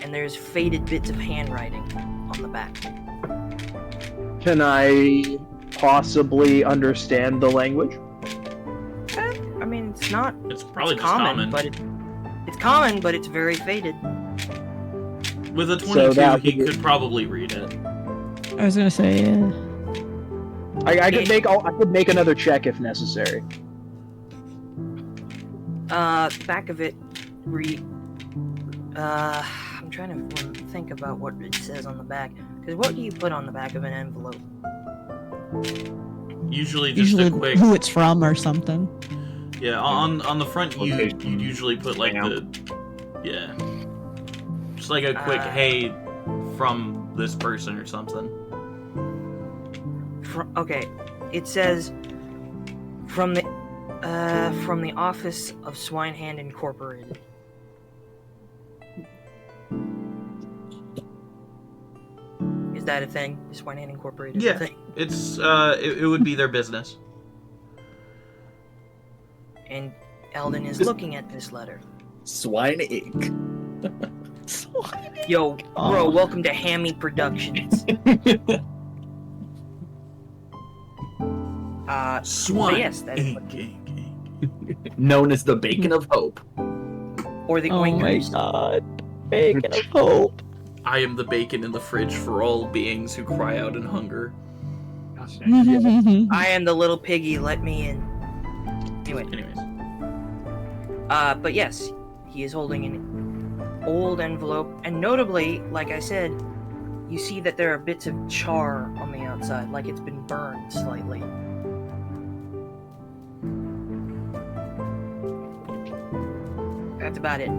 And there's faded bits of handwriting on the back. Can I possibly understand the language? I mean, it's not. It's probably just common, but it's common, but it's very faded. With a 22, So he could probably read it. I was gonna say, yeah. I could make another check if necessary. Back of it, I'm trying to think about what it says on the back. Because what do you put on the back of an envelope? Usually just a quick... who it's from or something. Yeah, on the front you usually put like the... Yeah. Just like a quick, hey, from this person or something. Okay, it says from the office of Swinehand Incorporated. Is that a thing? Is Swinehand Incorporated a thing? It's it would be their business. And Eldon is looking at this letter. Swine Inc. Yo, bro, welcome to Hammy Productions. Swine. Yes, that is Known as the Bacon of Hope. Or the Oh my Oinkers. god. Bacon of hope. I am the bacon in the fridge for all beings who cry out in hunger. I am the little piggy, let me in. Anyways. But yes, he is holding an old envelope, and notably, like I said, you see that there are bits of char on the outside, like it's been burned slightly. That's about it.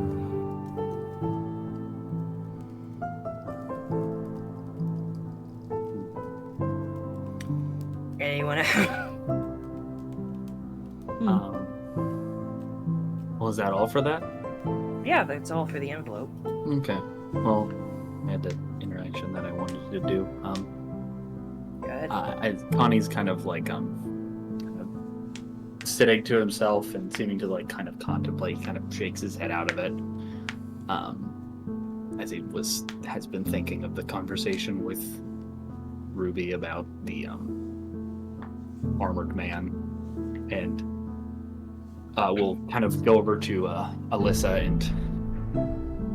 Anyone else? Was that all for that? Yeah, that's all for the envelope. Okay. Well, I had the interaction that I wanted to do. Go ahead. Connie's kind of like sitting to himself and seeming to like kind of contemplate, kind of shakes his head out of it. As he has been thinking of the conversation with Ruby about the armored man, and we'll kind of go over to Alyssa and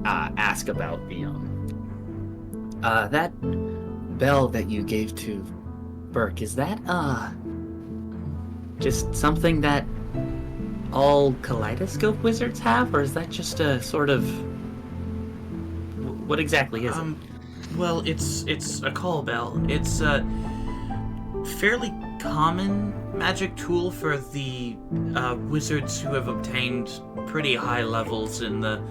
ask about the that bell that you gave to Burke. Is that just something that all kaleidoscope wizards have, or is that just a sort of what exactly is it? Well, it's a call bell. It's a fairly common magic tool for the wizards who have obtained pretty high levels in the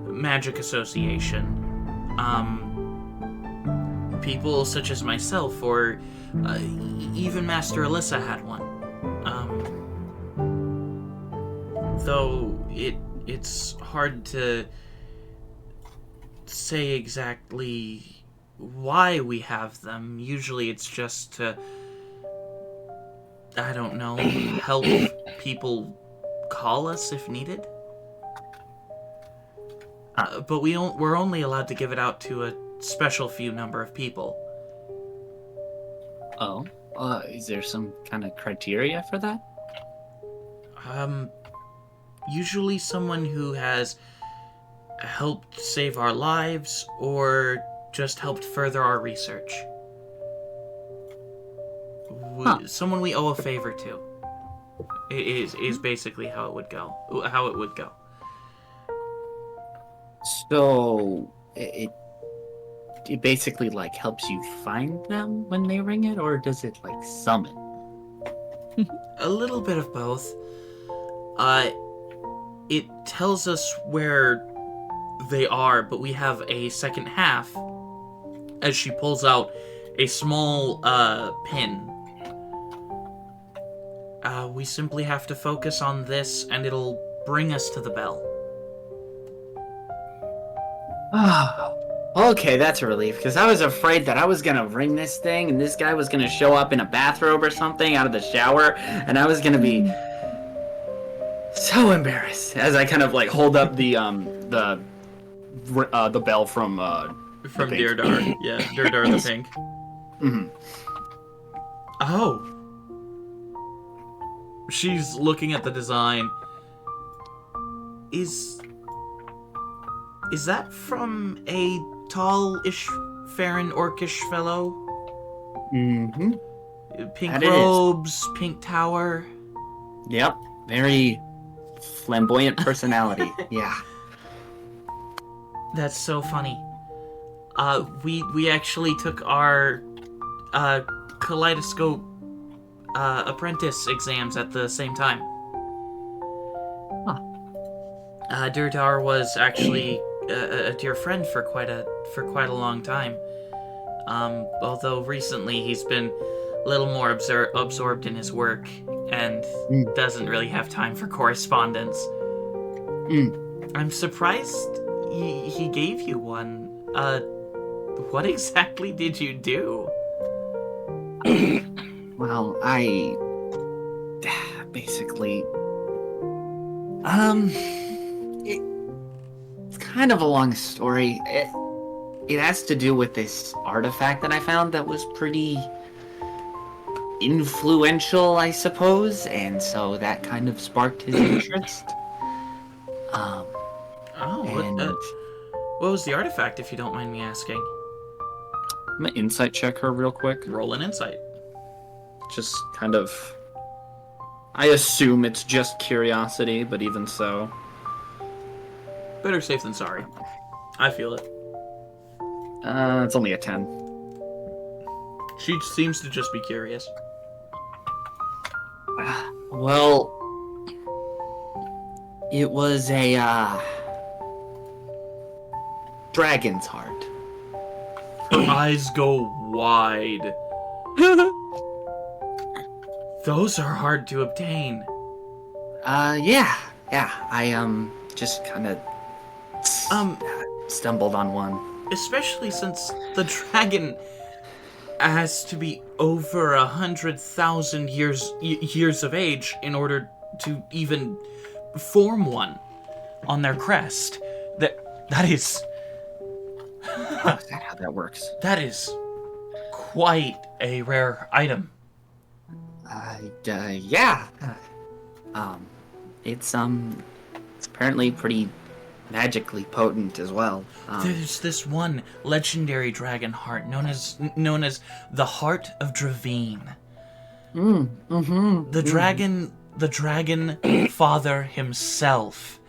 Magic Association. People such as myself, or even Master Alyssa had one. Though it's hard to say exactly why we have them. Usually it's just to, I don't know, help people call us if needed. But we're only allowed to give it out to a special few number of people. Oh, is there some kind of criteria for that? Usually someone who has helped save our lives or just helped further our research. Someone we owe a favor to. Is basically how it would go. So it basically like helps you find them when they ring it, or does it like summon? A little bit of both. It tells us where they are, but we have a second half as she pulls out a small pin. We simply have to focus on this and it'll bring us to the bell. Okay, that's a relief, because I was afraid that I was gonna ring this thing and this guy was gonna show up in a bathrobe or something out of the shower, and I was gonna be so embarrassed as I kind of like hold up the bell from Deardar. Yeah, Deardar the Pink. Mm-hmm. Oh. She's looking at the design. Is that from a tall-ish, fair and orcish fellow? Mm-hmm. Pink That robes, pink tower. Yep. Very flamboyant personality. Yeah. That's so funny. We actually took our kaleidoscope apprentice exams at the same time. Durdar was actually a dear friend for quite a long time. Although recently he's been a little more absorbed in his work and doesn't really have time for correspondence. I'm surprised he gave you one. What exactly did you do? Well, I basically it's kind of a long story. It has to do with this artifact that I found that was pretty influential, I suppose, and so that kind of sparked his interest. What was the artifact, if you don't mind me asking? I'm gonna insight check her real quick. Roll an insight. Just kind of... I assume it's just curiosity, but even so... Better safe than sorry. I feel it. It's only a 10. She seems to just be curious. Well, it was a dragon's heart. Her eyes go wide. Those are hard to obtain. Yeah. I just kind of stumbled on one. Especially since the dragon has to be over 100,000 years of age in order to even form one on their crest. That is. Oh, is that how that works? That is quite a rare item. Yeah. It's apparently pretty magically potent as well. There's this one legendary dragon heart known as the Heart of Dravine. The dragon father himself.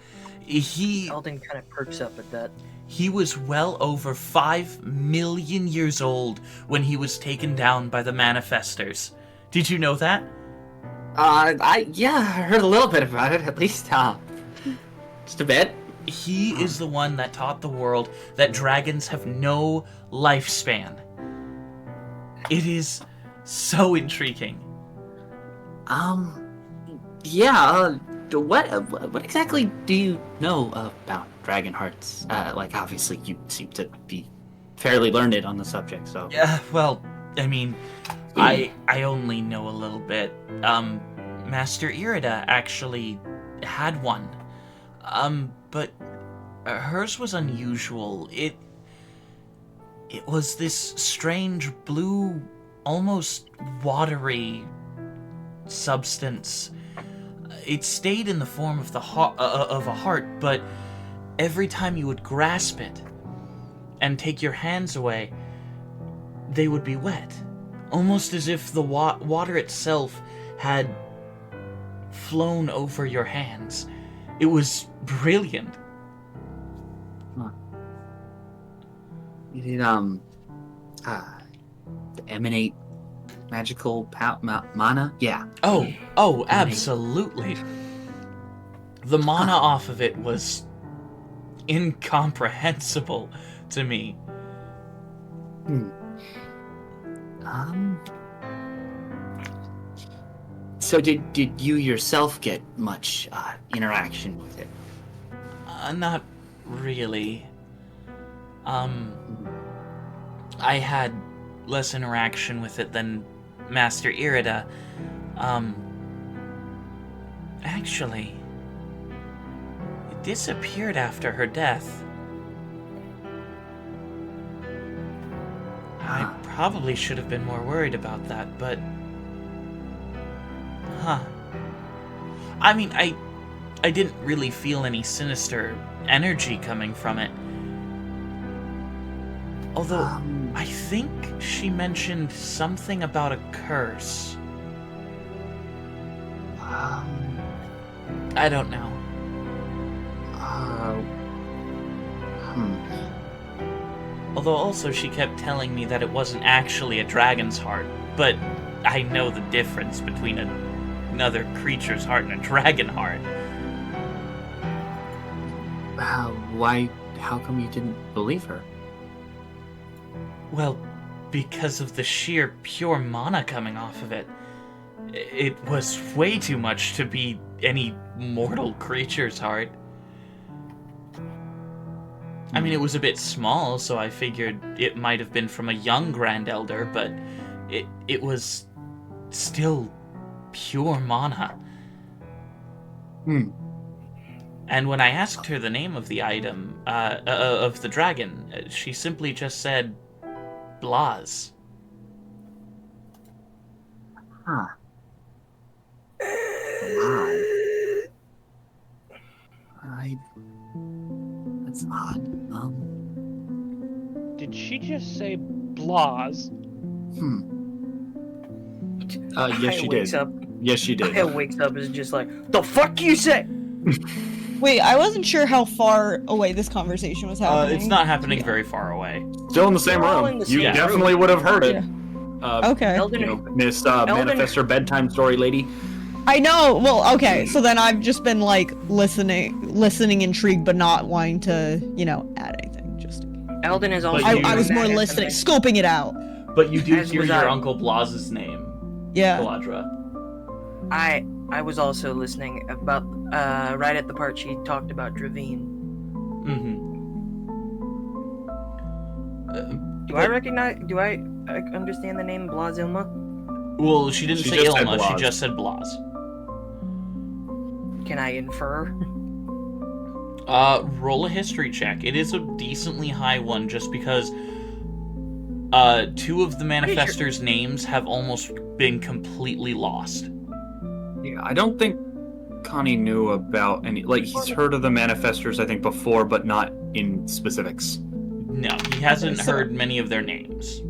Eldon kind of perks up at that. He was well over 5 million years old when he was taken down by the manifestors. Did you know that? I heard a little bit about it, at least, just a bit. He is the one that taught the world that dragons have no lifespan. It is so intriguing. What exactly do you know about dragon hearts? Obviously you seem to be fairly learned on the subject, so... Yeah, well, I mean, I only know a little bit. Master Irida actually had one. But hers was unusual. It was this strange blue, almost watery substance. It stayed in the form of of a heart, but every time you would grasp it and take your hands away, they would be wet, almost as if the water itself had flown over your hands. It was brilliant. Huh. Did it emanate magical mana? Yeah. Oh, absolutely. The mana off of it was incomprehensible to me. So did you yourself get much interaction with it? Not really. I had less interaction with it than Master Irida. Actually, it disappeared after her death. I probably should have been more worried about that, but Huh. I mean, I didn't really feel any sinister energy coming from it. Although, I think she mentioned something about a curse. I don't know. Although also she kept telling me that it wasn't actually a dragon's heart, but I know the difference between another creature's heart and a dragon heart. Why? How come you didn't believe her? Well, because of the sheer pure mana coming off of it. It was way too much to be any mortal creature's heart. I mean, it was a bit small, so I figured it might have been from a young Grand Elder, but it was still pure mana. And when I asked her the name of the item, of the dragon, she simply just said, Blas. Huh. Wow. That's odd. Did she just say Blas? Yes, she did. Yes, she did. Aya wakes up and is just like, the fuck you say? Wait, I wasn't sure how far away this conversation was happening. It's not happening very far away. Still in the same We're all room. in the You same definitely room. would have heard it. Okay. Elden, You know, Miss Manifestor bedtime story lady. I know. Well, okay. So then I've just been like listening intrigued, but not wanting to, add anything. Just Elden is also. I was more listening, scoping it out. But you do As hear was your I. Uncle Blas's name, Yeah. Galadra. I was also listening about right at the part she talked about Dravine. Do I recognize? Do I understand the name Blas Ilma? Well, she didn't She say just said Ilma, she Blas. just said Blas. Can I infer? Roll a history check. It is a decently high one just because two of the manifestors' names have almost been completely lost. Yeah, I don't think Connie knew about any. Like, he's heard of the manifestors, I think, before, but not in specifics. No, he hasn't Okay, so- heard many of their names.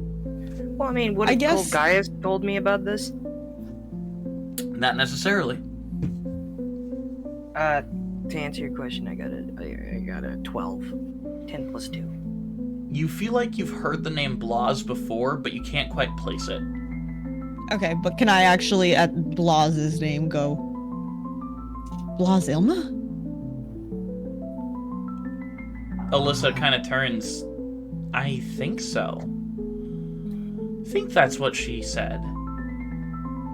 Well, I mean, would I have guess- Gaius told me about this? Not necessarily. To answer your question, I got a 12. 10 plus 2. You feel like you've heard the name Blas before, but you can't quite place it. Okay, but can I actually, at Blas's name, go Blas Ilma? Alyssa kind of turns. I think so. I think that's what she said.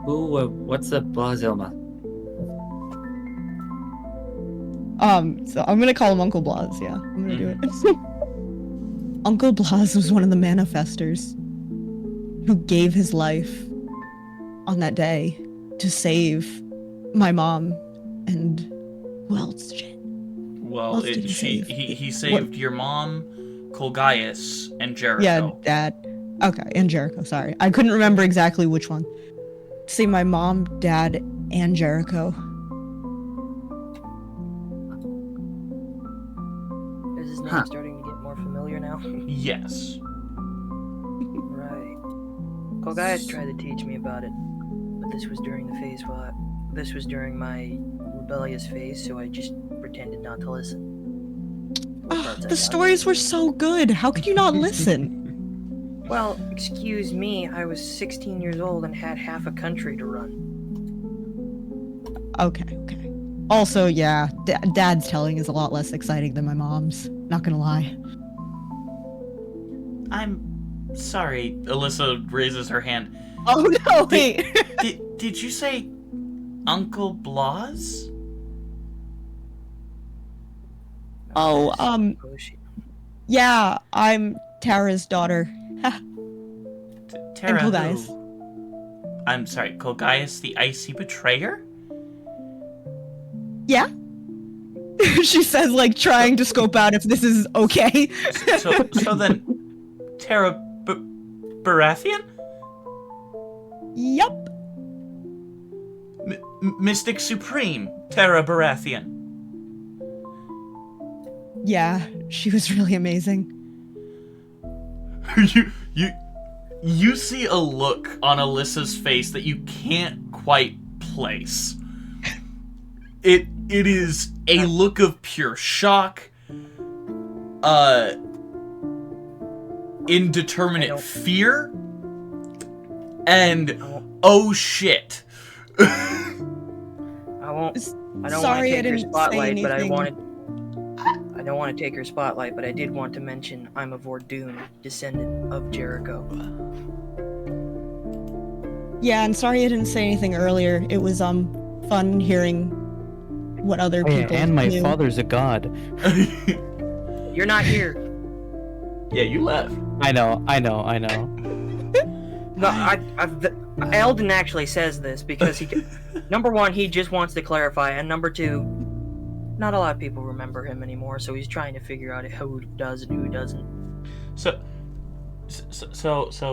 Ooh, what's a Blasilma? So I'm gonna call him Uncle Blas, yeah. I'm gonna do it. Uncle Blas was one of the manifestors who gave his life on that day to save my mom and who else, shit? Well, else did he save? he saved your mom, Colgaius, and Jericho. Yeah, Dad. Okay, and Jericho, sorry. I couldn't remember exactly which one. See, my mom, Dad, and Jericho. Is his name Huh. starting to get more familiar now? Yes. Right. Colgaius tried to teach me about it, but this was during the phase this was during my rebellious phase, so I just pretended not to listen. What Oh, parts I the got. stories were so good. How could you not listen? Well, excuse me, I was 16 years old and had half a country to run. Okay. Also, yeah, Dad's telling is a lot less exciting than my mom's. Not gonna lie. I'm sorry. Alyssa raises her hand. Oh no, wait. Did you say Uncle Blas? Oh, yeah, I'm Tara's daughter. Tara, And Colgaius. who? I'm sorry, Colgaius the Icy Betrayer? Yeah? She says, like, trying to scope out if this is okay. So then, Tara Baratheon? Yup. Mystic Supreme, Ttrpg. Yeah, she was really amazing. You see a look on Alyssa's face that you can't quite place. It is a look of pure shock, indeterminate fear, and oh shit. I don't want to take her spotlight, but I don't want to take her spotlight, but I did want to mention I'm a Vordoon, descendant of Jericho. Yeah, and sorry I didn't say anything earlier. It was fun hearing what other people and my knew. father's a god. You're not here. Yeah, you left. I know. No, Eldon actually says this because number one, he just wants to clarify, and number two, not a lot of people remember him anymore, so he's trying to figure out who does and who doesn't. So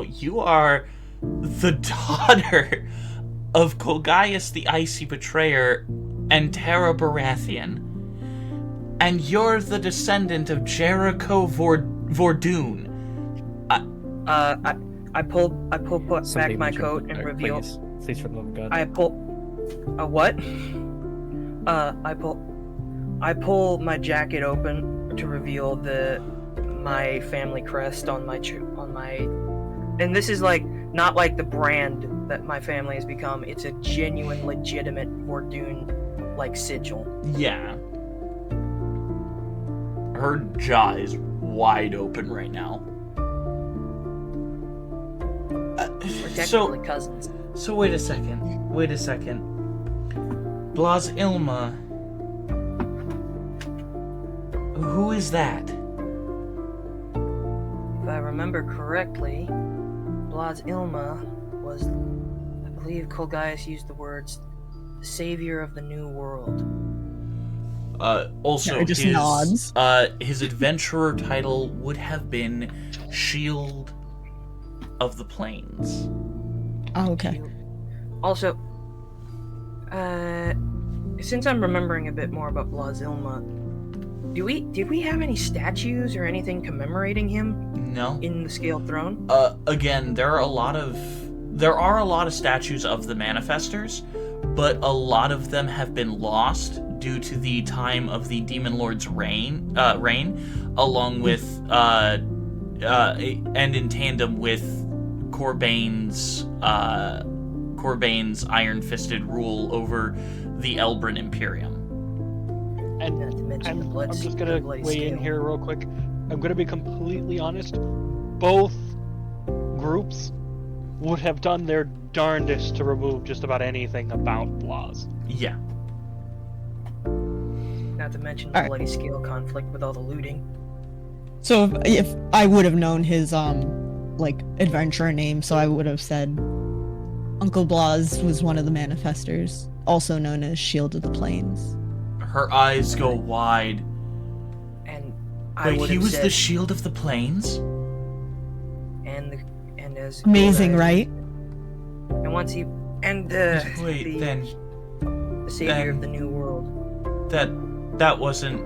you are the daughter of Colgaius the Icy Betrayer and Ttrpg, and you're the descendant of Jericho Vordoon. I pull back my coat and reveal. Please, for the love of God. I pull. What? I pull my jacket open to reveal my family crest on my, and this is like not like the brand that my family has become. It's a genuine, legitimate Vordoon like sigil. Yeah. Her jaw is wide open right now. We're technically cousins. So wait a second. Blas Ilma. Who is that? If I remember correctly, Blas Ilma was, I believe Colgaius used the words, savior of the new world. Also, just nods. His adventurer title would have been Shield of the Plains. Oh, okay. Also, since I'm remembering a bit more about Blas Ilma, did we have any statues or anything commemorating him? No. In the Scaled Throne? Again, there are a lot of statues of the Manifestors, but a lot of them have been lost due to the time of the Demon Lord's reign, along with and in tandem with Corbane's iron-fisted rule over the Elbran Imperium. And Not to mention the blood. I'm just the gonna bloody weigh in scale. here real quick. I'm gonna be completely honest. Both groups would have done their darndest to remove just about anything about Blas. Yeah. Not to mention the Alright. bloody scale conflict with all the looting. So if I would have known his adventurer name, so I would have said Uncle Blas was one of the Manifestors, also known as Shield of the Plains. Her eyes go wide. And I Wait, would he have was said, the Shield of the Plains? and as Amazing, right? And once he Wait, the then savior of the new world. that wasn't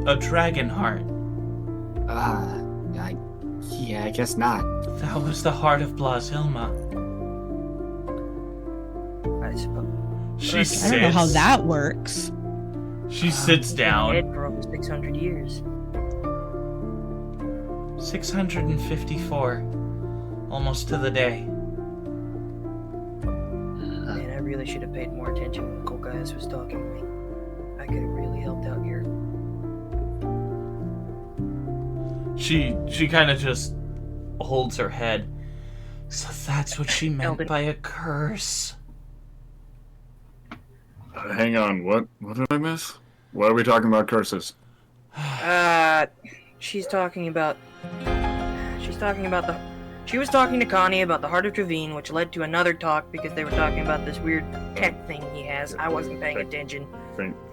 a dragon heart. I guess not. That was the heart of Blas Ilma. I suppose. She sits. I don't know how that works. She sits down. Dead for over 600 years. 654. Almost to the day. Man, I really should have paid more attention when Colgaius was talking to me. I could have really helped out here. She kind of just holds her head. So that's what she meant Eldon. by a curse. Hang on, what did I miss? Why are we talking about curses? She was talking to Connie about the Heart of Traveen, which led to another talk because they were talking about this weird tech thing he has. I wasn't paying attention.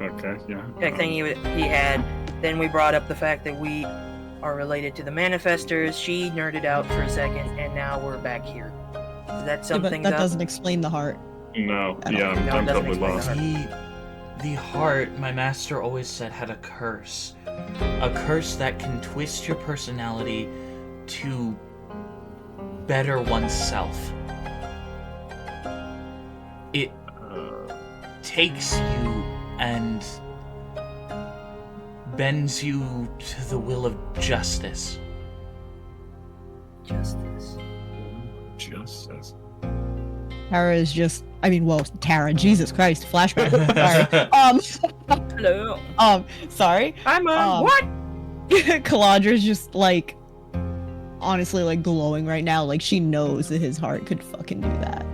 Okay, yeah. Tech thing he had. Then we brought up the fact that we are related to the Manifestors. She nerded out for a second, and now we're back here. Is that Yeah, something but that doesn't explain the heart. No, I don't yeah, No, it I'm doesn't totally explain lost. the heart. The heart, my master always said, had a curse. A curse that can twist your personality to better oneself. It takes you and bends you to the will of justice. Justice. Justice. Tara is just, Tara, Jesus Christ, flashback. Sorry. Hello. Sorry. I'm what? Caladra's just like, honestly, like glowing right now. Like she knows that his heart could fucking do that.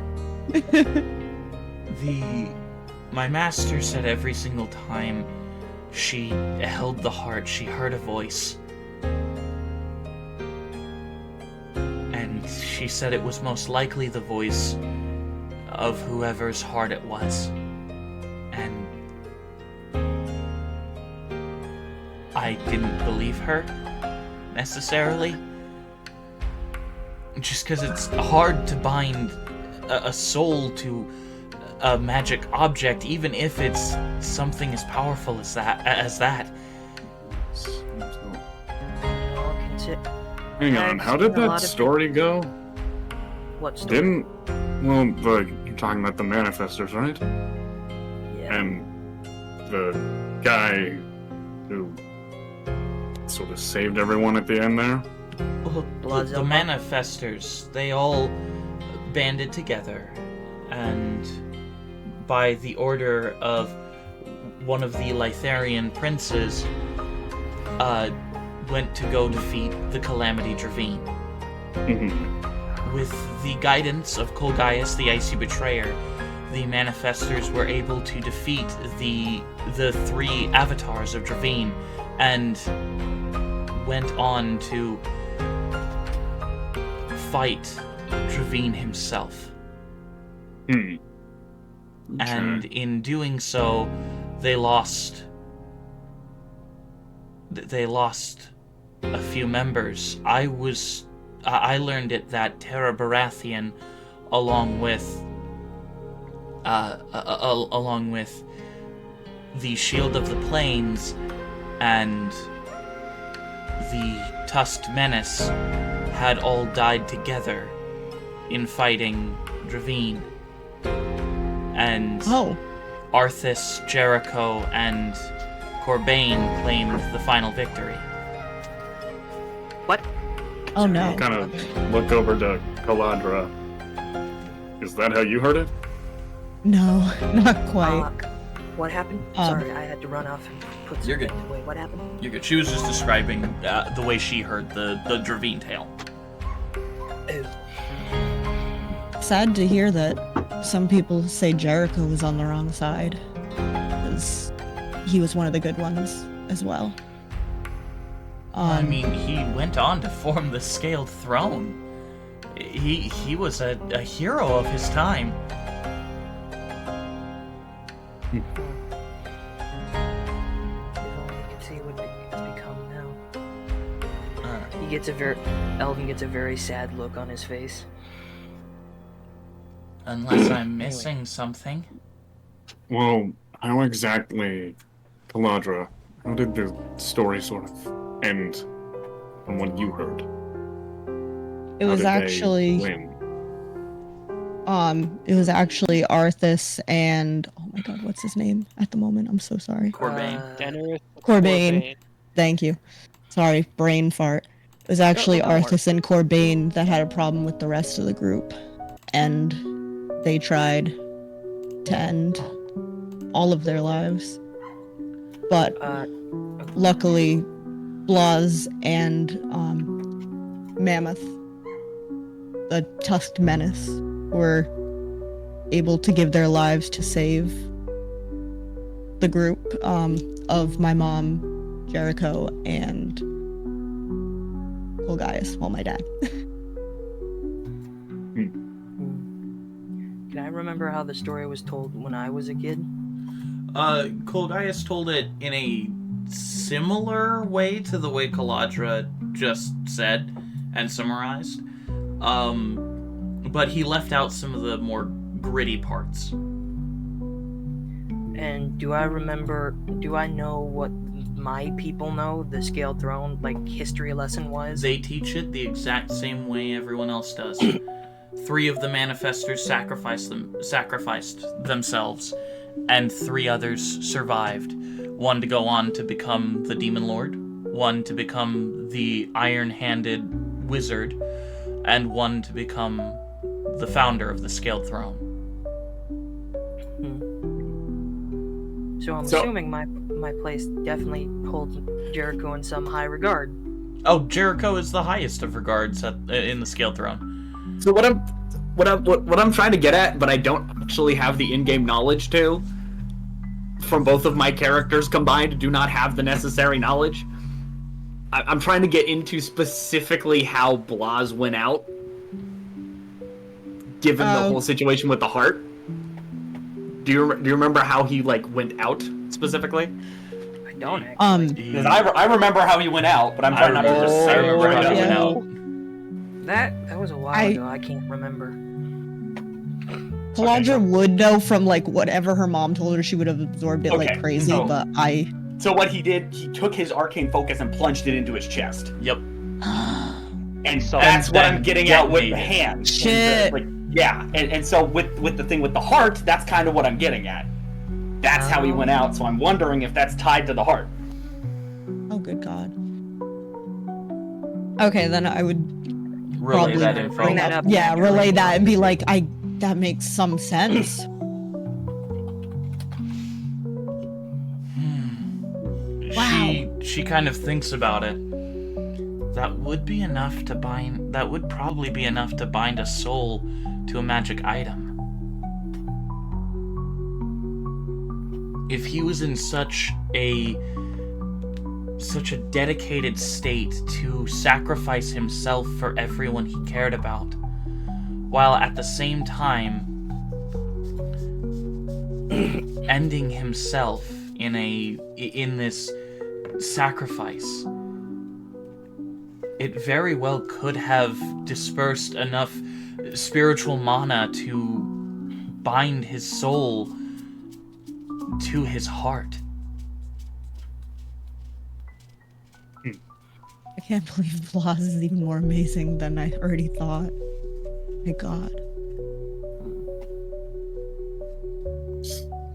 My master said every single time she held the heart, she heard a voice. And she said it was most likely the voice of whoever's heart it was. And I didn't believe her, necessarily. Just because it's hard to bind a soul to a magic object, even if it's something as powerful as that. Hang on, how did that story go? What story? You're talking about the manifestors, right? Yeah. And the guy who sort of saved everyone at the end there? The manifestors, they all banded together, and by the order of one of the Lytharian princes, went to go defeat the Calamity Dravine. With the guidance of Colgaius, the Icy Betrayer, the manifestors were able to defeat the three avatars of Dravine, and went on to fight Dravine himself. Okay. And in doing so, they lost a few members. I learned it that Ttrpg, along with the Shield of the Plains and the Tusked Menace, had all died together in fighting Dravine. And Arthas, Jericho, and Corbain claimed the final victory. What? Oh no. Kind of look over to Caladra. Is that how you heard it? No, not quite. What happened? Sorry, I had to run off and put some You're good. away. What happened? You're good. She was just describing the way she heard the Dravine tale. Sad to hear that some people say Jericho was on the wrong side, because he was one of the good ones as well. I mean, he went on to form the Scaled Throne. He was a hero of his time. If only you could see what it's become now. Elvin gets a very sad look on his face. Unless I'm missing something. Well, how exactly, Caladra, how did the story sort of end from what you heard? It was actually Arthas and oh my god, what's his name at the moment? I'm so sorry. Corbain. Corbain. Thank you. Sorry, brain fart. It was actually Arthas and Corbain that had a problem with the rest of the group, and they tried to end all of their lives. But luckily, Blaz and Mammoth, the Tusked Menace, were able to give their lives to save the group of my mom, Jericho, and Colgaius, well, my dad. Can I remember how the story was told when I was a kid? Colgaius told it in a similar way to the way Caladra just said and summarized. But he left out some of the more gritty parts. And do I know what my people know the Scaled Throne, like, history lesson was? They teach it the exact same way everyone else does. 3 of the manifestors sacrificed themselves, and 3 others survived. 1 to go on to become the Demon Lord, 1 to become the Iron-Handed Wizard, and 1 to become the founder of the Scaled Throne. So I'm assuming my place definitely holds Jericho in some high regard. Oh, Jericho is the highest of regards in the Scaled Throne. So what I'm trying to get at, but I don't actually have the in-game knowledge to, from both of my characters combined, do not have the necessary knowledge. I'm trying to get into specifically how Blas went out, given the whole situation with the heart. Do you remember how he went out specifically? I don't actually. Because I remember how he went out, but I'm trying not to just say I remember how he went out. That was a while ago. I can't remember. Kalandra would know from whatever her mom told her. She would have absorbed it like crazy, but I. So what he did, he took his arcane focus and plunged it into his chest. Yep. And so that's what I'm getting at with the hand. Shit. And so with the thing with the heart, that's kind of what I'm getting at. That's how he went out, so I'm wondering if that's tied to the heart. Oh, good God. Okay, then I would relay that info. Bring that up. Yeah, relay that and be like, that makes some sense. Wow. She kind of thinks about it. That would probably be enough to bind a soul to a magic item. If he was in such a dedicated state to sacrifice himself for everyone he cared about, while at the same time ending himself in this sacrifice, it very well could have dispersed enough spiritual mana to bind his soul to his heart. I can't believe Blas is even more amazing than I already thought. My God.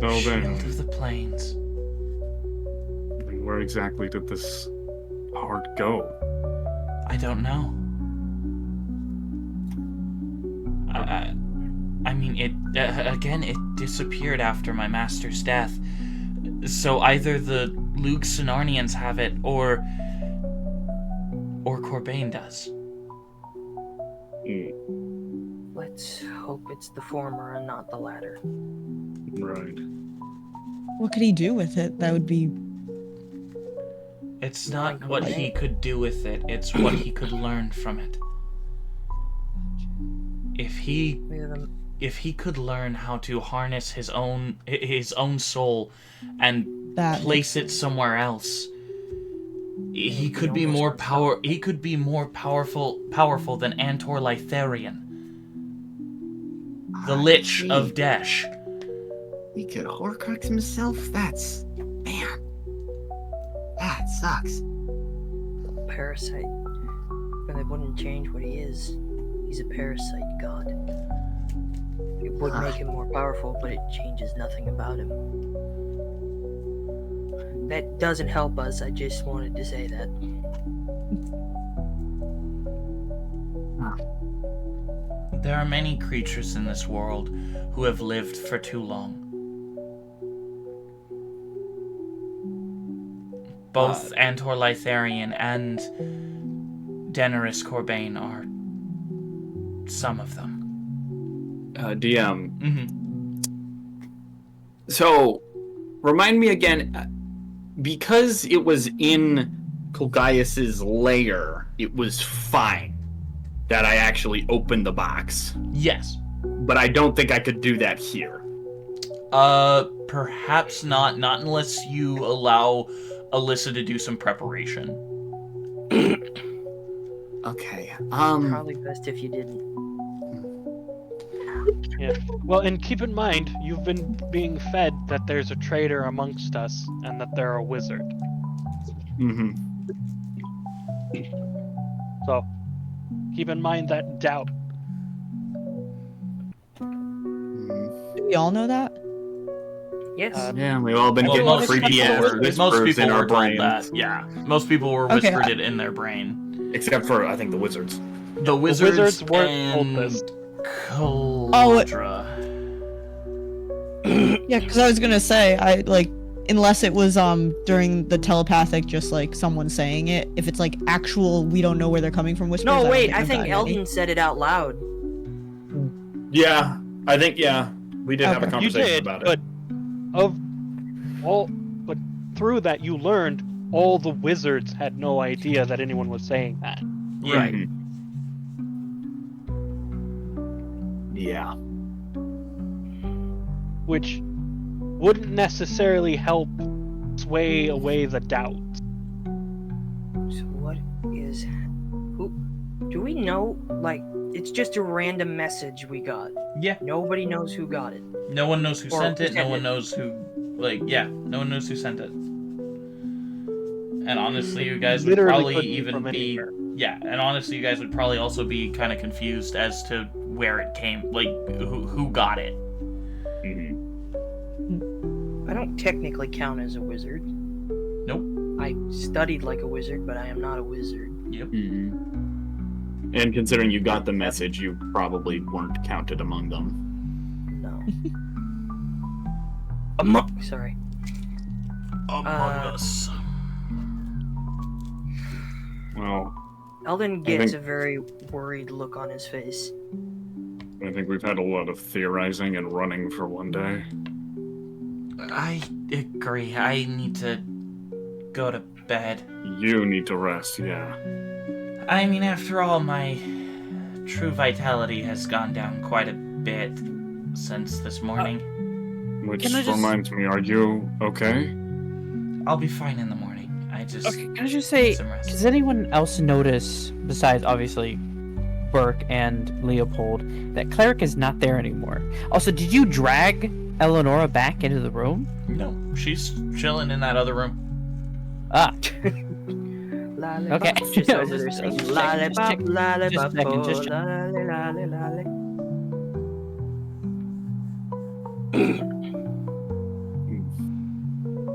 So Shield then, of the Plains. where exactly did this heart go? I don't know. I mean, it disappeared after my master's death. So either the Luke Sonarnians have it, or Corbain does. Let's hope it's the former and not the latter. Right. What could he do with it? That would be... It's not what he could do with it, it's what he could learn from it. If he could learn how to harness his own soul and place it somewhere else, he could be more powerful than Antor Lytharian, the Lich of Desh. He could Horcrux himself? That sucks. Parasite. But it wouldn't change what he is. He's a parasite god. It would make him more powerful, but it changes nothing about him. That doesn't help us, I just wanted to say that. There are many creatures in this world who have lived for too long. Both Antor Lytharian and Daenerys Corbain are some of them. DM. Mm-hmm. So, remind me again, because it was in Kulgaius's lair, it was fine that I actually opened the box. Yes. But I don't think I could do that here. Perhaps not unless you allow Alyssa to do some preparation. Okay. Probably best if you didn't. Yeah. Well, and keep in mind, you've been being fed that there's a traitor amongst us and that they're a wizard. Mm-hmm. So, keep in mind that doubt. Do we all know that? Yes. Yeah, we've all been Well, getting most creepy people ass were, most whispers people in our were told brains. that. Yeah, most people were Okay, whispered it in their brain. Except for, I think, the wizards. The wizards weren't told and this. Caldra. Yeah, because I was gonna say, unless it was during the telepathic, just like someone saying it. If it's like actual, we don't know where they're coming from whispers. No, don't wait. I I've think gotten Eldon any. said it out loud. Yeah, I think, we did have a Okay. You conversation did, about it. but through that you learned all the wizards had no idea that anyone was saying that. Yeah. Mhm. Yeah. Which wouldn't necessarily help sway away the doubt. So what is... Who... Do we know, like, it's just a random message we got. Yeah. Nobody knows who got it. No one knows who Or sent it. No sent one it. knows who, no one knows who sent it. And honestly, you guys would Literally probably couldn't be even from be, anywhere. and honestly, you guys would probably also be kind of confused as to where it came, like, who got it. Mhm. I don't technically count as a wizard. Nope. I studied like a wizard, but I am not a wizard. Yep. Mhm. And considering you got the message, you probably weren't counted among them. No. Sorry. Among Us. Well, Eldon I gets think- a very worried look on his face. I think we've had a lot of theorizing and running for one day. I agree. I need to go to bed. You need to rest, yeah. I mean, after all, my true vitality has gone down quite a bit since this morning. Which Can I just- reminds me, are you okay? I'll be fine in the morning. I just Okay, can I just say, need some rest. does anyone else notice, besides obviously Burke and Leopold, that Cleric is not there anymore? Also, did you drag Eleonora back into the room? No, she's chilling in that other room. Ah, Lollipop. Okay. Just over there Just singing checking, lollipop, just lollipop, checking, just oh, checking. lolly, lolly, lolly.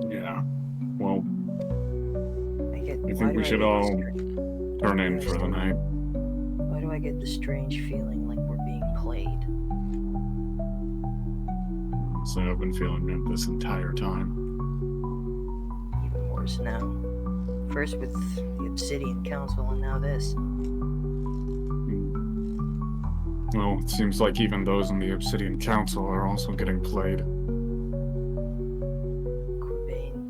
Yeah. Well, I get. I why think do we should get all this- turn in for the night. Why do I get the strange feeling like we're being played? So I've been feeling it this entire time. Even worse now. First with the Obsidian Council, and now this. Well, it seems like even those in the Obsidian Council are also getting played. Corbane.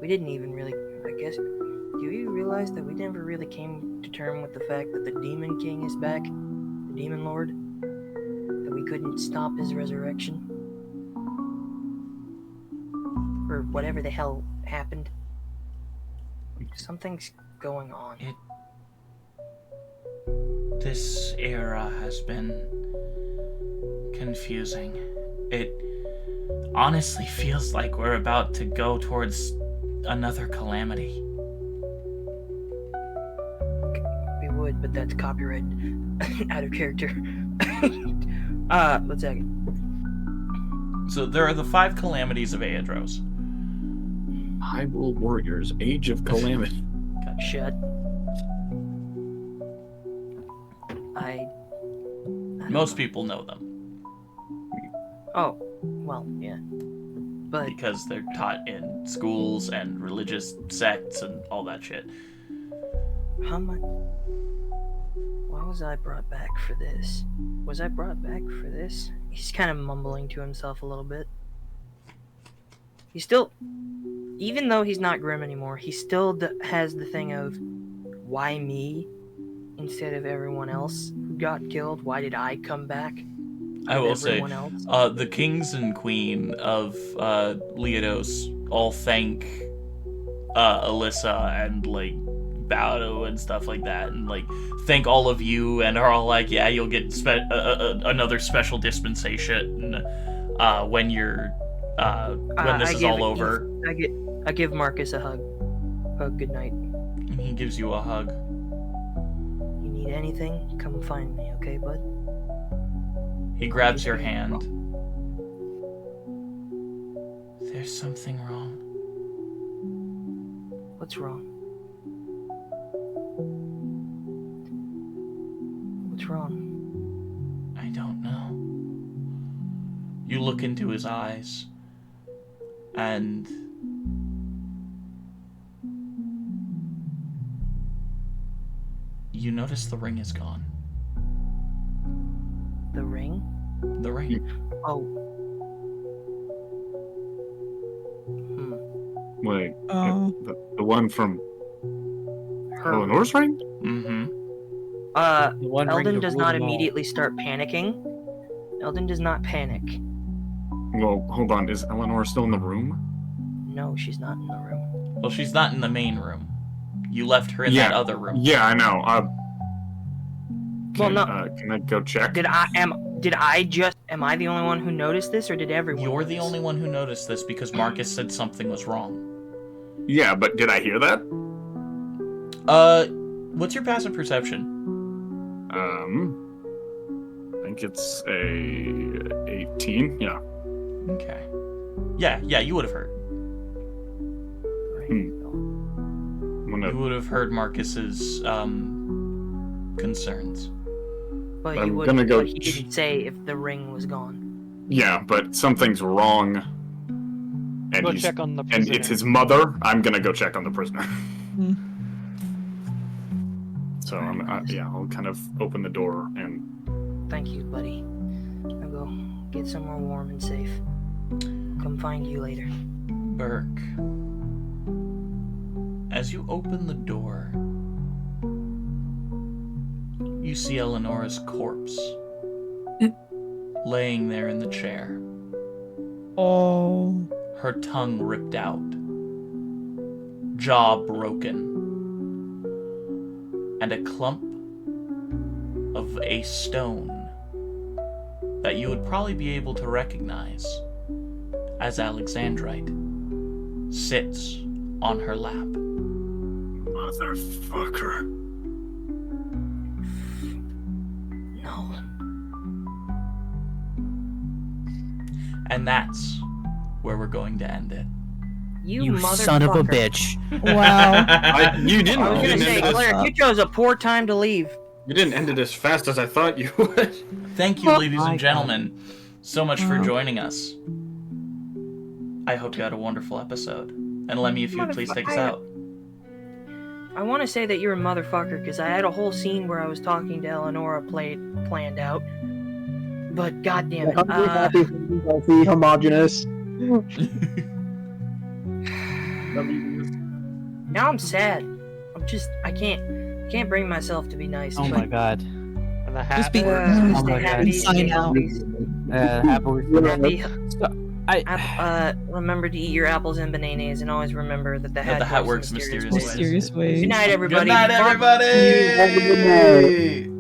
We didn't even really. I guess. Do you realize that we never really came to terms with the fact that the Demon King is back? The Demon Lord? That we couldn't stop his resurrection? Or whatever the hell happened? Something's going on. This era has been confusing. It honestly feels like we're about to go towards another calamity. We would, but that's copyright out of character. One second. So there are the 5 calamities of Aeidros. Hyrule Warriors, Age of Calamity. Shut. I don't Most know. people know them Oh, well, yeah. But because they're taught in schools and religious sects and all that shit. how much? Why was I brought back for this? Was I brought back for this? He's kind of mumbling to himself a little bit. He still, even though he's not Grim anymore, he still has the thing of, why me instead of everyone else who got killed? Why did I come back? I will say, Everyone else? the kings and queen of Leodos all thank Alyssa and like bow to and stuff like that, and like thank all of you, and are all like, yeah, you'll get another special dispensation when you're when this is all over. I give Marcus a hug. Good night. And he gives you a hug. You need anything? Come find me, okay, bud? He grabs your hand. There's something wrong. What's wrong? What's wrong? I don't know. You look into his eyes, and you notice the ring is gone. The ring? The ring. Oh. Wait, Oh. the one from Her. Eleanor's ring? Mm-hmm. The one ring Eldon to does rule not them all. immediately start panicking. Eldon does not panic. Well, hold on. Is Eleanor still in the room? No, she's not in the room. Well, she's not in the main room. You left her in Yeah. that other room. Yeah, I know. Well, no. Can I go check? Am I the only one who noticed this, or did everyone? You're the notice? only one who noticed this because Marcus said something was wrong. Yeah, but did I hear that? What's your passive perception? I think it's a 18. Yeah. Okay. Yeah, you would have heard. I'm gonna. You would have heard Marcus's concerns. But I'm he would. gonna go But he didn't say if the ring was gone. Yeah, but something's wrong. And Go he's- check on the And prisoner. it's his mother. I'm gonna go check on the prisoner. So I'll kind of open the door and. Thank you, buddy. I'll go get somewhere warm and safe. Come find you later. Burke. As you open the door, you see Eleanor's corpse laying there in the chair. Oh. Her tongue ripped out, jaw broken, and a clump of a stone that you would probably be able to recognize as Alexandrite sits on her lap. Motherfucker. No. And that's where we're going to end it. You son of a motherfucker. bitch. Wow. You didn't. I was you gonna didn't say, end it as- Claire, you chose a poor time to leave. You didn't end it as fast as I thought you would. Thank you, ladies and gentlemen, so much for Wow. joining us. I hope you had a wonderful episode. And Lemmy, if you would please take us out. I want to say that you're a motherfucker because I had a whole scene where I was talking to Eleonora planned out. But goddamn it, Hungry, happy, healthy, homogenous. now I'm sad. I can't bring myself to be nice. Oh but, my god. And the hat. Just be Oh stay my happy, God. stay Sign out. healthy. I Remember to eat your apples and bananas, and always remember that the Yeah, hat, the hat works works in mysterious ways. ways. Mysterious ways. Good night, everybody. Good night, Fuck everybody!